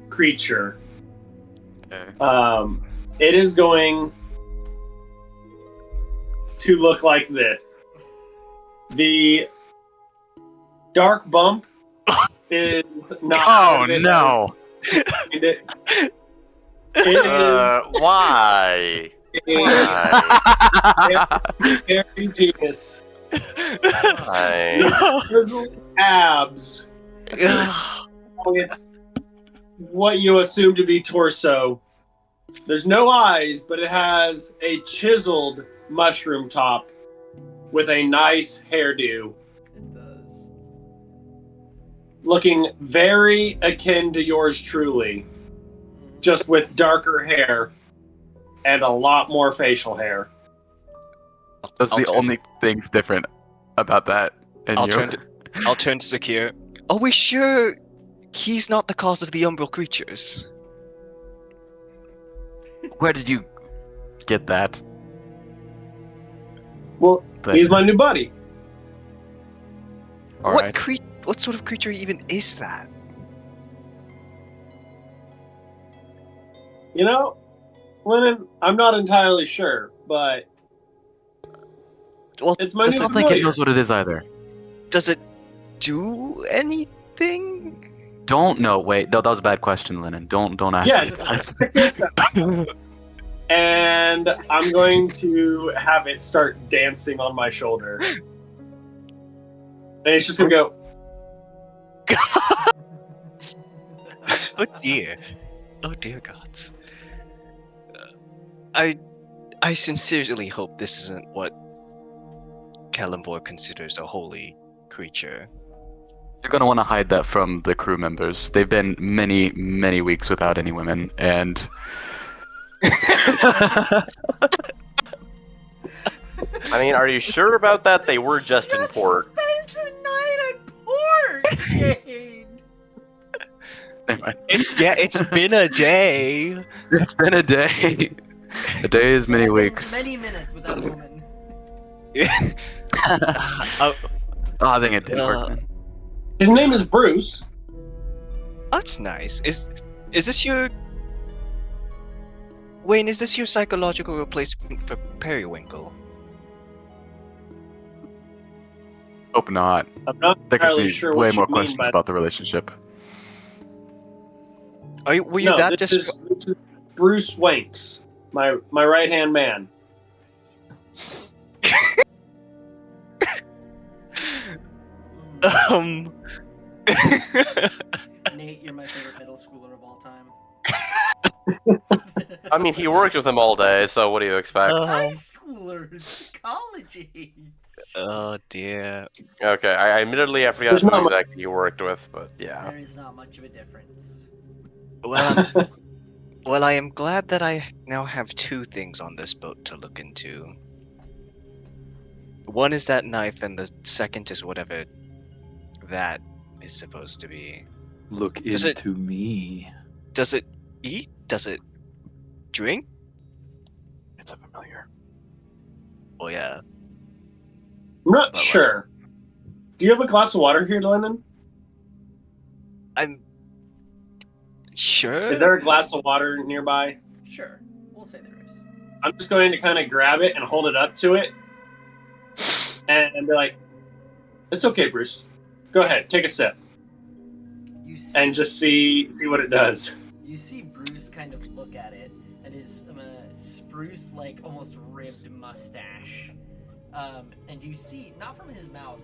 creature. Okay. It is going to look like this. The dark bump is not. Oh part of it. no! It is Why? a Why? hairy penis. Why? Grizzled abs. It's what you assume to be torso. There's no eyes, but it has a chiseled mushroom top with a nice hairdo, It does. looking very akin to yours truly, just with darker hair and a lot more facial hair. Those are I'll the turn- only things different about that. And I'll you. turn to Sakir. Are we sure he's not the cause of the umbral creatures? Where did you get that? Well, But- he's my new buddy. All what right. what sort of creature even is that? You know, Lennon, I'm not entirely sure, but Well, it's my does new I it, don't think it familiar. knows what it is either. does it do anything? Don't know. Wait, no, that was a bad question, Lennon. Don't ask Yeah, me that. check this out. And I'm going to have it start dancing on my shoulder. And it's just gonna go, Oh dear. Oh dear gods. I sincerely hope this isn't what Kalimvor considers a holy creature. You're gonna want to hide that from the crew members. They've been many, many weeks without any women, and I mean, are you sure about that? They were just in port. Spent a night at port, Jade. Never mind. It's been a day. It's been a day. A day is many There have been weeks. Many minutes without a woman. Oh, Oh, I think it did work. Then. his name is Bruce. that's nice. Is this your Wayne? Is this your psychological replacement for Periwinkle? Hope not. I'm not That gives entirely me sure way what more you mean questions by about the relationship. Were you no, that this is Bruce Wanks, my right hand man. um. Nate, you're my favorite middle schooler of all time. I mean, he worked with him all day, so what do you expect? High schoolers, college age. Oh dear. Okay, I admittedly I forgot There's who not much- exactly you worked with, but yeah. There is not much of a difference. Well, I am glad that I now have two things on this boat to look into. One is that knife, and the second is whatever that is supposed to be. Look Does it- into me. Does it eat? Does it drink? It's a familiar. Oh yeah. I'm not But, like- sure. Do you have a glass of water here, Lennon? I'm sure. Is there a glass of water nearby? Sure, we'll say there is. I'm just going to kind of grab it and hold it up to it, and be like, "It's okay, Bruce. Go ahead, take a sip, You see, and just see what it does." you see Bruce kind of look at it, and his spruce, like almost ribbed mustache, and you see not from his mouth,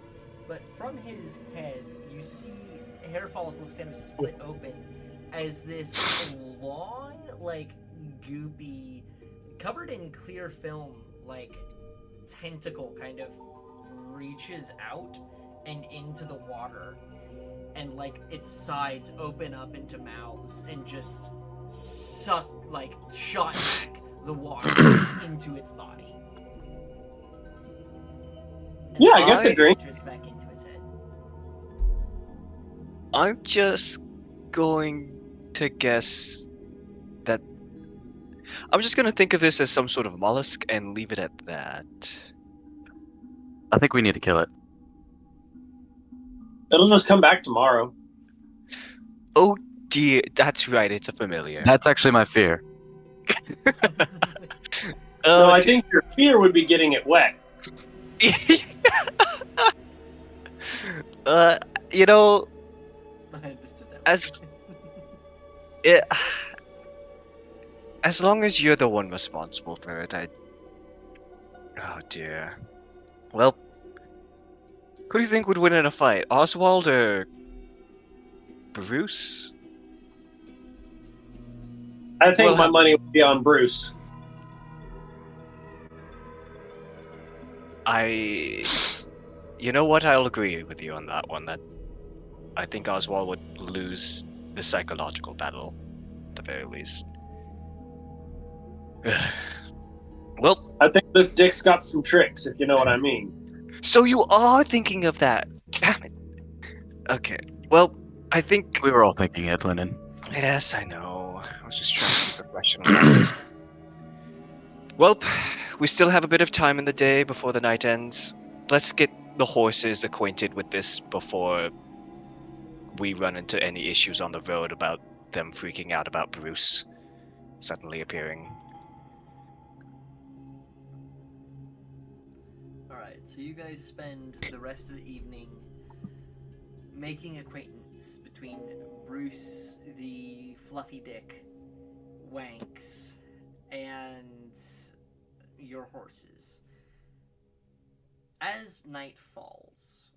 but from his head, you see hair follicles kind of split open as this long, like goopy, covered in clear film, like tentacle kind of reaches out and into the water, and like its sides open up into mouths and just suck, like shot back the water into its body. And Yeah, I guess I- a drink. enters back into its head. I'm just going to guess that. I'm just going to think of this as some sort of mollusk and leave it at that. I think we need to kill it. It'll just come back tomorrow. Oh dear, that's right, it's a familiar. That's actually my fear. No, I think your fear would be getting it wet. uh, you know, I understood that. as it, as long as you're the one responsible for it, oh dear. Well, who do you think would win in a fight, Oswald or Bruce? I think Well, my money would be on Bruce. you know what? I'll agree with you on that one. That I think Oswald would lose the psychological battle, at the very least. Well, I think this dick's got some tricks, if you know what I mean. so you are thinking of that. Damn it. Okay. Well, I think. We were all thinking it, Lennon. Yes, I know. I was just trying to be professional about this. Well, we still have a bit of time in the day before the night ends. Let's get the horses acquainted with this before we run into any issues on the road about them freaking out about Bruce suddenly appearing. Alright, so you guys spend the rest of the evening making acquaintance between Bruce the Fluffy Dick, Wanks, and your horses. As night falls,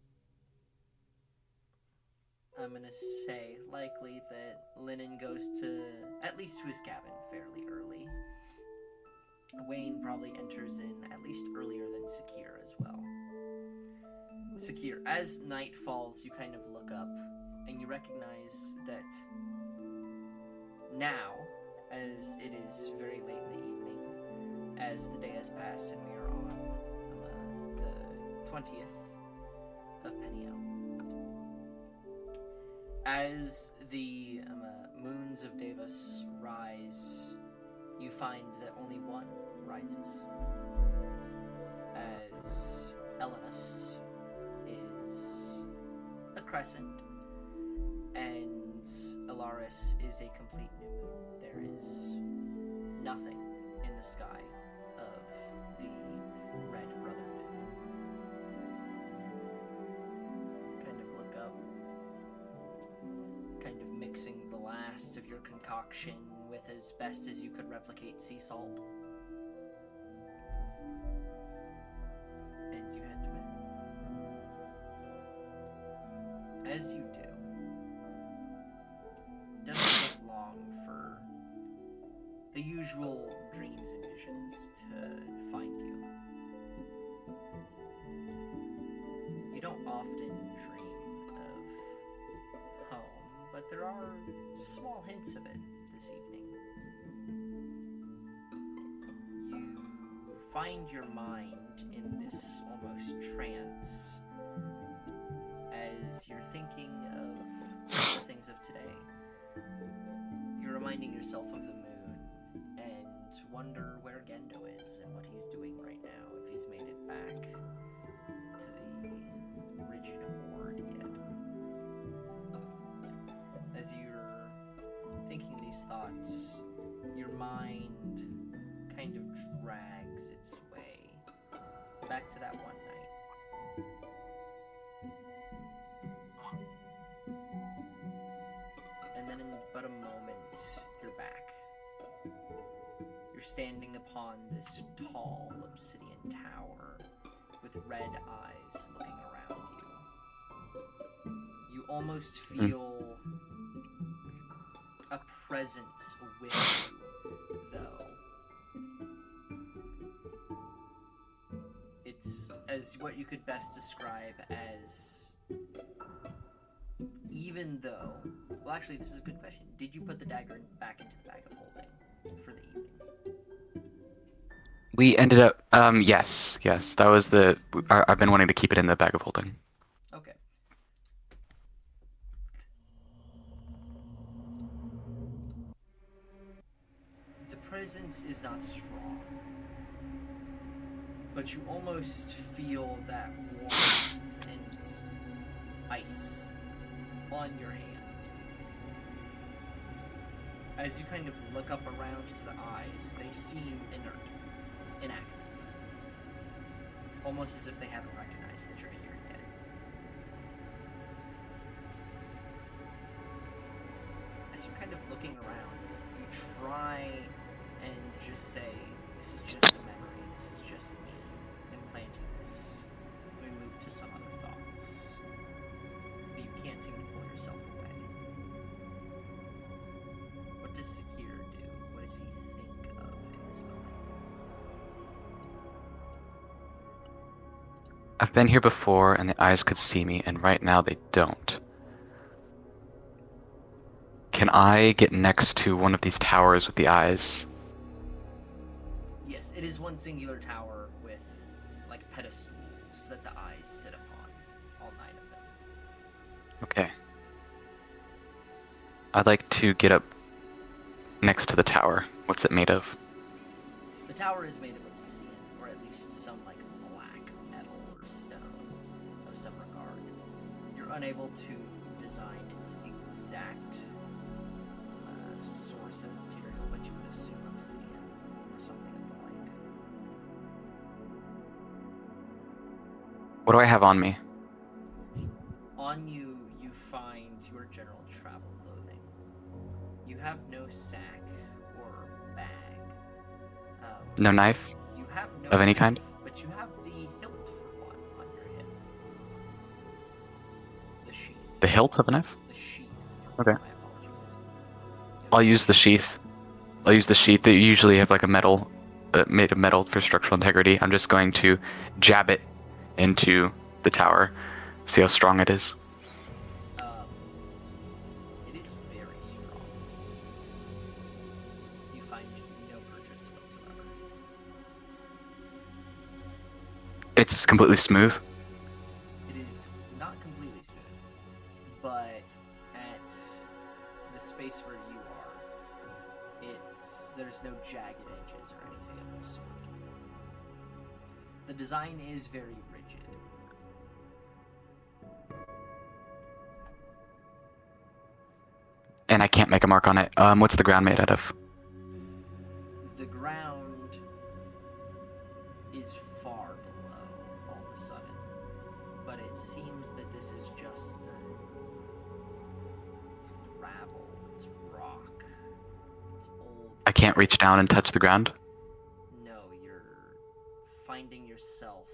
I'm gonna say likely that Lennon goes to at least to his cabin fairly early. Wayne probably enters in at least earlier than Sakir as well. Sakir, as night falls, you kind of look up and you recognize that now, as it is very late in the evening, as the day has passed and we are on the 20th of Penio, as the moons of Davos rise, you find that only one rises, as Elenus is a crescent and Alaris is a complete new moon. There is nothing in the sky of the Red Brotherhood. Kind of look up, kind of mixing the last of your concoction with as best as you could replicate sea salt. And you head to bed. As you do, it doesn't take long for the usual dreams and visions to find you. You don't often dream of home, but there are small hints of it this evening. You find your mind in this almost trance as you're thinking of the things of today. You're reminding yourself of the moon and wonder where Gendo is and what he's doing right now, if he's made it back to the rigid horde yet. As you're thinking these thoughts, your mind kind of drags its way back to that one night. And then in but a moment, you're back. You're standing upon this tall obsidian tower with red eyes looking around you. You almost feel a presence with you, though. It's as what you could best describe as, even though, well, actually, this is a good question. Did you put the dagger back into the bag of holding for the evening? We ended up, yes, that was I've been wanting to keep it in the bag of holding. Okay. The presence is not strong, but you almost feel that warmth and ice on your hand. As you kind of look up around to the eyes, they seem inert, inactive. almost as if they haven't recognized that you're here yet. As you're kind of looking around, you try and just say, this is just a memory, this is just me implanting this. We move to some other thoughts. But you can't seem to pull yourself away. What does Sakir do? What does he think of in this moment? I've been here before, and the eyes could see me, and right now they don't. Can I get next to one of these towers with the eyes? Yes, it is one singular tower with, like, pedestals that the eyes sit upon. All 9 of them. Okay. I'd like to get up next to the tower. What's it made of? The tower is made of obsidian, or at least some, like, black metal or stone of some regard. You're unable to design its exact source of material, but you would assume obsidian or something of the like. What do I have on me? On you, you find your general travel clothing. You have no sack or bag. No knife? You have no Of any knife, kind? but you have the hilt for one on your hip. The sheath. The hilt of a knife? The sheath. For Okay. one, my apologies. I'll use the sheath. I'll use the sheath that you usually have like a metal, made of metal for structural integrity. I'm just going to jab it into the tower, see how strong it is. It is very strong. You find no purchase whatsoever. It's completely smooth. It is not completely smooth, but at the space where you are, there's no jagged edges or anything of the sort. The design is very rigid. And I can't make a mark on it. What's the ground made out of? The ground is far below all of a sudden, but it seems that this is just it's gravel, it's rock, it's old. I can't reach down and touch the ground. No, you're finding yourself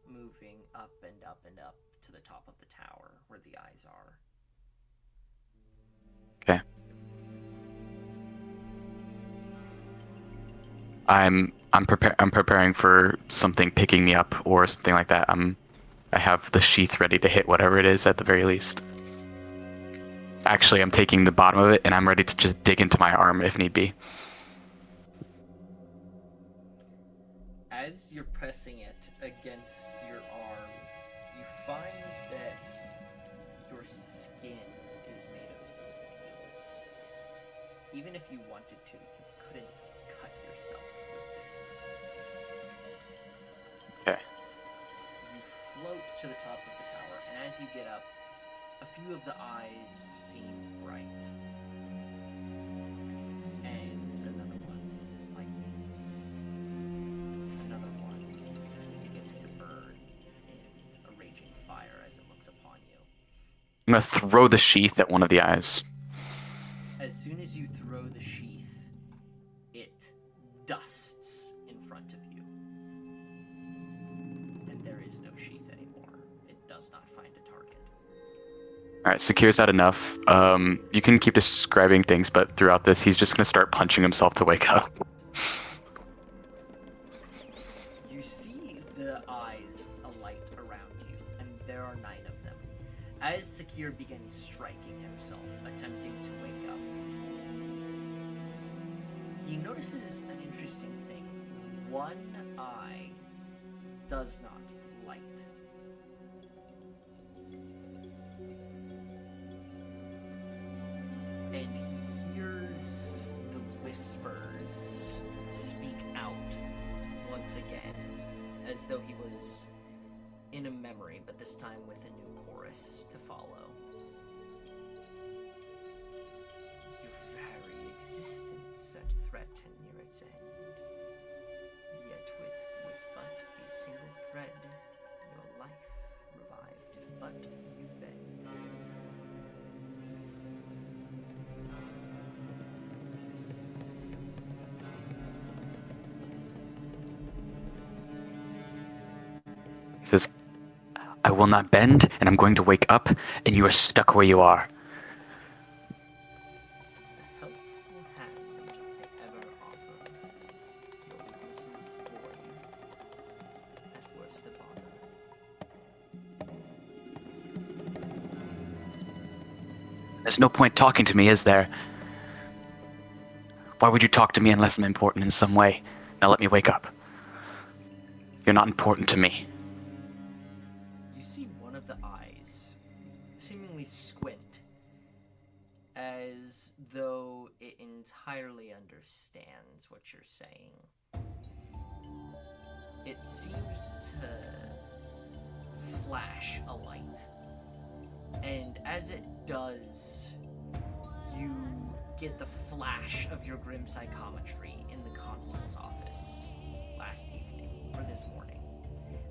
moving up and up and up to the top of the tower where the eyes are. Okay. I'm preparing for something picking me up or something like that. I have the sheath ready to hit whatever it is at the very least. Actually, I'm taking the bottom of it and I'm ready to just dig into my arm if need be. As you're pressing it against your arm, you find that your skin is made of steel. Even if you wanted to, you couldn't cut yourself with this. Okay. You float to the top of the tower, and as you get up, a few of the eyes seem bright. And another one lightens. Another one begins to burn in a raging fire as it looks upon you. I'm gonna throw the sheath at one of the eyes. As soon as you throw the sheath, it dusts in front of you. And there is no sheath anymore. It does not find a target. Alright, Sakir's had enough. You can keep describing things, but throughout this, he's just gonna start punching himself to wake up. You see the eyes alight around you, and there are 9 of them. As Sakir begins striking himself, attempting to wake up, he notices an interesting thing. One eye does not light. And he hears the whispers speak out once again, as though he was in a memory, but this time with a new chorus to follow. Your very existence at threat and near its end, yet with but a single thread, your life revived, if but you beg. He says, I will not bend, and I'm going to wake up, and you are stuck where you are. A helpful hand I ever offer. Your weaknesses void, at worst a bother. There's no point talking to me, is there? Why would you talk to me unless I'm important in some way? Now let me wake up. You're not important to me. You see one of the eyes seemingly squint, as though it entirely understands what you're saying. It seems to flash a light, and as it does, you get the flash of your grim psychometry in the constable's office last evening, or this morning,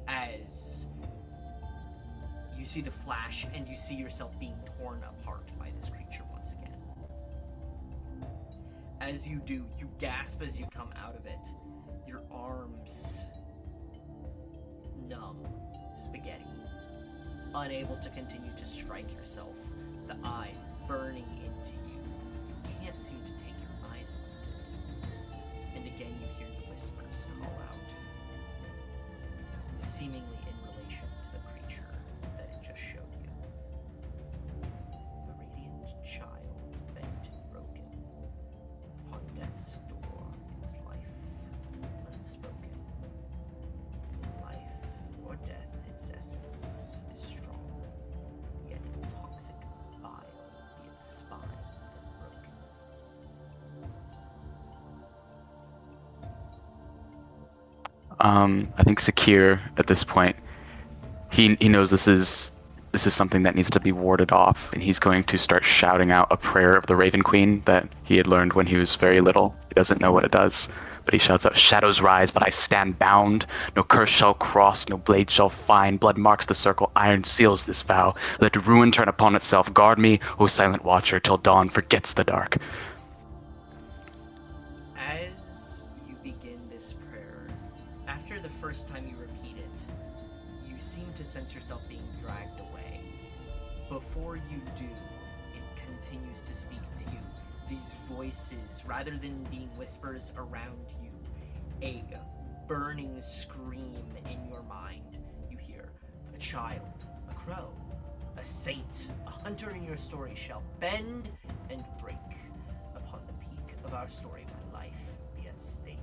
as you see the flash and you see yourself being torn apart by this creature once again. As you do, you gasp as you come out of it. Your arms numb, spaghetti, unable to continue to strike yourself, the eye burning into you. You can't seem to take your eyes off of it. And again you hear the whispers call out, seemingly in relation to the creature that it just showed you. A radiant child bent and broken, upon death's door, its life unspoken. In life or death, its essence is strong, yet toxic bile be its spine then broken. I think Sakir at this point, he knows this is something that needs to be warded off, and he's going to start shouting out a prayer of the Raven Queen that he had learned when he was very little. He doesn't know what it does, but he shouts out, "Shadows rise, but I stand bound. No curse shall cross, no blade shall find. Blood marks the circle, iron seals this vow. Let ruin turn upon itself. Guard me, O silent watcher, till dawn forgets the dark." As you begin this prayer, after the first time you repeat it, you seem to sense yourself being dragged away. Before you do, it continues to speak to you. These voices, rather than being whispers around you, a burning scream in your mind. You hear a child, a crow, a saint, a hunter in your story shall bend and break. Upon the peak of our story, my life be at stake.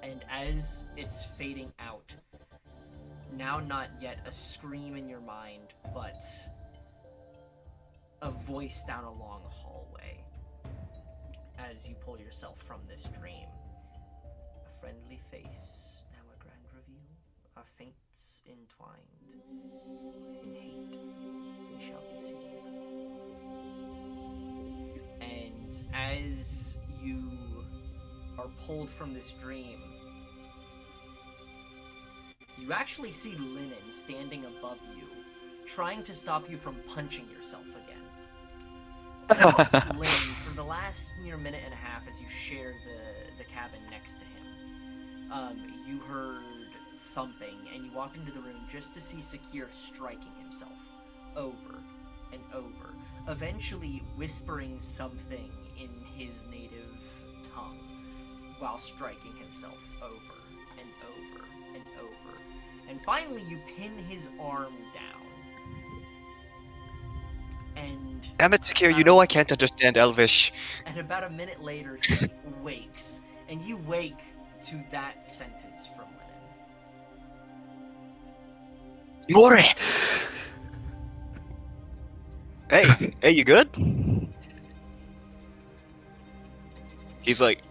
And as it's fading out, now not yet a scream in your mind, but a voice down a long hallway as you pull yourself from this dream. A friendly face, now a grand reveal, our fates entwined. In hate, we shall be sealed. And as you are pulled from this dream, you actually see Linen standing above you, trying to stop you from punching yourself again. As Linen, for the last near minute and a half, as you share the cabin next to him, you heard thumping, and you walked into the room just to see Sakir striking himself over and over, eventually whispering something in his native tongue while striking himself over and over and over. And finally, you pin his arm down. And Damn it, Sakir, you know I can't understand Elvish. and about a minute later, he wakes, and you wake to that sentence from Linen. More! Hey, you good? He's like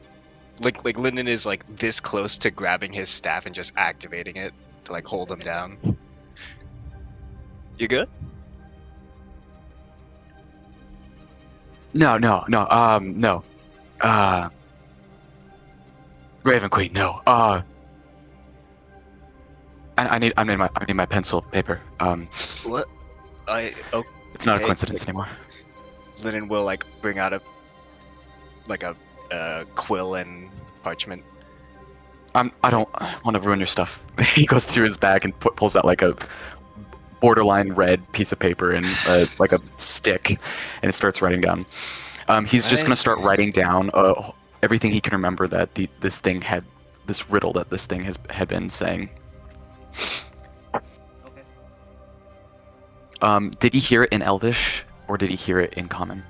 Lyndon is like this close to grabbing his staff and just activating it to like hold him down. You good? No. Raven Queen, no. I need my pencil paper. What? It's not a Okay. coincidence anymore. Linen will like bring out a quill and parchment. I don't want to ruin your stuff. He goes through his bag and pulls out like a borderline red piece of paper and like a stick, and starts writing down. He's just gonna start writing down everything he can remember that this riddle that this thing had been saying. Okay. Did he hear it in Elvish, or did he hear it in Common,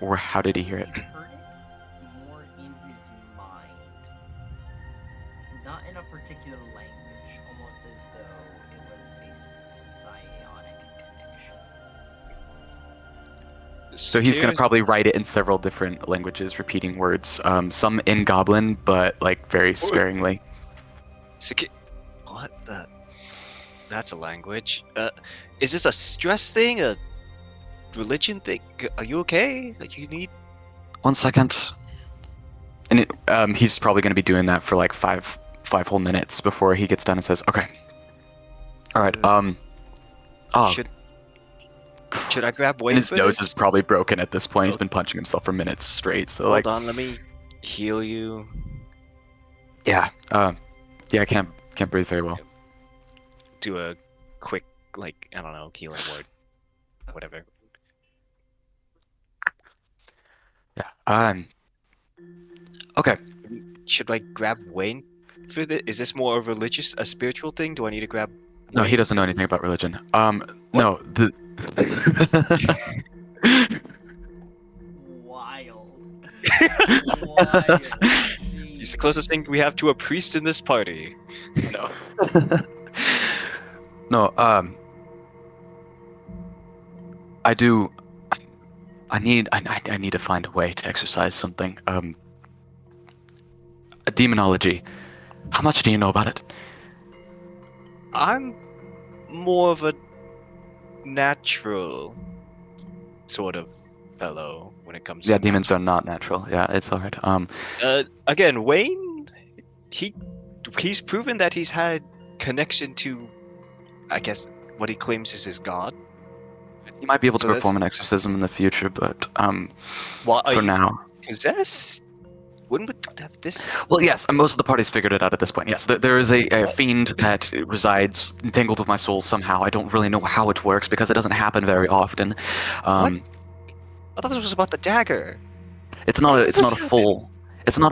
or how did he hear it? He heard it more in his mind, not in a particular language, almost as though it was a psionic connection. So he's gonna probably write it in several different languages, repeating words. Some in Goblin, but like very sparingly. What the? That's a language. Is this a stress thing? A religion thing? Are you okay? Like you need? 1 second. And he's probably gonna be doing that for like five whole minutes before he gets done and says, "Okay, all right." Should I grab Wayne? And his for nose this? is probably broken at this point. He's been punching himself for minutes straight. So Hold like, on, let me heal you. yeah, I can't breathe very well. Do a quick, like, I don't know, healing word. Whatever. Yeah. Okay. Should I grab Wayne for this? Is this more a spiritual thing? Do I need to grab No, Wayne? he doesn't know anything about religion. No, the. Wild. Wild. He's the closest thing we have to a priest in this party. No. No, I do. I need to find a way to exercise something. Demonology. How much do you know about it? I'm more of a natural sort of fellow when it comes to Demons are not natural. Yeah, it's alright. again, Wayne, he's proven that he's had connection to, I guess, what he claims is his god. He might be able So to perform an exorcism in the future, but Well, for now. Possessed? Wouldn't we have this? Well, yes, most of the party's figured it out at this point. Yes, there is a fiend that resides entangled with my soul somehow. I don't really know how it works because it doesn't happen very often. What? I thought this was about the dagger. It's not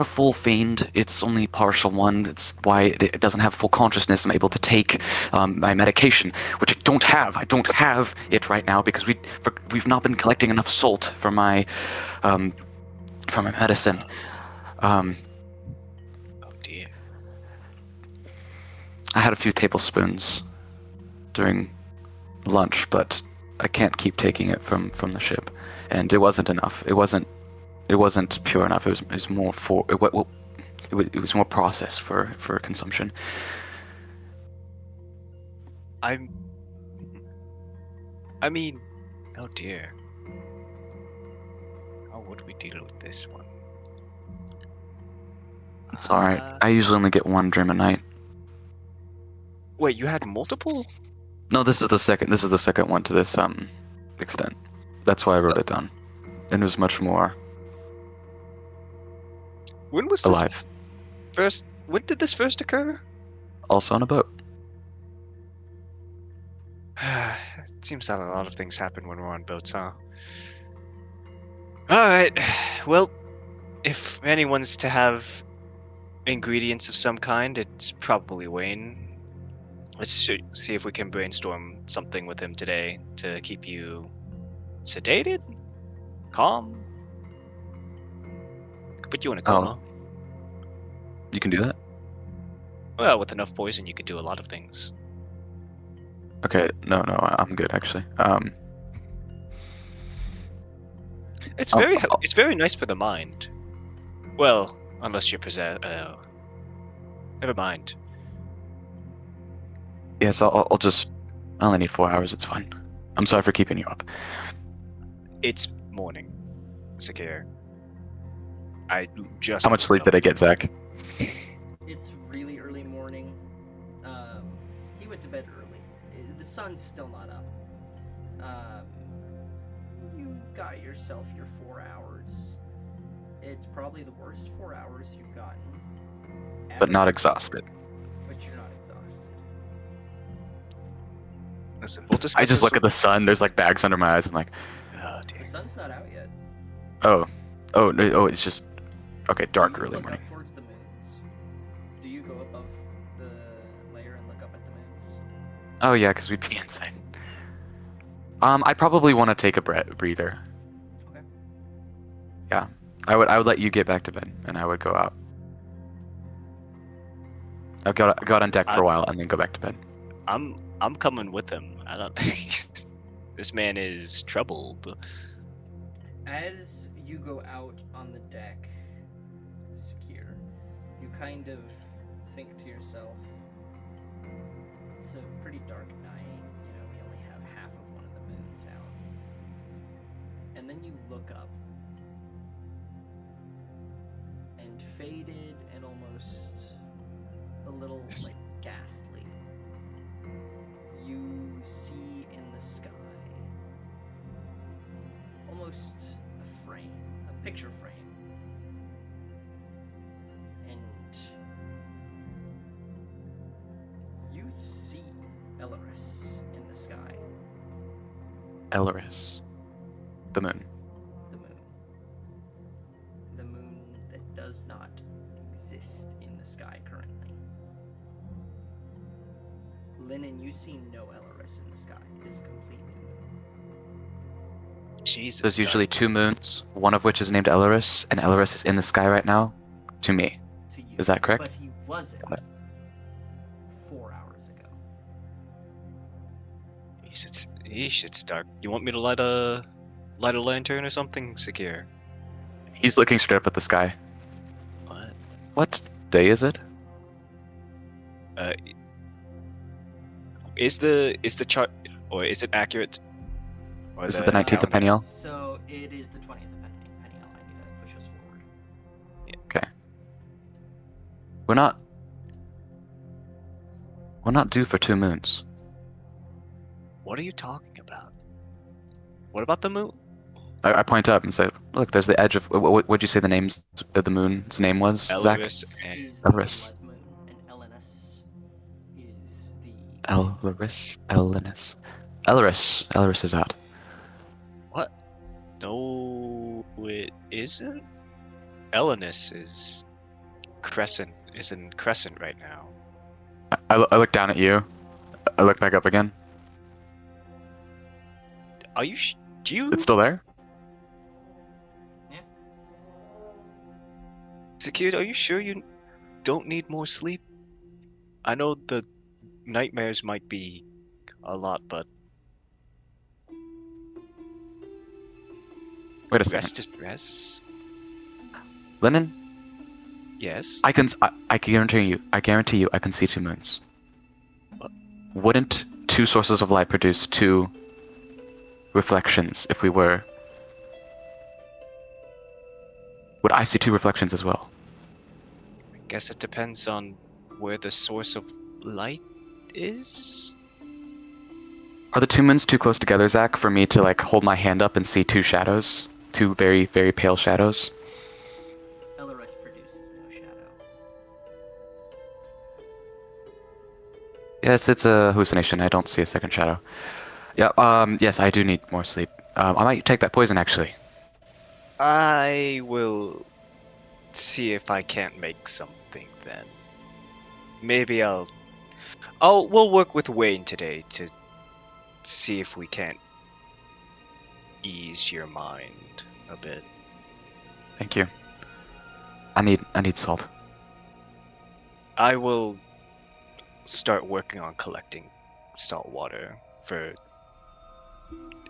a full fiend. It's only partial one. It's why it doesn't have full consciousness. I'm able to take my medication, which I don't have. I don't have it right now because we've not been collecting enough salt for my medicine. Oh dear. I had a few tablespoons during lunch, but I can't keep taking it from the ship, and it wasn't enough. It wasn't pure enough. It was more for it was more processed for consumption. I mean, oh dear. How would we deal with this one? It's all right. I usually only get one dream a night. Wait, you had multiple? No, this is the second. This is the second one to this extent. That's why I wrote it down. And it was much more When was alive. When did this first occur? Also on a boat. It seems that a lot of things happen when we're on boats, huh? Alright, well, if anyone's to have ingredients of some kind, it's probably Wayne. Let's see if we can brainstorm something with him today to keep you sedated, calm. Could put you in a coma. You can do that? Well, with enough poison, you could do a lot of things. Okay, no, I'm good actually. It's very nice for the mind. Well, unless you're possessed. Never mind. Yes, I only need 4 hours. It's fine. I'm sorry for keeping you up. It's morning, Sakir. I just. How much sleep did I get, Zach? It's really early morning. to bed early. The sun's still not up. You got yourself your 4 hours. It's probably the worst 4 hours you've gotten. But not ever, exhausted. But you're not exhausted. Listen, we'll discuss I just this look with- at the sun. There's like bags under my eyes. I'm like, Oh, The dear. sun's not out yet. oh, it's just okay. Dark Do you early look morning. up towards the moons? Do you go above the layer and look up at the moons? Oh yeah, because we'd be insane. I probably want to take a breather. Okay. Yeah, I would let you get back to bed, and I would go out. I've got on deck for a while, and then go back to bed. I'm coming with him. I don't. This man is troubled. As you go out on the deck, secure, you kind of think to yourself, it's a pretty dark night, you know, we only have half of one of the moons out. And then you look up, and faded and almost a little, like, ghastly, you see in the sky almost a frame, a picture frame. And you see Elorus in the sky, Elris, the moon. the moon. The moon that does not exist in the sky currently. Lennon, you see no Elorus in the sky. It is a complete new moon. Jesus. There's usually two moons, one of which is named Elris, and Elris is in the sky right now. To me, To you. is that correct? But he wasn't Got 4 hours ago. It's dark. You want me to light a lantern or something? Secure. He's looking straight up at the sky. What? What day is it? Is the chart, or is it accurate? Or Is it the 19th of calendar? Peniel? So it is the 20th of Peniel. I need to push us forward. Okay. We're not due for 2 moons. What are you talking about? What about the moon? I point up and say, look, there's the edge of what'd you say the names of the moon's name was, Zach? Elris and Is the Elris. blood moon, and Elenus is the Elris. Elris is out. what? No, it isn't. Elenus is crescent. Is in crescent right now. I look down at you. I look back up again. Are you? Do you? It's still there? Secure, are you sure you don't need more sleep? I know the nightmares might be a lot, but Wait a second. rest is rest. Lennon, Yes. I guarantee you I can see 2 moons. What? Wouldn't 2 sources of light produce 2 reflections if we were... Would I see 2 reflections as well? Guess it depends on where the source of light is. Are the 2 moons too close together, Zach, for me to like hold my hand up and see 2 shadows? 2 very, very pale shadows? Elorus produces no shadow. Yes, it's a hallucination. I don't see a second shadow. Yeah, yes, I do need more sleep. I might take that poison, actually. I will see if I can't make something then. Maybe we'll work with Wayne today to see if we can't ease your mind a bit. Thank you. I need salt. I will start working on collecting salt water for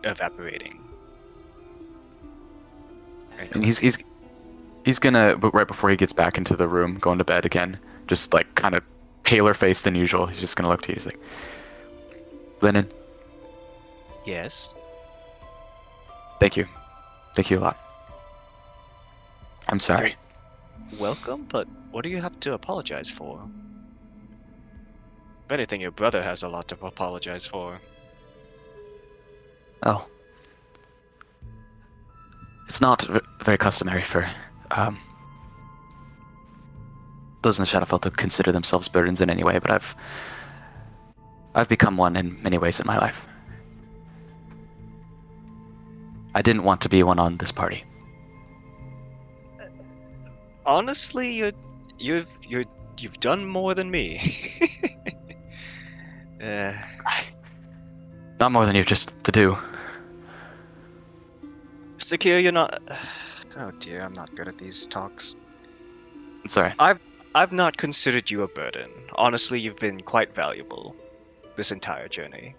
evaporating. And he's gonna, but right before he gets back into the room, going to bed again, just like kind of paler face than usual. He's just gonna look to you. He's like, Lennon, Yes. thank you a lot. I'm sorry. Welcome, but what do you have to apologize for? If anything, your brother has a lot to apologize for. Oh. It's not very customary for those in the Shadowfell to consider themselves burdens in any way, but I've become one in many ways in my life. I didn't want to be one on this party. Honestly, you've done more than me. uh, Not more than you, just to do. Sakir, you're not. Oh dear, I'm not good at these talks. It's alright. I've not considered you a burden. Honestly, you've been quite valuable this entire journey.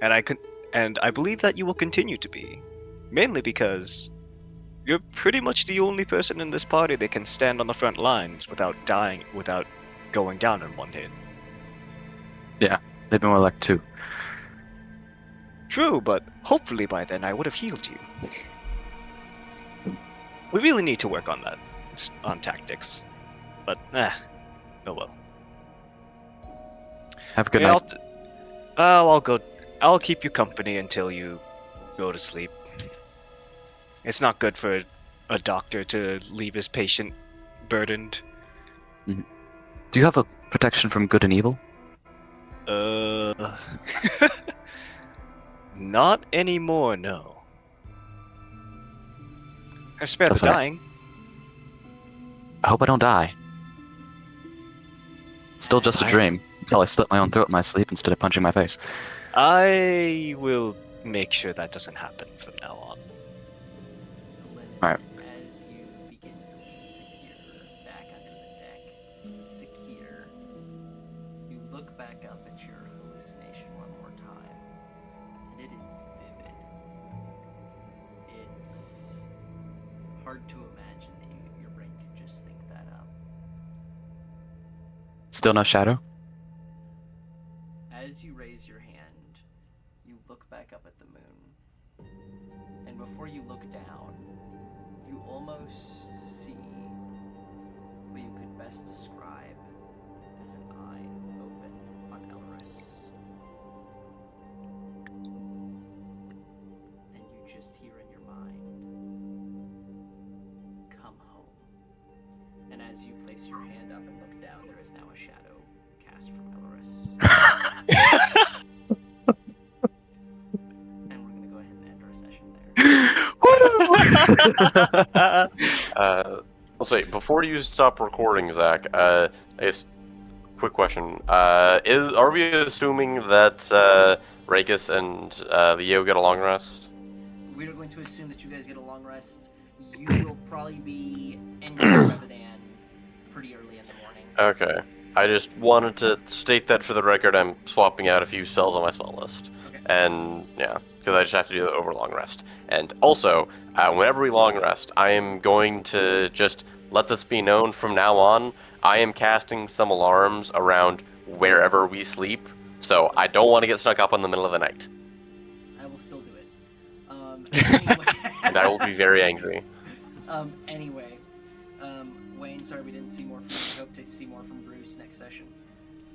And I believe that you will continue to be. Mainly because you're pretty much the only person in this party that can stand on the front lines without dying, without going down in one hit. Yeah, maybe more like 2. True, but hopefully by then I would have healed you. We really need to work on that, on tactics. But, oh well. Have a good Yeah, night. I'll go. I'll keep you company until you go to sleep. It's not good for a doctor to leave his patient burdened. Do you have a protection from good and evil? Not anymore, no. I spare That's the all right. dying. I hope I don't die. It's still just a dream until I slit my own throat in my sleep instead of punching my face. I will make sure that doesn't happen from now on. Lennon, Alright. as you begin to lead Sakir back under the deck, Sakir, you look back up at your hallucination one more time, and it is vivid. It's hard to imagine that your brain could just think that up. Still no shadow? As you raise your hand, you look back up at the moon, and before you look down, you almost see what you could best describe as an eye open on Elris. And you just hear in your mind, "Come home." And as you place your hand up and look down, there is now a shadow cast from Elris. And we're gonna go ahead and end our session there. Let's wait. Before you stop recording, Zach, I guess, quick question. Are we assuming that Rakus and Leo get a long rest? We're going to assume that you guys get a long rest. You will probably be entering Revedan pretty early in the morning. Okay. I just wanted to state that for the record. I'm swapping out a few spells on my spell list. Okay. And, yeah, because I just have to do that over long rest. And also, whenever we long rest, I am going to just let this be known from now on. I am casting some alarms around wherever we sleep, so I don't want to get snuck up in the middle of the night. I will still do it. Anyway. And I will be very angry. Anyway, Wayne, sorry we didn't see more from you. I hope to see more from Bruce next session.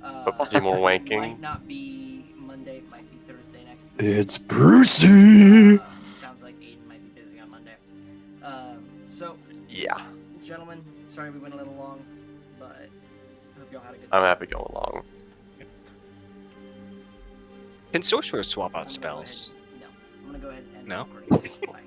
Hope to see more wanking. Might not be Monday, it might be Thursday next week. It's Brucey. Sounds like Aiden might be busy on Monday. So, Yeah, gentlemen, sorry we went a little long, but I hope y'all had a good I'm time. happy going along. Can sorcerers swap out I'm gonna go spells? ahead- No. I'm gonna go ahead and end No? the recording. Bye.